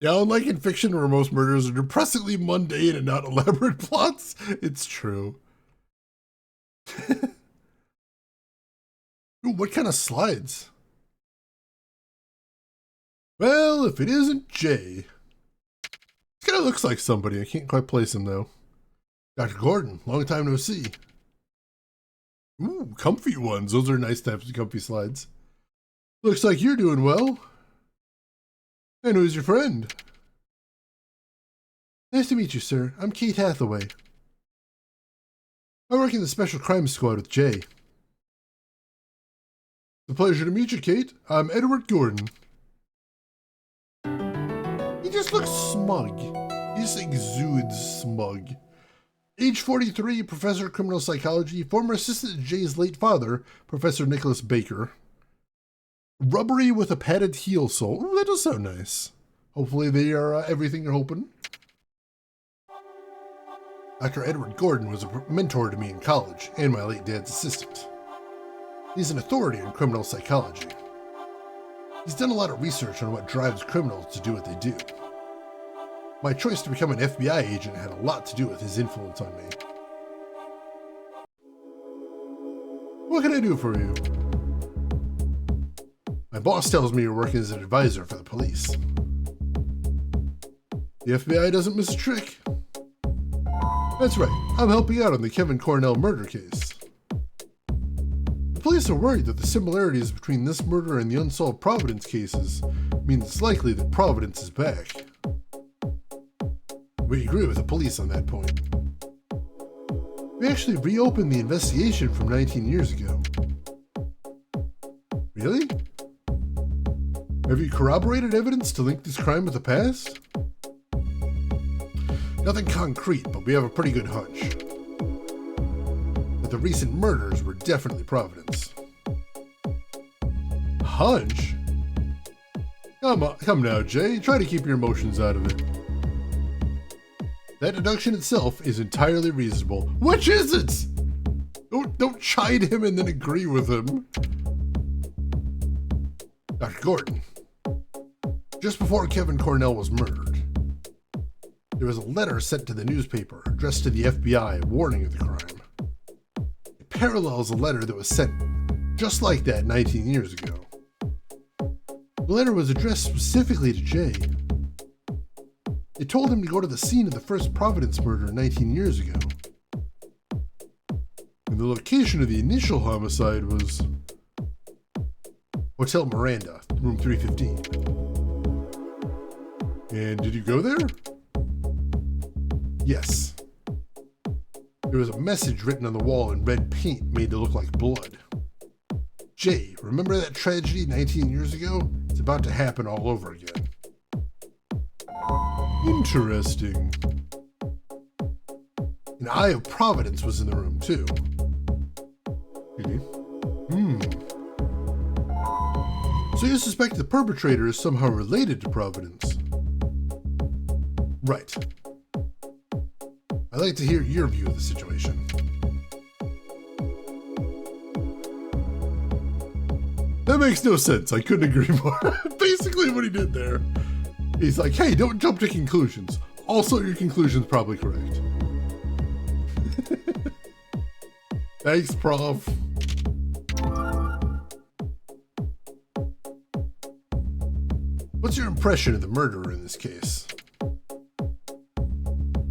Yeah, unlike in fiction where most murders are depressingly mundane and not elaborate plots, it's true. Ooh, what kind of slides? Well, if it isn't Jay. This guy looks like somebody. I can't quite place him, though. Dr. Gordon, long time no see. Ooh, comfy ones. Those are nice types of comfy slides. Looks like you're doing well. And who's your friend? Nice to meet you, sir. I'm Kate Hathaway. I work in the Special Crimes Squad with Jay. It's a pleasure to meet you, Kate. I'm Edward Gordon. He just looks smug. He just exudes smug. Age 43, professor of criminal psychology, former assistant to Jay's late father, Professor Nicholas Baker. Rubbery with a padded heel sole. Ooh, that does sound nice. Hopefully they are everything you're hoping. Dr. Edward Gordon was a mentor to me in college and my late dad's assistant. He's an authority in criminal psychology. He's done a lot of research on what drives criminals to do what they do. My choice to become an FBI agent had a lot to do with his influence on me. What can I do for you? My boss tells me you're working as an advisor for the police. The FBI doesn't miss a trick. That's right, I'm helping out on the Kevin Cornell murder case. The police are worried that the similarities between this murder and the unsolved Providence cases mean it's likely that Providence is back. We agree with the police on that point. We actually reopened the investigation from 19 years ago. Really? Have you corroborated evidence to link this crime with the past? Nothing concrete, but we have a pretty good hunch that the recent murders were definitely Providence. Hunch? Come now, Jay. Try to keep your emotions out of it. That deduction itself is entirely reasonable. Which is it? Don't chide him and then agree with him. Dr. Gordon, just before Kevin Cornell was murdered, there was a letter sent to the newspaper addressed to the FBI warning of the crime. It parallels a letter that was sent just like that 19 years ago. The letter was addressed specifically to Jay. It told him to go to the scene of the first Providence murder 19 years ago. And the location of the initial homicide was Hotel Miranda, room 315. And did you go there? Yes. There was a message written on the wall in red paint made to look like blood. Jay, remember that tragedy 19 years ago? It's about to happen all over again. Interesting. An Eye of Providence was in the room too. So you suspect the perpetrator is somehow related to Providence? Right. I'd like to hear your view of the situation. That makes no sense. I couldn't agree more. Basically what he did there. He's like, hey, don't jump to conclusions. Also, your conclusion's probably correct. Thanks, Prof. What's your impression of the murderer in this case?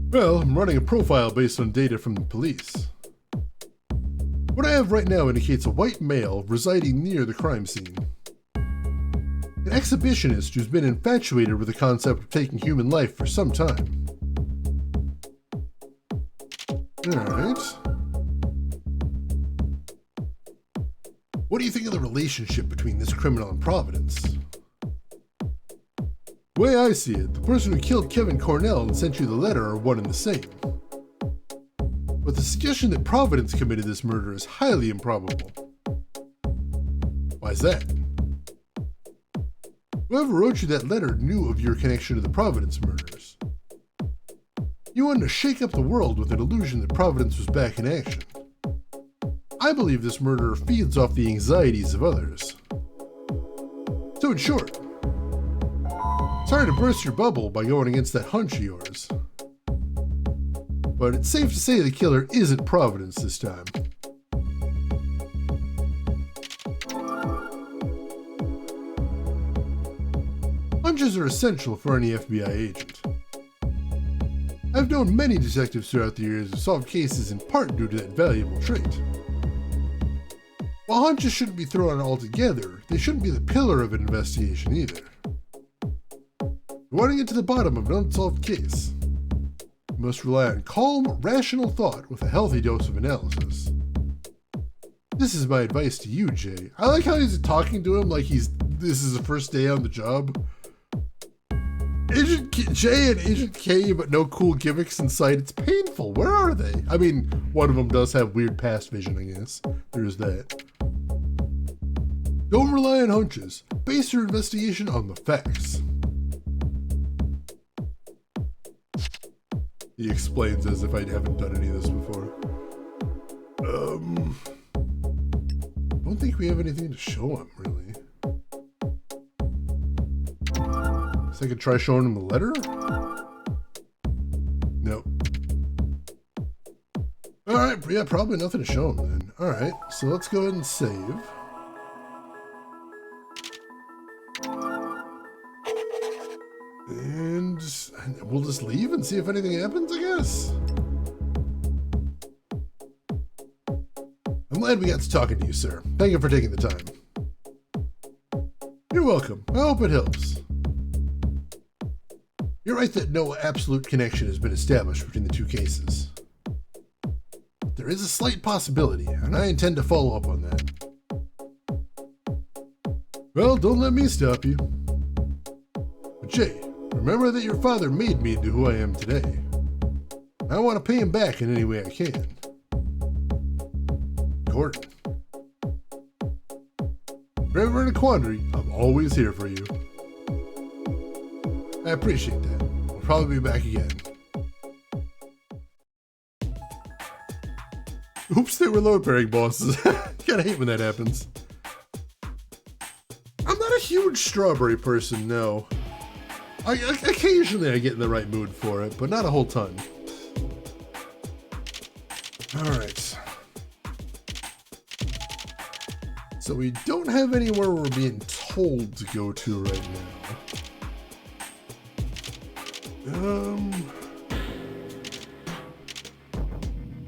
Well, I'm running a profile based on data from the police. What I have right now indicates a white male residing near the crime scene. An exhibitionist who's been infatuated with the concept of taking human life for some time. Alright. What do you think of the relationship between this criminal and Providence? The way I see it, the person who killed Kevin Cornell and sent you the letter are one and the same. But the suggestion that Providence committed this murder is highly improbable. Why is that? Whoever wrote you that letter knew of your connection to the Providence murders. You wanted to shake up the world with an illusion that Providence was back in action. I believe this murderer feeds off the anxieties of others. So in short, sorry to burst your bubble by going against that hunch of yours, but it's safe to say the killer isn't Providence this time. Hunches are essential for any FBI agent. I've known many detectives throughout the years who solved cases in part due to that valuable trait. While hunches shouldn't be thrown out altogether, they shouldn't be the pillar of an investigation either. You want to get to the bottom of an unsolved case, you must rely on calm, rational thought with a healthy dose of analysis. This is my advice to you, Jay. I like how he's talking to him like this is the first day on the job. Agent J and Agent K, but no cool gimmicks in sight. It's painful. Where are they? I mean, one of them does have weird past vision, I guess. There's that. Don't rely on hunches. Base your investigation on the facts. He explains as if I haven't done any of this before. I don't think we have anything to show him, really. So I could try showing him the letter? Nope. Alright, yeah, probably nothing to show him then. Alright, so let's go ahead and save. And we'll just leave and see if anything happens, I guess. I'm glad we got to talking to you, sir. Thank you for taking the time. You're welcome. I hope it helps. You're right that no absolute connection has been established between the two cases. There is a slight possibility, and I intend to follow up on that. Well, don't let me stop you. But Jay, remember that your father made me into who I am today. I want to pay him back in any way I can. Gordon. If you're ever in a quandary, I'm always here for you. I appreciate that. We'll probably be back again. Oops, they were load-bearing bosses. Gotta hate when that happens. I'm not a huge strawberry person, no. Occasionally I get in the right mood for it, but not a whole ton. Alright. So we don't have anywhere we're being told to go to right now.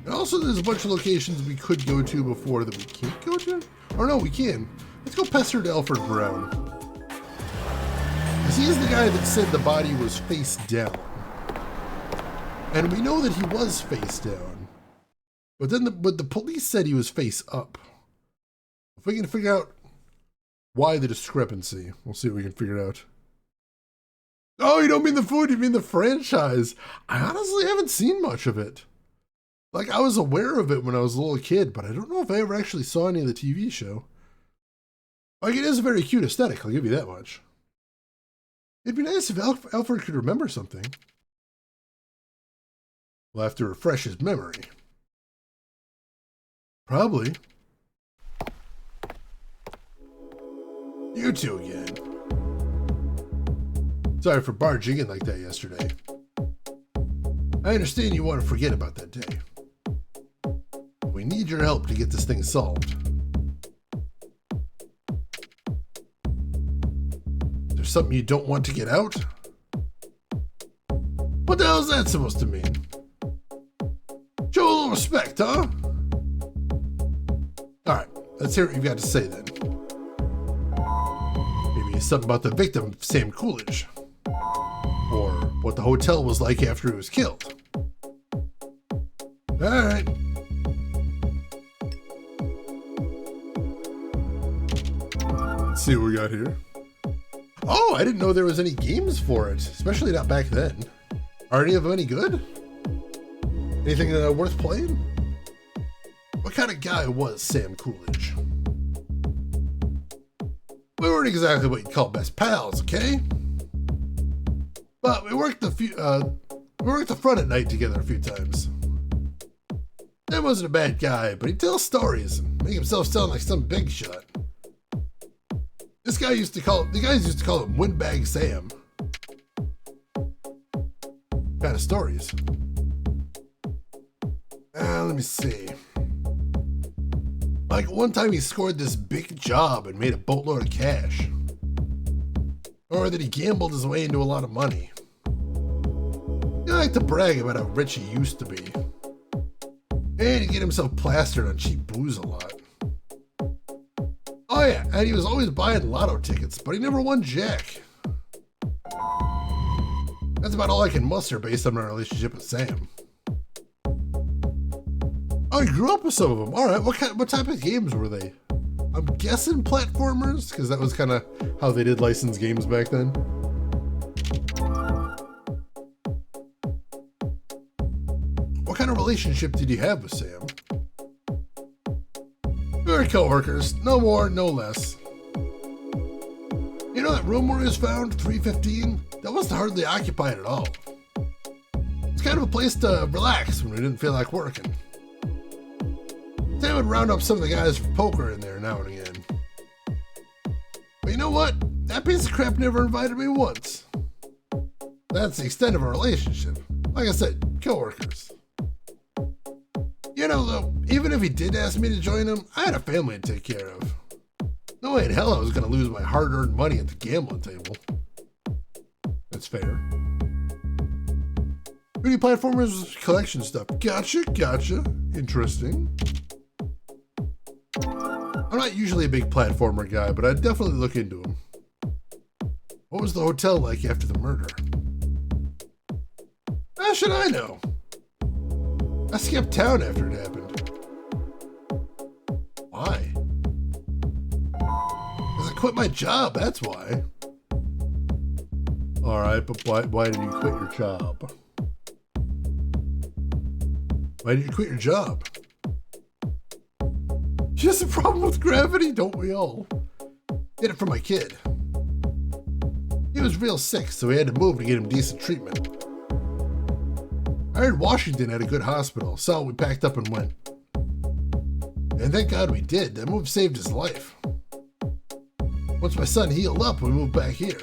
Also, there's a bunch of locations we could go to before that we can't go to. Or no, we can. Let's go pester to Alfred Brown. Because he's the guy that said the body was face down. And we know that he was face down. But then the police said he was face up. If we can figure out why the discrepancy, we'll see what we can figure out. Oh, you don't mean the food, you mean the franchise. I honestly haven't seen much of it. Like, I was aware of it when I was a little kid, but I don't know if I ever actually saw any of the TV show. Like, it is a very cute aesthetic, I'll give you that much. It'd be nice if Alfred could remember something. We'll have to refresh his memory. Probably. You two again. Sorry for barging in like that yesterday. I understand you want to forget about that day. We need your help to get this thing solved. Is there something you don't want to get out? What the hell is that supposed to mean? Show a little respect, huh? Alright, let's hear what you've got to say then. Maybe something about the victim, Sam Coolidge. Or what the hotel was like after he was killed. Alright. Let's see what we got here. Oh, I didn't know there was any games for it, especially not back then. Are any of them any good? Anything worth playing? What kind of guy was Sam Coolidge? We weren't exactly what you'd call best pals, okay? But we worked the front at night together a few times. Sam wasn't a bad guy, but he'd tell stories and make himself sound like some big shot. The guys used to call him Windbag Sam. Kind of stories. Let me see. Like one time he scored this big job and made a boatload of cash. Or that he gambled his way into a lot of money. He liked to brag about how rich he used to be. And he'd get himself plastered on cheap booze a lot. Oh yeah, and he was always buying lotto tickets, but he never won jack. That's about all I can muster based on my relationship with Sam. Oh, you grew up with some of them. All right, what type of games were they? I'm guessing platformers, because that was kind of how they did licensed games back then. What kind of relationship did you have with Sam? We were co-workers, no more, no less. You know that room where he was found, 315? That wasn't hardly occupied at all. It's kind of a place to relax when we didn't feel like working. Sam would round up some of the guys for poker in there now and again. But you know what? That piece of crap never invited me once. That's the extent of our relationship. Like I said, co-workers. You know, though, even if he did ask me to join him, I had a family to take care of. No way in hell I was going to lose my hard-earned money at the gambling table. That's fair. 3D platformers, collection stuff. Gotcha. Interesting. I'm not usually a big platformer guy, but I'd definitely look into them. What was the hotel like after the murder? How should I know? I skipped town after it happened. Why? Because I quit my job, that's why. Alright, but why did you quit your job? Why did you quit your job? She has a problem with gravity, don't we all? Did it for my kid. He was real sick, so we had to move to get him decent treatment. I heard Washington had a good hospital, so we packed up and went. And thank God we did. That move saved his life. Once my son healed up, we moved back here.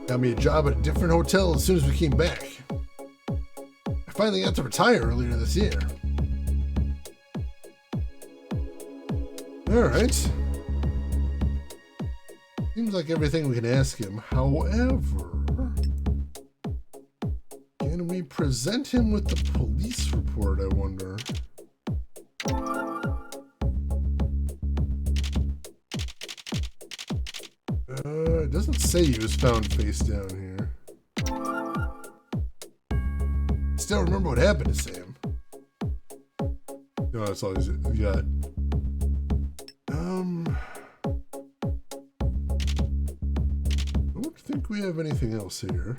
Got me a job at a different hotel as soon as we came back. I finally got to retire earlier this year. Alright. Seems like everything we can ask him. However, can we present him with the police report, I wonder? It doesn't say he was found face down here. Still remember what happened to Sam. No, that's all he's got. I don't think we have anything else here.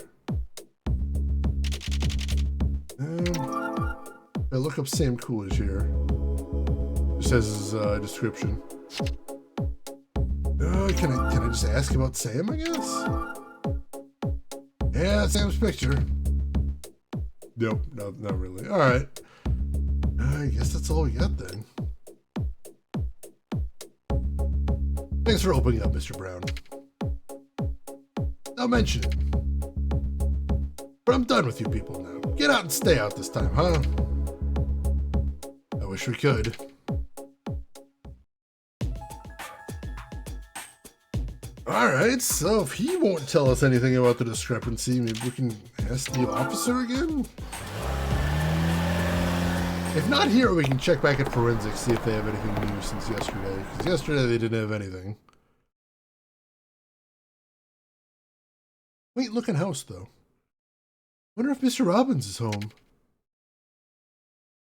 I look up Sam Coolidge here. Just has his description. Can I just ask about Sam, I guess? Yeah, Sam's picture. Nope, no, not really. Alright. I guess that's all we got then. Thanks for opening up, Mr. Brown. I'll mention it. But I'm done with you people now. Get out and stay out this time, huh? I wish we could. Alright, so if he won't tell us anything about the discrepancy, maybe we can ask the officer again? If not here, we can check back at forensics, see if they have anything new since yesterday. Because yesterday they didn't have anything. Quaint looking house, though. Wonder if Mr. Robbins is home.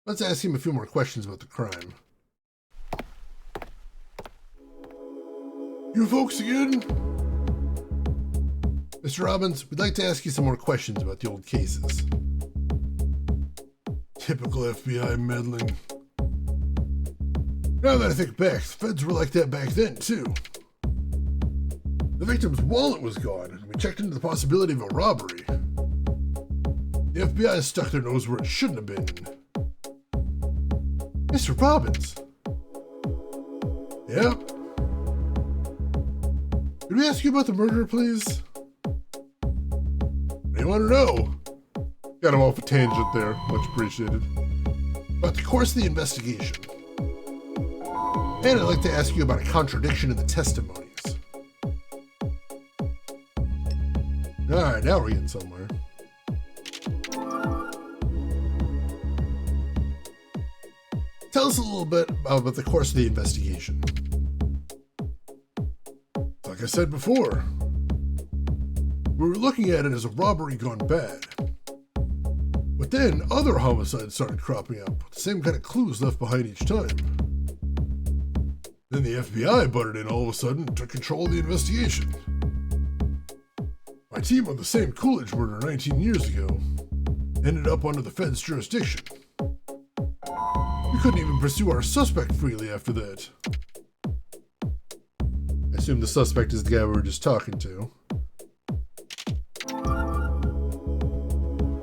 Let's ask him a few more questions about the crime. You folks again? Mr. Robbins, we'd like to ask you some more questions about the old cases. Typical FBI meddling. Now that I think back, the feds were like that back then, too. The victim's wallet was gone, and we checked into the possibility of a robbery. The FBI stuck their nose where it shouldn't have been. Mr. Robbins. Yep. Could we ask you about the murder, please? What do you want to know? Got him off a tangent there. Much appreciated. About the course of the investigation. And I'd like to ask you about a contradiction in the testimonies. Alright, now we're getting somewhere. Tell us a little bit about the course of the investigation. Like I said before, we were looking at it as a robbery gone bad. But then other homicides started cropping up, with the same kind of clues left behind each time. Then the FBI butted in all of a sudden and took control of the investigation. My team on the Sam Coolidge murder 19 years ago ended up under the Fed's jurisdiction. We couldn't even pursue our suspect freely after that. I assume the suspect is the guy we were just talking to.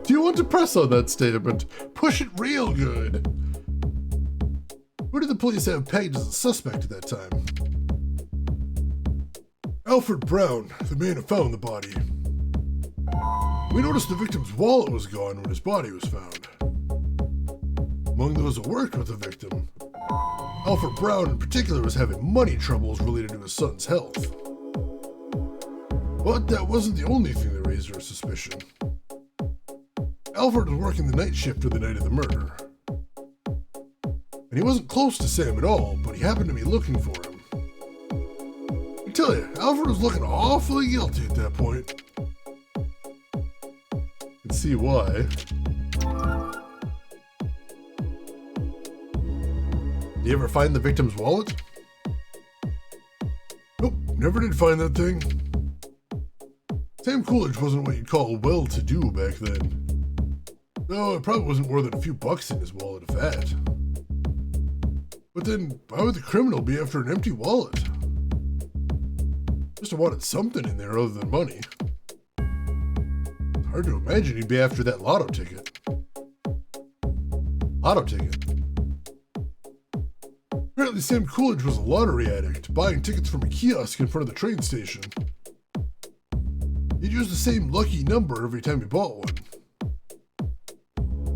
Do you want to press on that statement? Push it real good. Who did the police have pegged as a suspect at that time? Alfred Brown, the man who found the body. We noticed the victim's wallet was gone when his body was found. Among those who worked with the victim, Alfred Brown in particular was having money troubles related to his son's health. But that wasn't the only thing that raised our suspicion. Alfred was working the night shift for the night of the murder. And he wasn't close to Sam at all, but he happened to be looking for him. I tell you, Alfred was looking awfully guilty at that point. Let's see why. Did you ever find the victim's wallet? Nope, never did find that thing. Sam Coolidge wasn't what you'd call well-to-do back then. No, it probably wasn't more than a few bucks in his wallet, if that. But then, why would the criminal be after an empty wallet? Just wanted something in there other than money. It's hard to imagine he'd be after that lotto ticket. Lotto ticket? Apparently Sam Coolidge was a lottery addict, buying tickets from a kiosk in front of the train station. He'd use the same lucky number every time he bought one.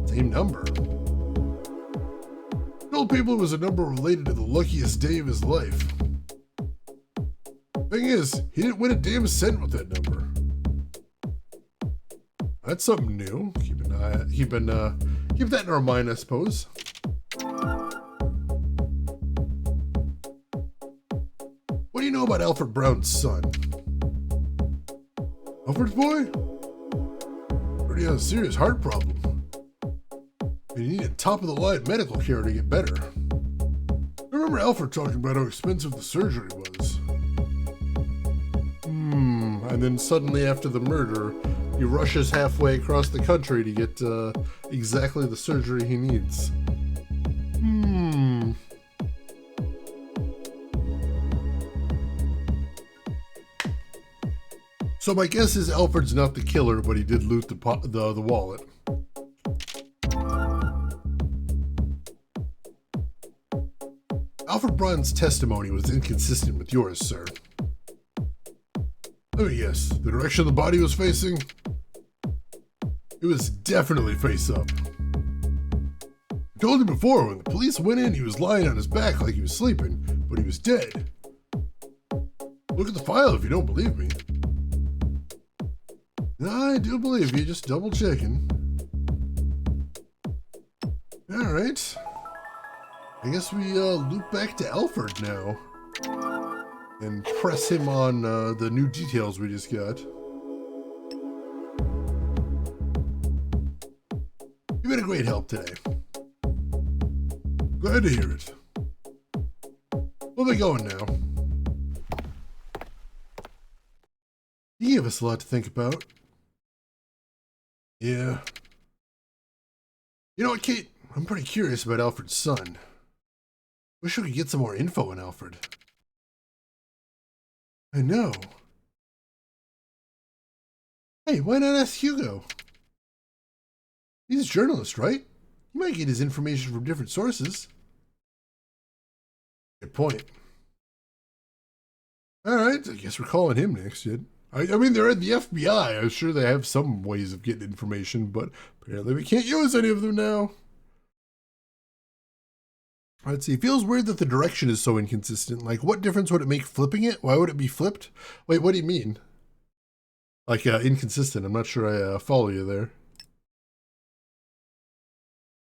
Same number. He told people it was a number related to the luckiest day of his life. Thing is, he didn't win a damn cent with that number. That's something new. Keep that in our mind, I suppose. What do you know about Alfred Brown's son? Alfred's boy? Already has a serious heart problem. And he needed top-of-the-line medical care to get better. I remember Alfred talking about how expensive the surgery was. And then suddenly after the murder, he rushes halfway across the country to get exactly the surgery he needs. So my guess is Alfred's not the killer, but he did loot the wallet. Alfred Brown's testimony was inconsistent with yours, sir. Let me guess, the direction the body was facing? It was definitely face up. I told you before, when the police went in, he was lying on his back like he was sleeping, but he was dead. Look at the file if you don't believe me. No, I do believe you, just double checking. Alright. I guess we loop back to Alfred now. And press him on the new details we just got. You've been a great help today. Glad to hear it. We'll be going now. You gave us a lot to think about. Yeah. You know what, Kate? I'm pretty curious about Alfred's son. Wish we could get some more info on Alfred. I know. Hey, why not ask Hugo? He's a journalist, right? He might get his information from different sources. Good point. Alright, I guess we're calling him next, kid. I mean, they're at the FBI. I'm sure they have some ways of getting information, but apparently we can't use any of them now. Let's see. It feels weird that the direction is so inconsistent. Like, what difference would it make flipping it? Why would it be flipped? Wait, what do you mean? Like, inconsistent. I'm not sure I follow you there.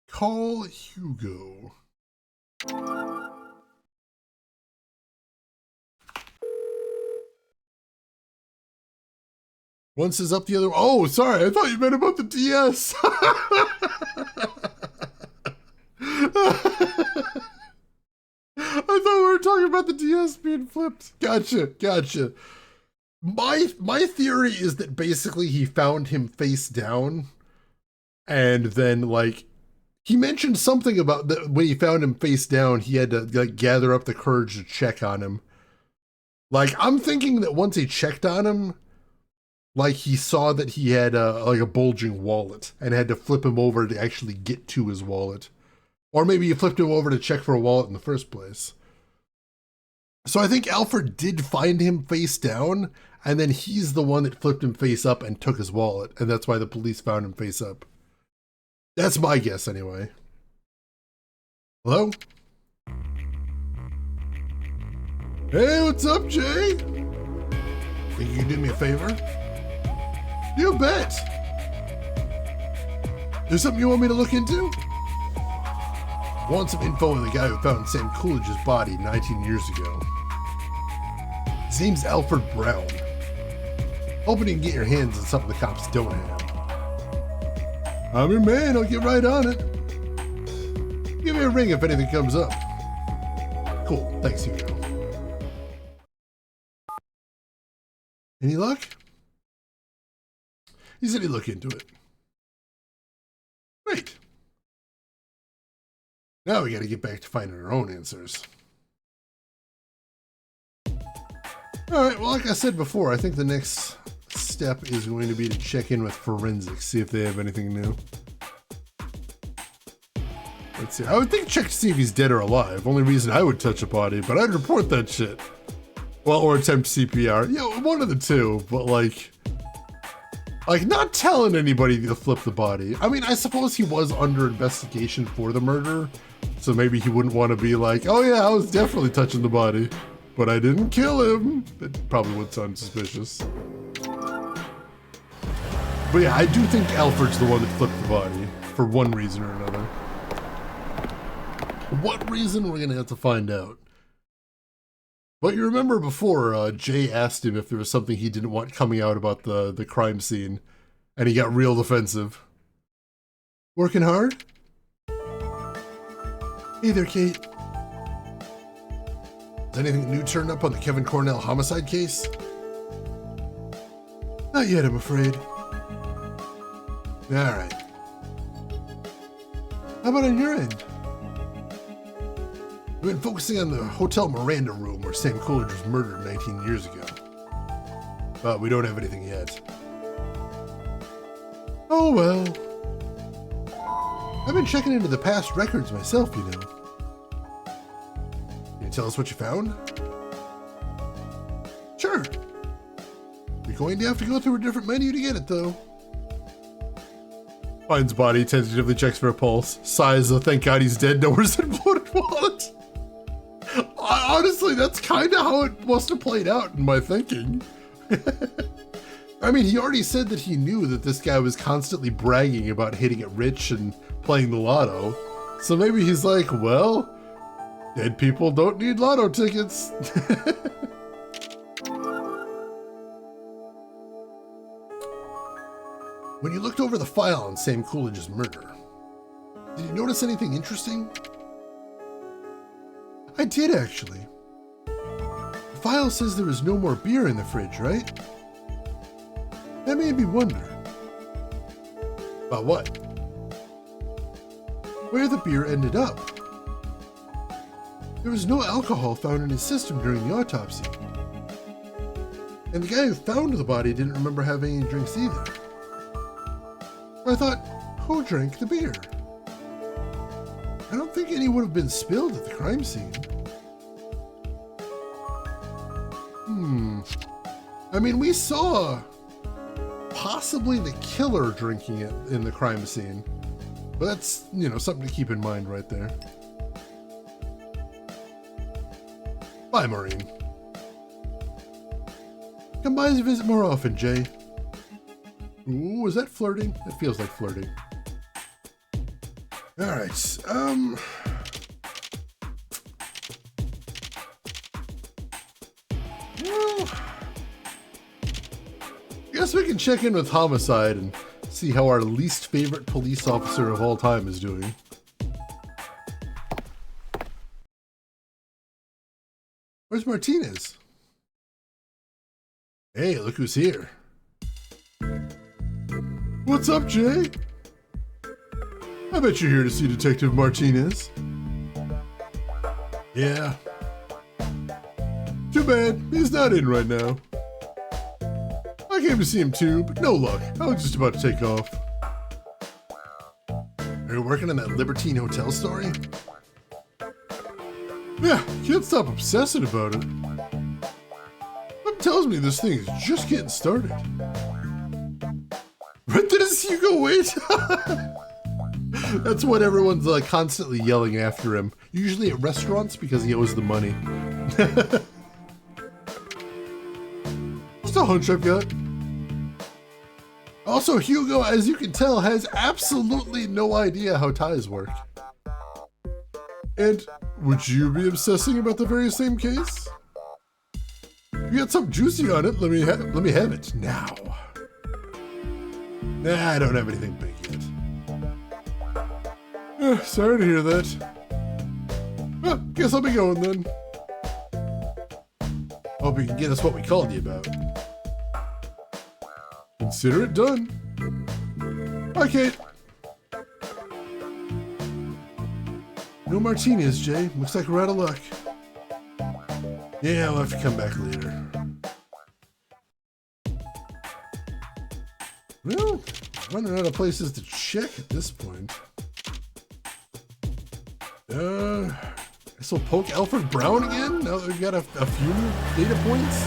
Call Hugo. One says up, the other. Oh, sorry. I thought you meant about the DS. I thought we were talking about the DS being flipped. Gotcha. My theory is that basically he found him face down, and then like he mentioned something about that when he found him face down, he had to like gather up the courage to check on him. Like I'm thinking that once he checked on him, like he saw that he had like a bulging wallet and had to flip him over to actually get to his wallet. Or maybe he flipped him over to check for a wallet in the first place. So I think Alfred did find him face down, and then he's the one that flipped him face up and took his wallet, and that's why the police found him face up. That's my guess anyway. Hello? Hey, what's up, Jay? Think you can do me a favor? You bet! There's something you want me to look into? Want some info on the guy who found Sam Coolidge's body 19 years ago. His name's Alfred Brown. Hoping you can get your hands on something the cops don't have. I'm your man, I'll get right on it. Give me a ring if anything comes up. Cool, thanks, Hugo. Any luck? He said he'd look into it. Great. Now we gotta get back to finding our own answers. Alright, well, like I said before, I think the next step is going to be to check in with forensics, see if they have anything new. Let's see, I would think check to see if he's dead or alive. Only reason I would touch a body, but I'd report that shit. Well, or attempt CPR. Yeah, one of the two, but like not telling anybody to flip the body. I mean, I suppose he was under investigation for the murder, so maybe he wouldn't want to be like, oh yeah, I was definitely touching the body, but I didn't kill him. That probably would sound suspicious. But yeah, I do think Alfred's the one that flipped the body, for one reason or another. What reason, we're gonna have to find out. But you remember before, Jay asked him if there was something he didn't want coming out about the crime scene, and he got real defensive. Working hard? Hey there, Kate. Has anything new turned up on the Kevin Cornell homicide case? Not yet, I'm afraid. Alright. How about on your end? We've been focusing on the Hotel Miranda room where Sam Coolidge was murdered 19 years ago. But we don't have anything yet. Oh well. I've been checking into the past records myself, you know. Can you tell us what you found? Sure. You're going to have to go through a different menu to get it, though. Finds body, tentatively checks for a pulse. Sighs, thank God he's dead, nowhere's that bloated wallet. Honestly, that's kind of how it must have played out in my thinking. I mean, he already said that he knew that this guy was constantly bragging about hitting it rich and playing the lotto. So maybe he's like, well, dead people don't need lotto tickets. When you looked over the file on Sam Coolidge's murder, did you notice anything interesting? I did, actually. The file says there was no more beer in the fridge, right? That made me wonder. About what? Where the beer ended up. There was no alcohol found in his system during the autopsy. And the guy who found the body didn't remember having any drinks either. I thought, who drank the beer? I don't think any would have been spilled at the crime scene. I mean, we saw possibly the killer drinking it in the crime scene. But that's, you know, something to keep in mind right there. Bye, Maureen. Come by and visit more often, Jay. Ooh, is that flirting? It feels like flirting. Alright, well, guess we can check in with Homicide and see how our least favorite police officer of all time is doing. Where's Martinez? Hey, look who's here. What's up, Jay? I bet you're here to see Detective Martinez. Yeah. Too bad, he's not in right now. I came to see him too, but no luck. I was just about to take off. Are you working on that Libertine Hotel story? Yeah, can't stop obsessing about it. What tells me this thing is just getting started? When does Hugo wait? That's what everyone's constantly yelling after him. Usually at restaurants because he owes the money. Just a hunch I've got. Also, Hugo, as you can tell, has absolutely no idea how ties work. And would you be obsessing about the very same case? You got something juicy on it. Let me have it now. Nah, I don't have anything big yet. Sorry to hear that. Guess I'll be going then. Hope you can get us what we called you about. Consider it done. Bye, Kate. No martinis, Jay. Looks like we're out of luck. Yeah, I'll have to come back later. Well, I'm running out of places to check at this point. Guess we'll poke Alfred Brown again, now that we've got a few data points.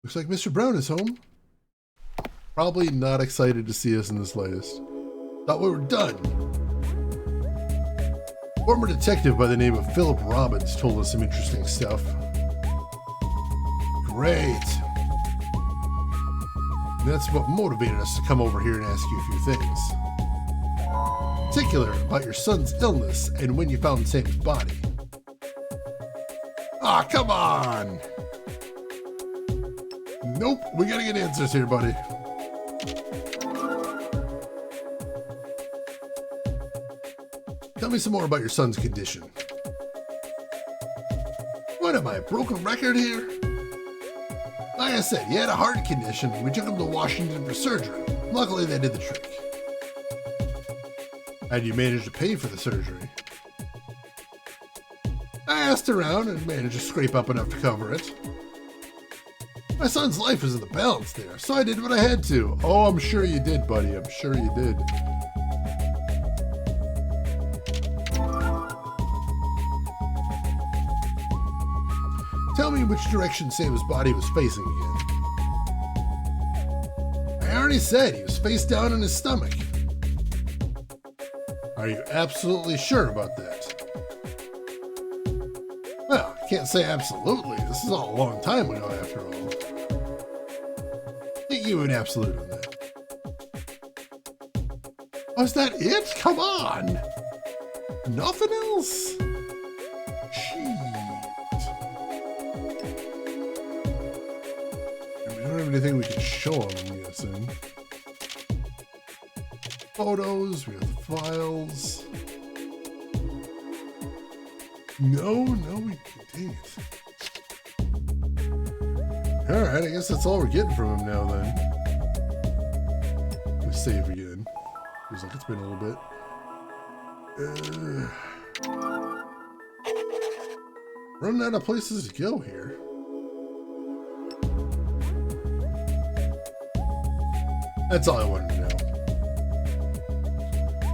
Looks like Mr. Brown is home. Probably not excited to see us in the slightest. Thought we were done. Former detective by the name of Philip Robbins told us some interesting stuff. Great. That's what motivated us to come over here and ask you a few things. In particular, about your son's illness and when you found Sam's body. Ah, come on! Nope, we gotta get answers here, buddy. Tell me some more about your son's condition. What am I, broken record here? Like I said, he had a heart condition and we took him to Washington for surgery. Luckily, they did the trick. How did you manage to pay for the surgery? I asked around and managed to scrape up enough to cover it. My son's life was in the balance there, so I did what I had to. Oh, I'm sure you did, buddy. I'm sure you did. Tell me which direction Sam's body was facing again. I already said he was face down in his stomach. Are you absolutely sure about that? Well, I can't say absolutely. This is all a long time ago, after all. Give you an absolute on that. Oh, is that it? Come on! Nothing else? We don't have anything we can show them, I'm guessing. Photos, we have the files. No, we can't. Alright, I guess that's all we're getting from him now then. Let me save again. Feels like it's been a little bit. Running out of places to go here. That's all I wanted to know.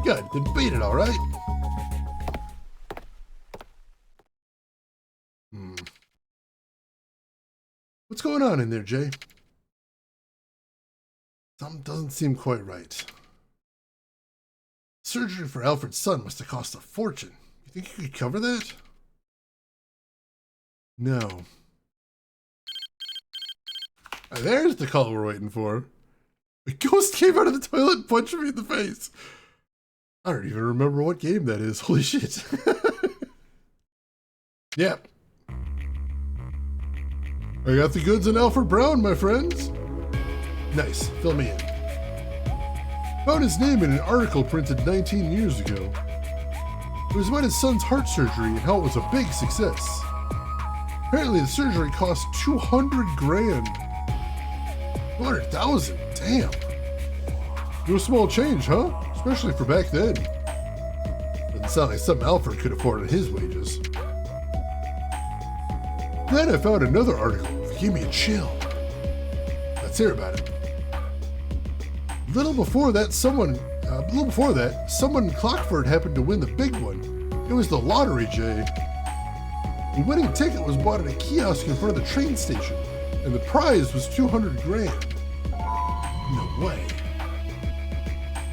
Good, then beat it, alright? What's going on in there, Jay? Something doesn't seem quite right. Surgery for Alfred's son must have cost a fortune. You think you could cover that? No. There's the call we're waiting for. A ghost came out of the toilet and punched me in the face. I don't even remember what game that is. Holy shit. Yep. I got the goods on Alfred Brown, my friends. Nice. Fill me in. Found his name in an article printed 19 years ago. It was about his son's heart surgery and how it was a big success. Apparently the surgery cost 200 grand. 200,000? Damn. No small change, huh? Especially for back then. Doesn't sound like something Alfred could afford on his wages. Then I found another article that gave me a chill. Let's hear about it. A little before that, someone in Clockford happened to win the big one. It was the lottery, Jay. The winning ticket was bought at a kiosk in front of the train station, and the prize was 200 grand. No way.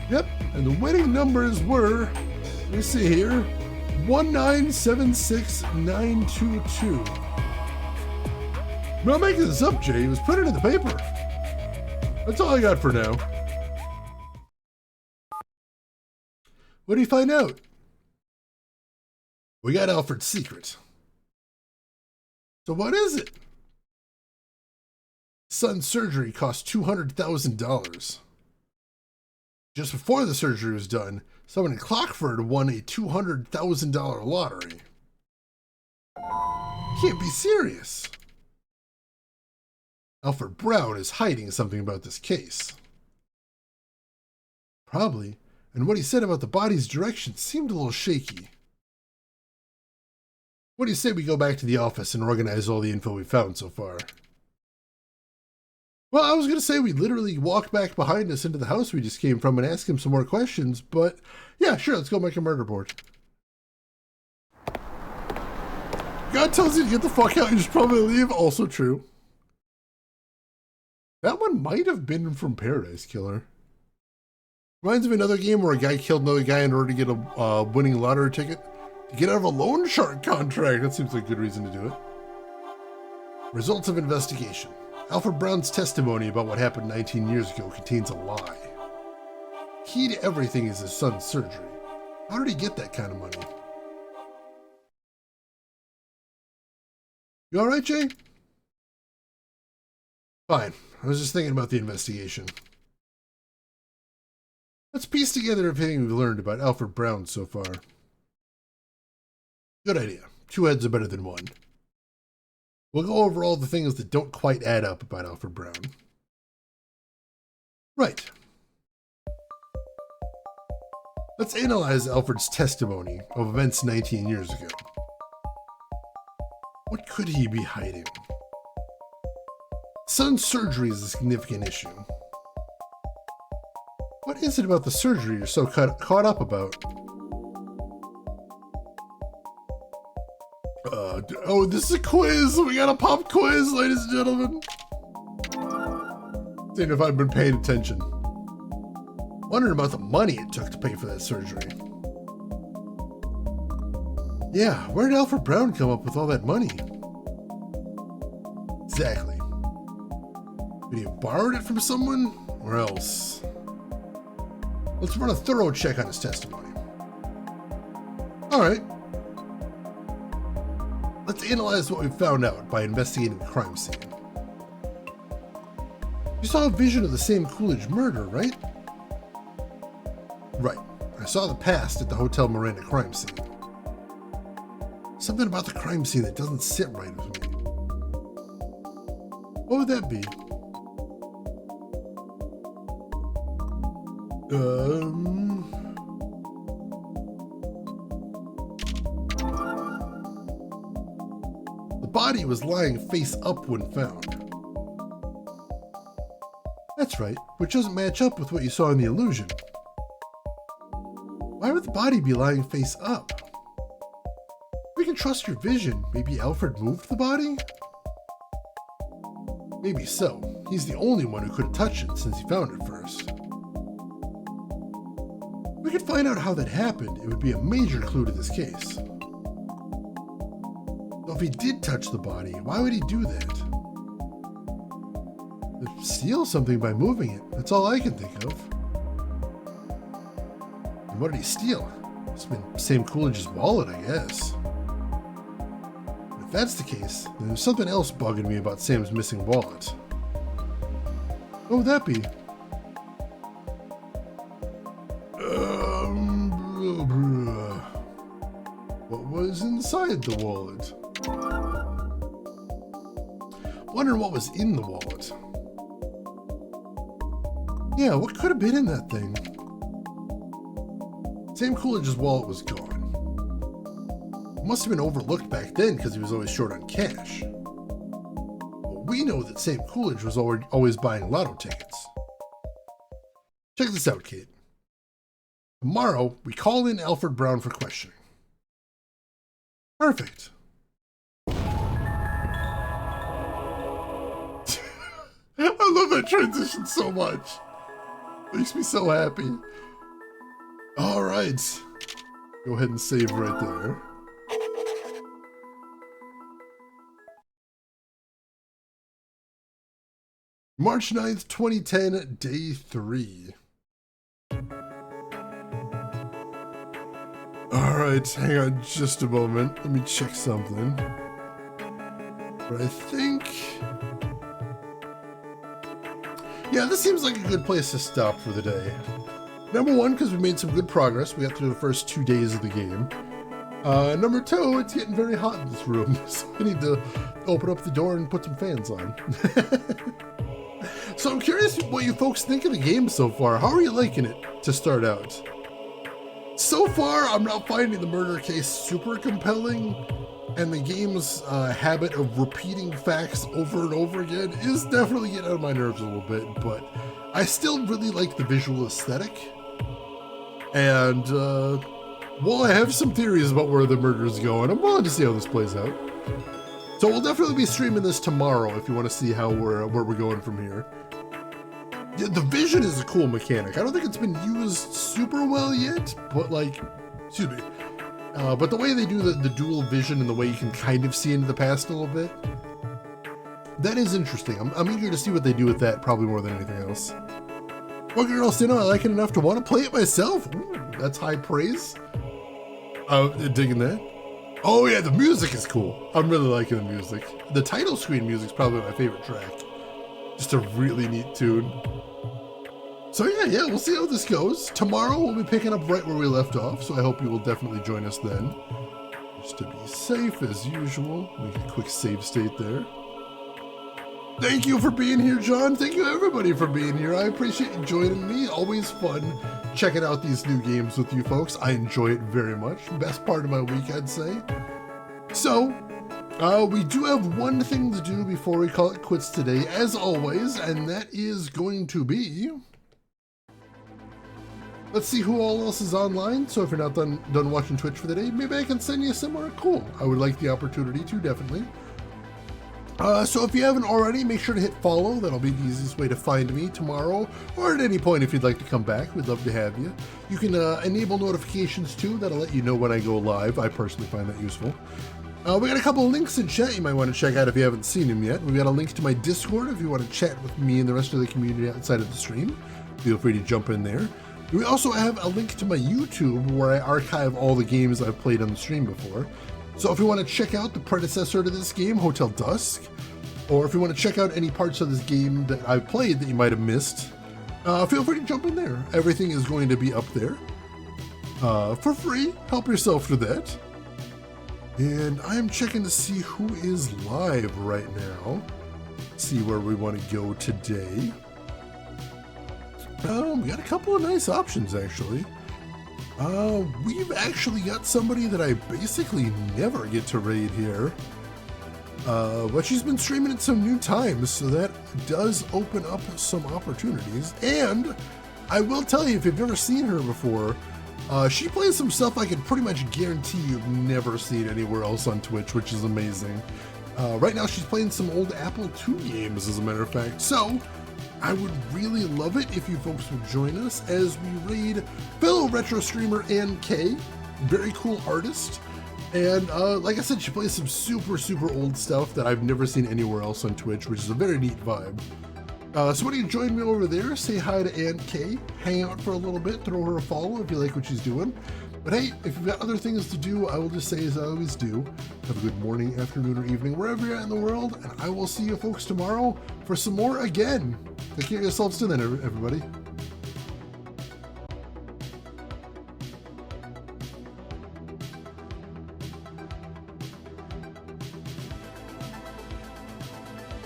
Yep, and the winning numbers were, let me see here, 1976922. I'm not making this up, Jay. It was printed in the paper. That's all I got for now. What do you find out? We got Alfred's secret. So what is it? Son's surgery cost $200,000. Just before the surgery was done, someone in Clockford won a $200,000 lottery. Can't be serious. Alfred Brown is hiding something about this case. Probably, and what he said about the body's direction seemed a little shaky. What do you say we go back to the office and organize all the info we found so far? Well, I was going to say we literally walk back behind us into the house we just came from and ask him some more questions, but yeah, sure, let's go make a murder board. God tells you to get the fuck out, you should probably leave. Also true. That one might have been from Paradise Killer. Reminds me of another game where a guy killed another guy in order to get a winning lottery ticket. To get out of a loan shark contract. That seems like a good reason to do it. Results of investigation. Alfred Brown's testimony about what happened 19 years ago contains a lie. Key to everything is his son's surgery. How did he get that kind of money? You alright, Jay? Fine. I was just thinking about the investigation. Let's piece together everything we've learned about Alfred Brown so far. Good idea. Two heads are better than one. We'll go over all the things that don't quite add up about Alfred Brown. Right. Let's analyze Alfred's testimony of events 19 years ago. What could he be hiding? Son's surgery is a significant issue. What is it about the surgery you're so caught up about? Oh, this is a quiz! We got a pop quiz, ladies and gentlemen! Seeing if I've been paying attention. Wondering about the money it took to pay for that surgery. Yeah, where did Alfred Brown come up with all that money? Exactly. Did he have borrowed it from someone? Or else? Let's run a thorough check on his testimony. Alright. Let's analyze what we found out by investigating the crime scene. You saw a vision of the Sam Coolidge murder, right? Right. I saw the past at the Hotel Miranda crime scene. Something about the crime scene that doesn't sit right with me. What would that be? The body was lying face up when found. That's right, which doesn't match up with what you saw in the illusion. Why would the body be lying face up? We can trust your vision. Maybe Alfred moved the body? Maybe so. He's the only one who could have touched it since he found it first. If we could find out how that happened, it would be a major clue to this case. Though if he did touch the body, why would he do that? To steal something by moving it, that's all I can think of. And what did he steal? It's been Sam Coolidge's wallet, I guess. But if that's the case, then there's something else bugging me about Sam's missing wallet. What would that be? What was inside the wallet? Wondering what was in the wallet. Yeah, what could have been in that thing? Sam Coolidge's wallet was gone. It must have been overlooked back then because he was always short on cash. But we know that Sam Coolidge was always buying lotto tickets. Check this out, Kate. Tomorrow, we call in Alfred Brown for questioning. Perfect. I love that transition so much. Makes me so happy. All right. Go ahead and save right there. March 9th, 2010, day 3. Alright, hang on just a moment. Let me check something. But I think... yeah, this seems like a good place to stop for the day. Number 1, because we made some good progress. We got through the first 2 days of the game. Number 2, it's getting very hot in this room, so I need to open up the door and put some fans on. So I'm curious what you folks think of the game so far. How are you liking it to start out? So far, I'm not finding the murder case super compelling, and the game's habit of repeating facts over and over again is definitely getting on my nerves a little bit, but I still really like the visual aesthetic. And, well, I have some theories about where the murder's going. I'm willing to see how this plays out. So we'll definitely be streaming this tomorrow if you want to see how where we're going from here. Yeah, the vision is a cool mechanic. I don't think it's been used super well yet, but like, excuse me. But the way they do the dual vision and the way you can kind of see into the past a little bit, that is interesting. I'm eager to see what they do with that, probably more than anything else. What else, I like it enough to want to play it myself. Ooh, that's high praise. Digging that. Oh yeah, the music is cool. I'm really liking the music. The title screen music's probably my favorite track. Just a really neat tune. So yeah, we'll see how this goes. Tomorrow we'll be picking up right where we left off, so I hope you will definitely join us then. Just to be safe as usual. Make a quick save state there. Thank you for being here, John. Thank you everybody for being here. I appreciate you joining me. Always fun checking out these new games with you folks. I enjoy it very much. Best part of my week, I'd say. So, we do have one thing to do before we call it quits today, as always, and that is going to be... let's see who all else is online. So if you're not done watching Twitch for the day, maybe I can send you somewhere cool. I would like the opportunity to, definitely. So if you haven't already, make sure to hit follow. That'll be the easiest way to find me tomorrow, or at any point if you'd like to come back. We'd love to have you. You can enable notifications too. That'll let you know when I go live. I personally find that useful. We got a couple of links in chat you might want to check out if you haven't seen them yet. We've got a link to my Discord if you want to chat with me and the rest of the community outside of the stream. Feel free to jump in there. We also have a link to my YouTube where I archive all the games I've played on the stream before. So if you want to check out the predecessor to this game, Hotel Dusk, or if you want to check out any parts of this game that I've played that you might have missed, feel free to jump in there. Everything is going to be up there for free. Help yourself to that. And I'm checking to see who is live right now. See where we want to go today. We got a couple of nice options, actually. We've actually got somebody that I basically never get to raid here. But she's been streaming at some new times, so that does open up some opportunities. And I will tell you, if you've never seen her before, she plays some stuff I can pretty much guarantee you've never seen anywhere else on Twitch, which is amazing. Right now she's playing some old Apple II games, as a matter of fact. So I would really love it if you folks would join us as we raid fellow retro streamer Ann K. Very cool artist. And like I said, she plays some super old stuff that I've never seen anywhere else on Twitch, which is a very neat vibe. So why don't you join me over there, say hi to Ann K, hang out for a little bit, throw her a follow if you like what she's doing. But hey, if you've got other things to do, I will just say as I always do, have a good morning, afternoon, or evening, wherever you're at in the world, and I will see you folks tomorrow for some more again. Take care of yourselves till then, everybody.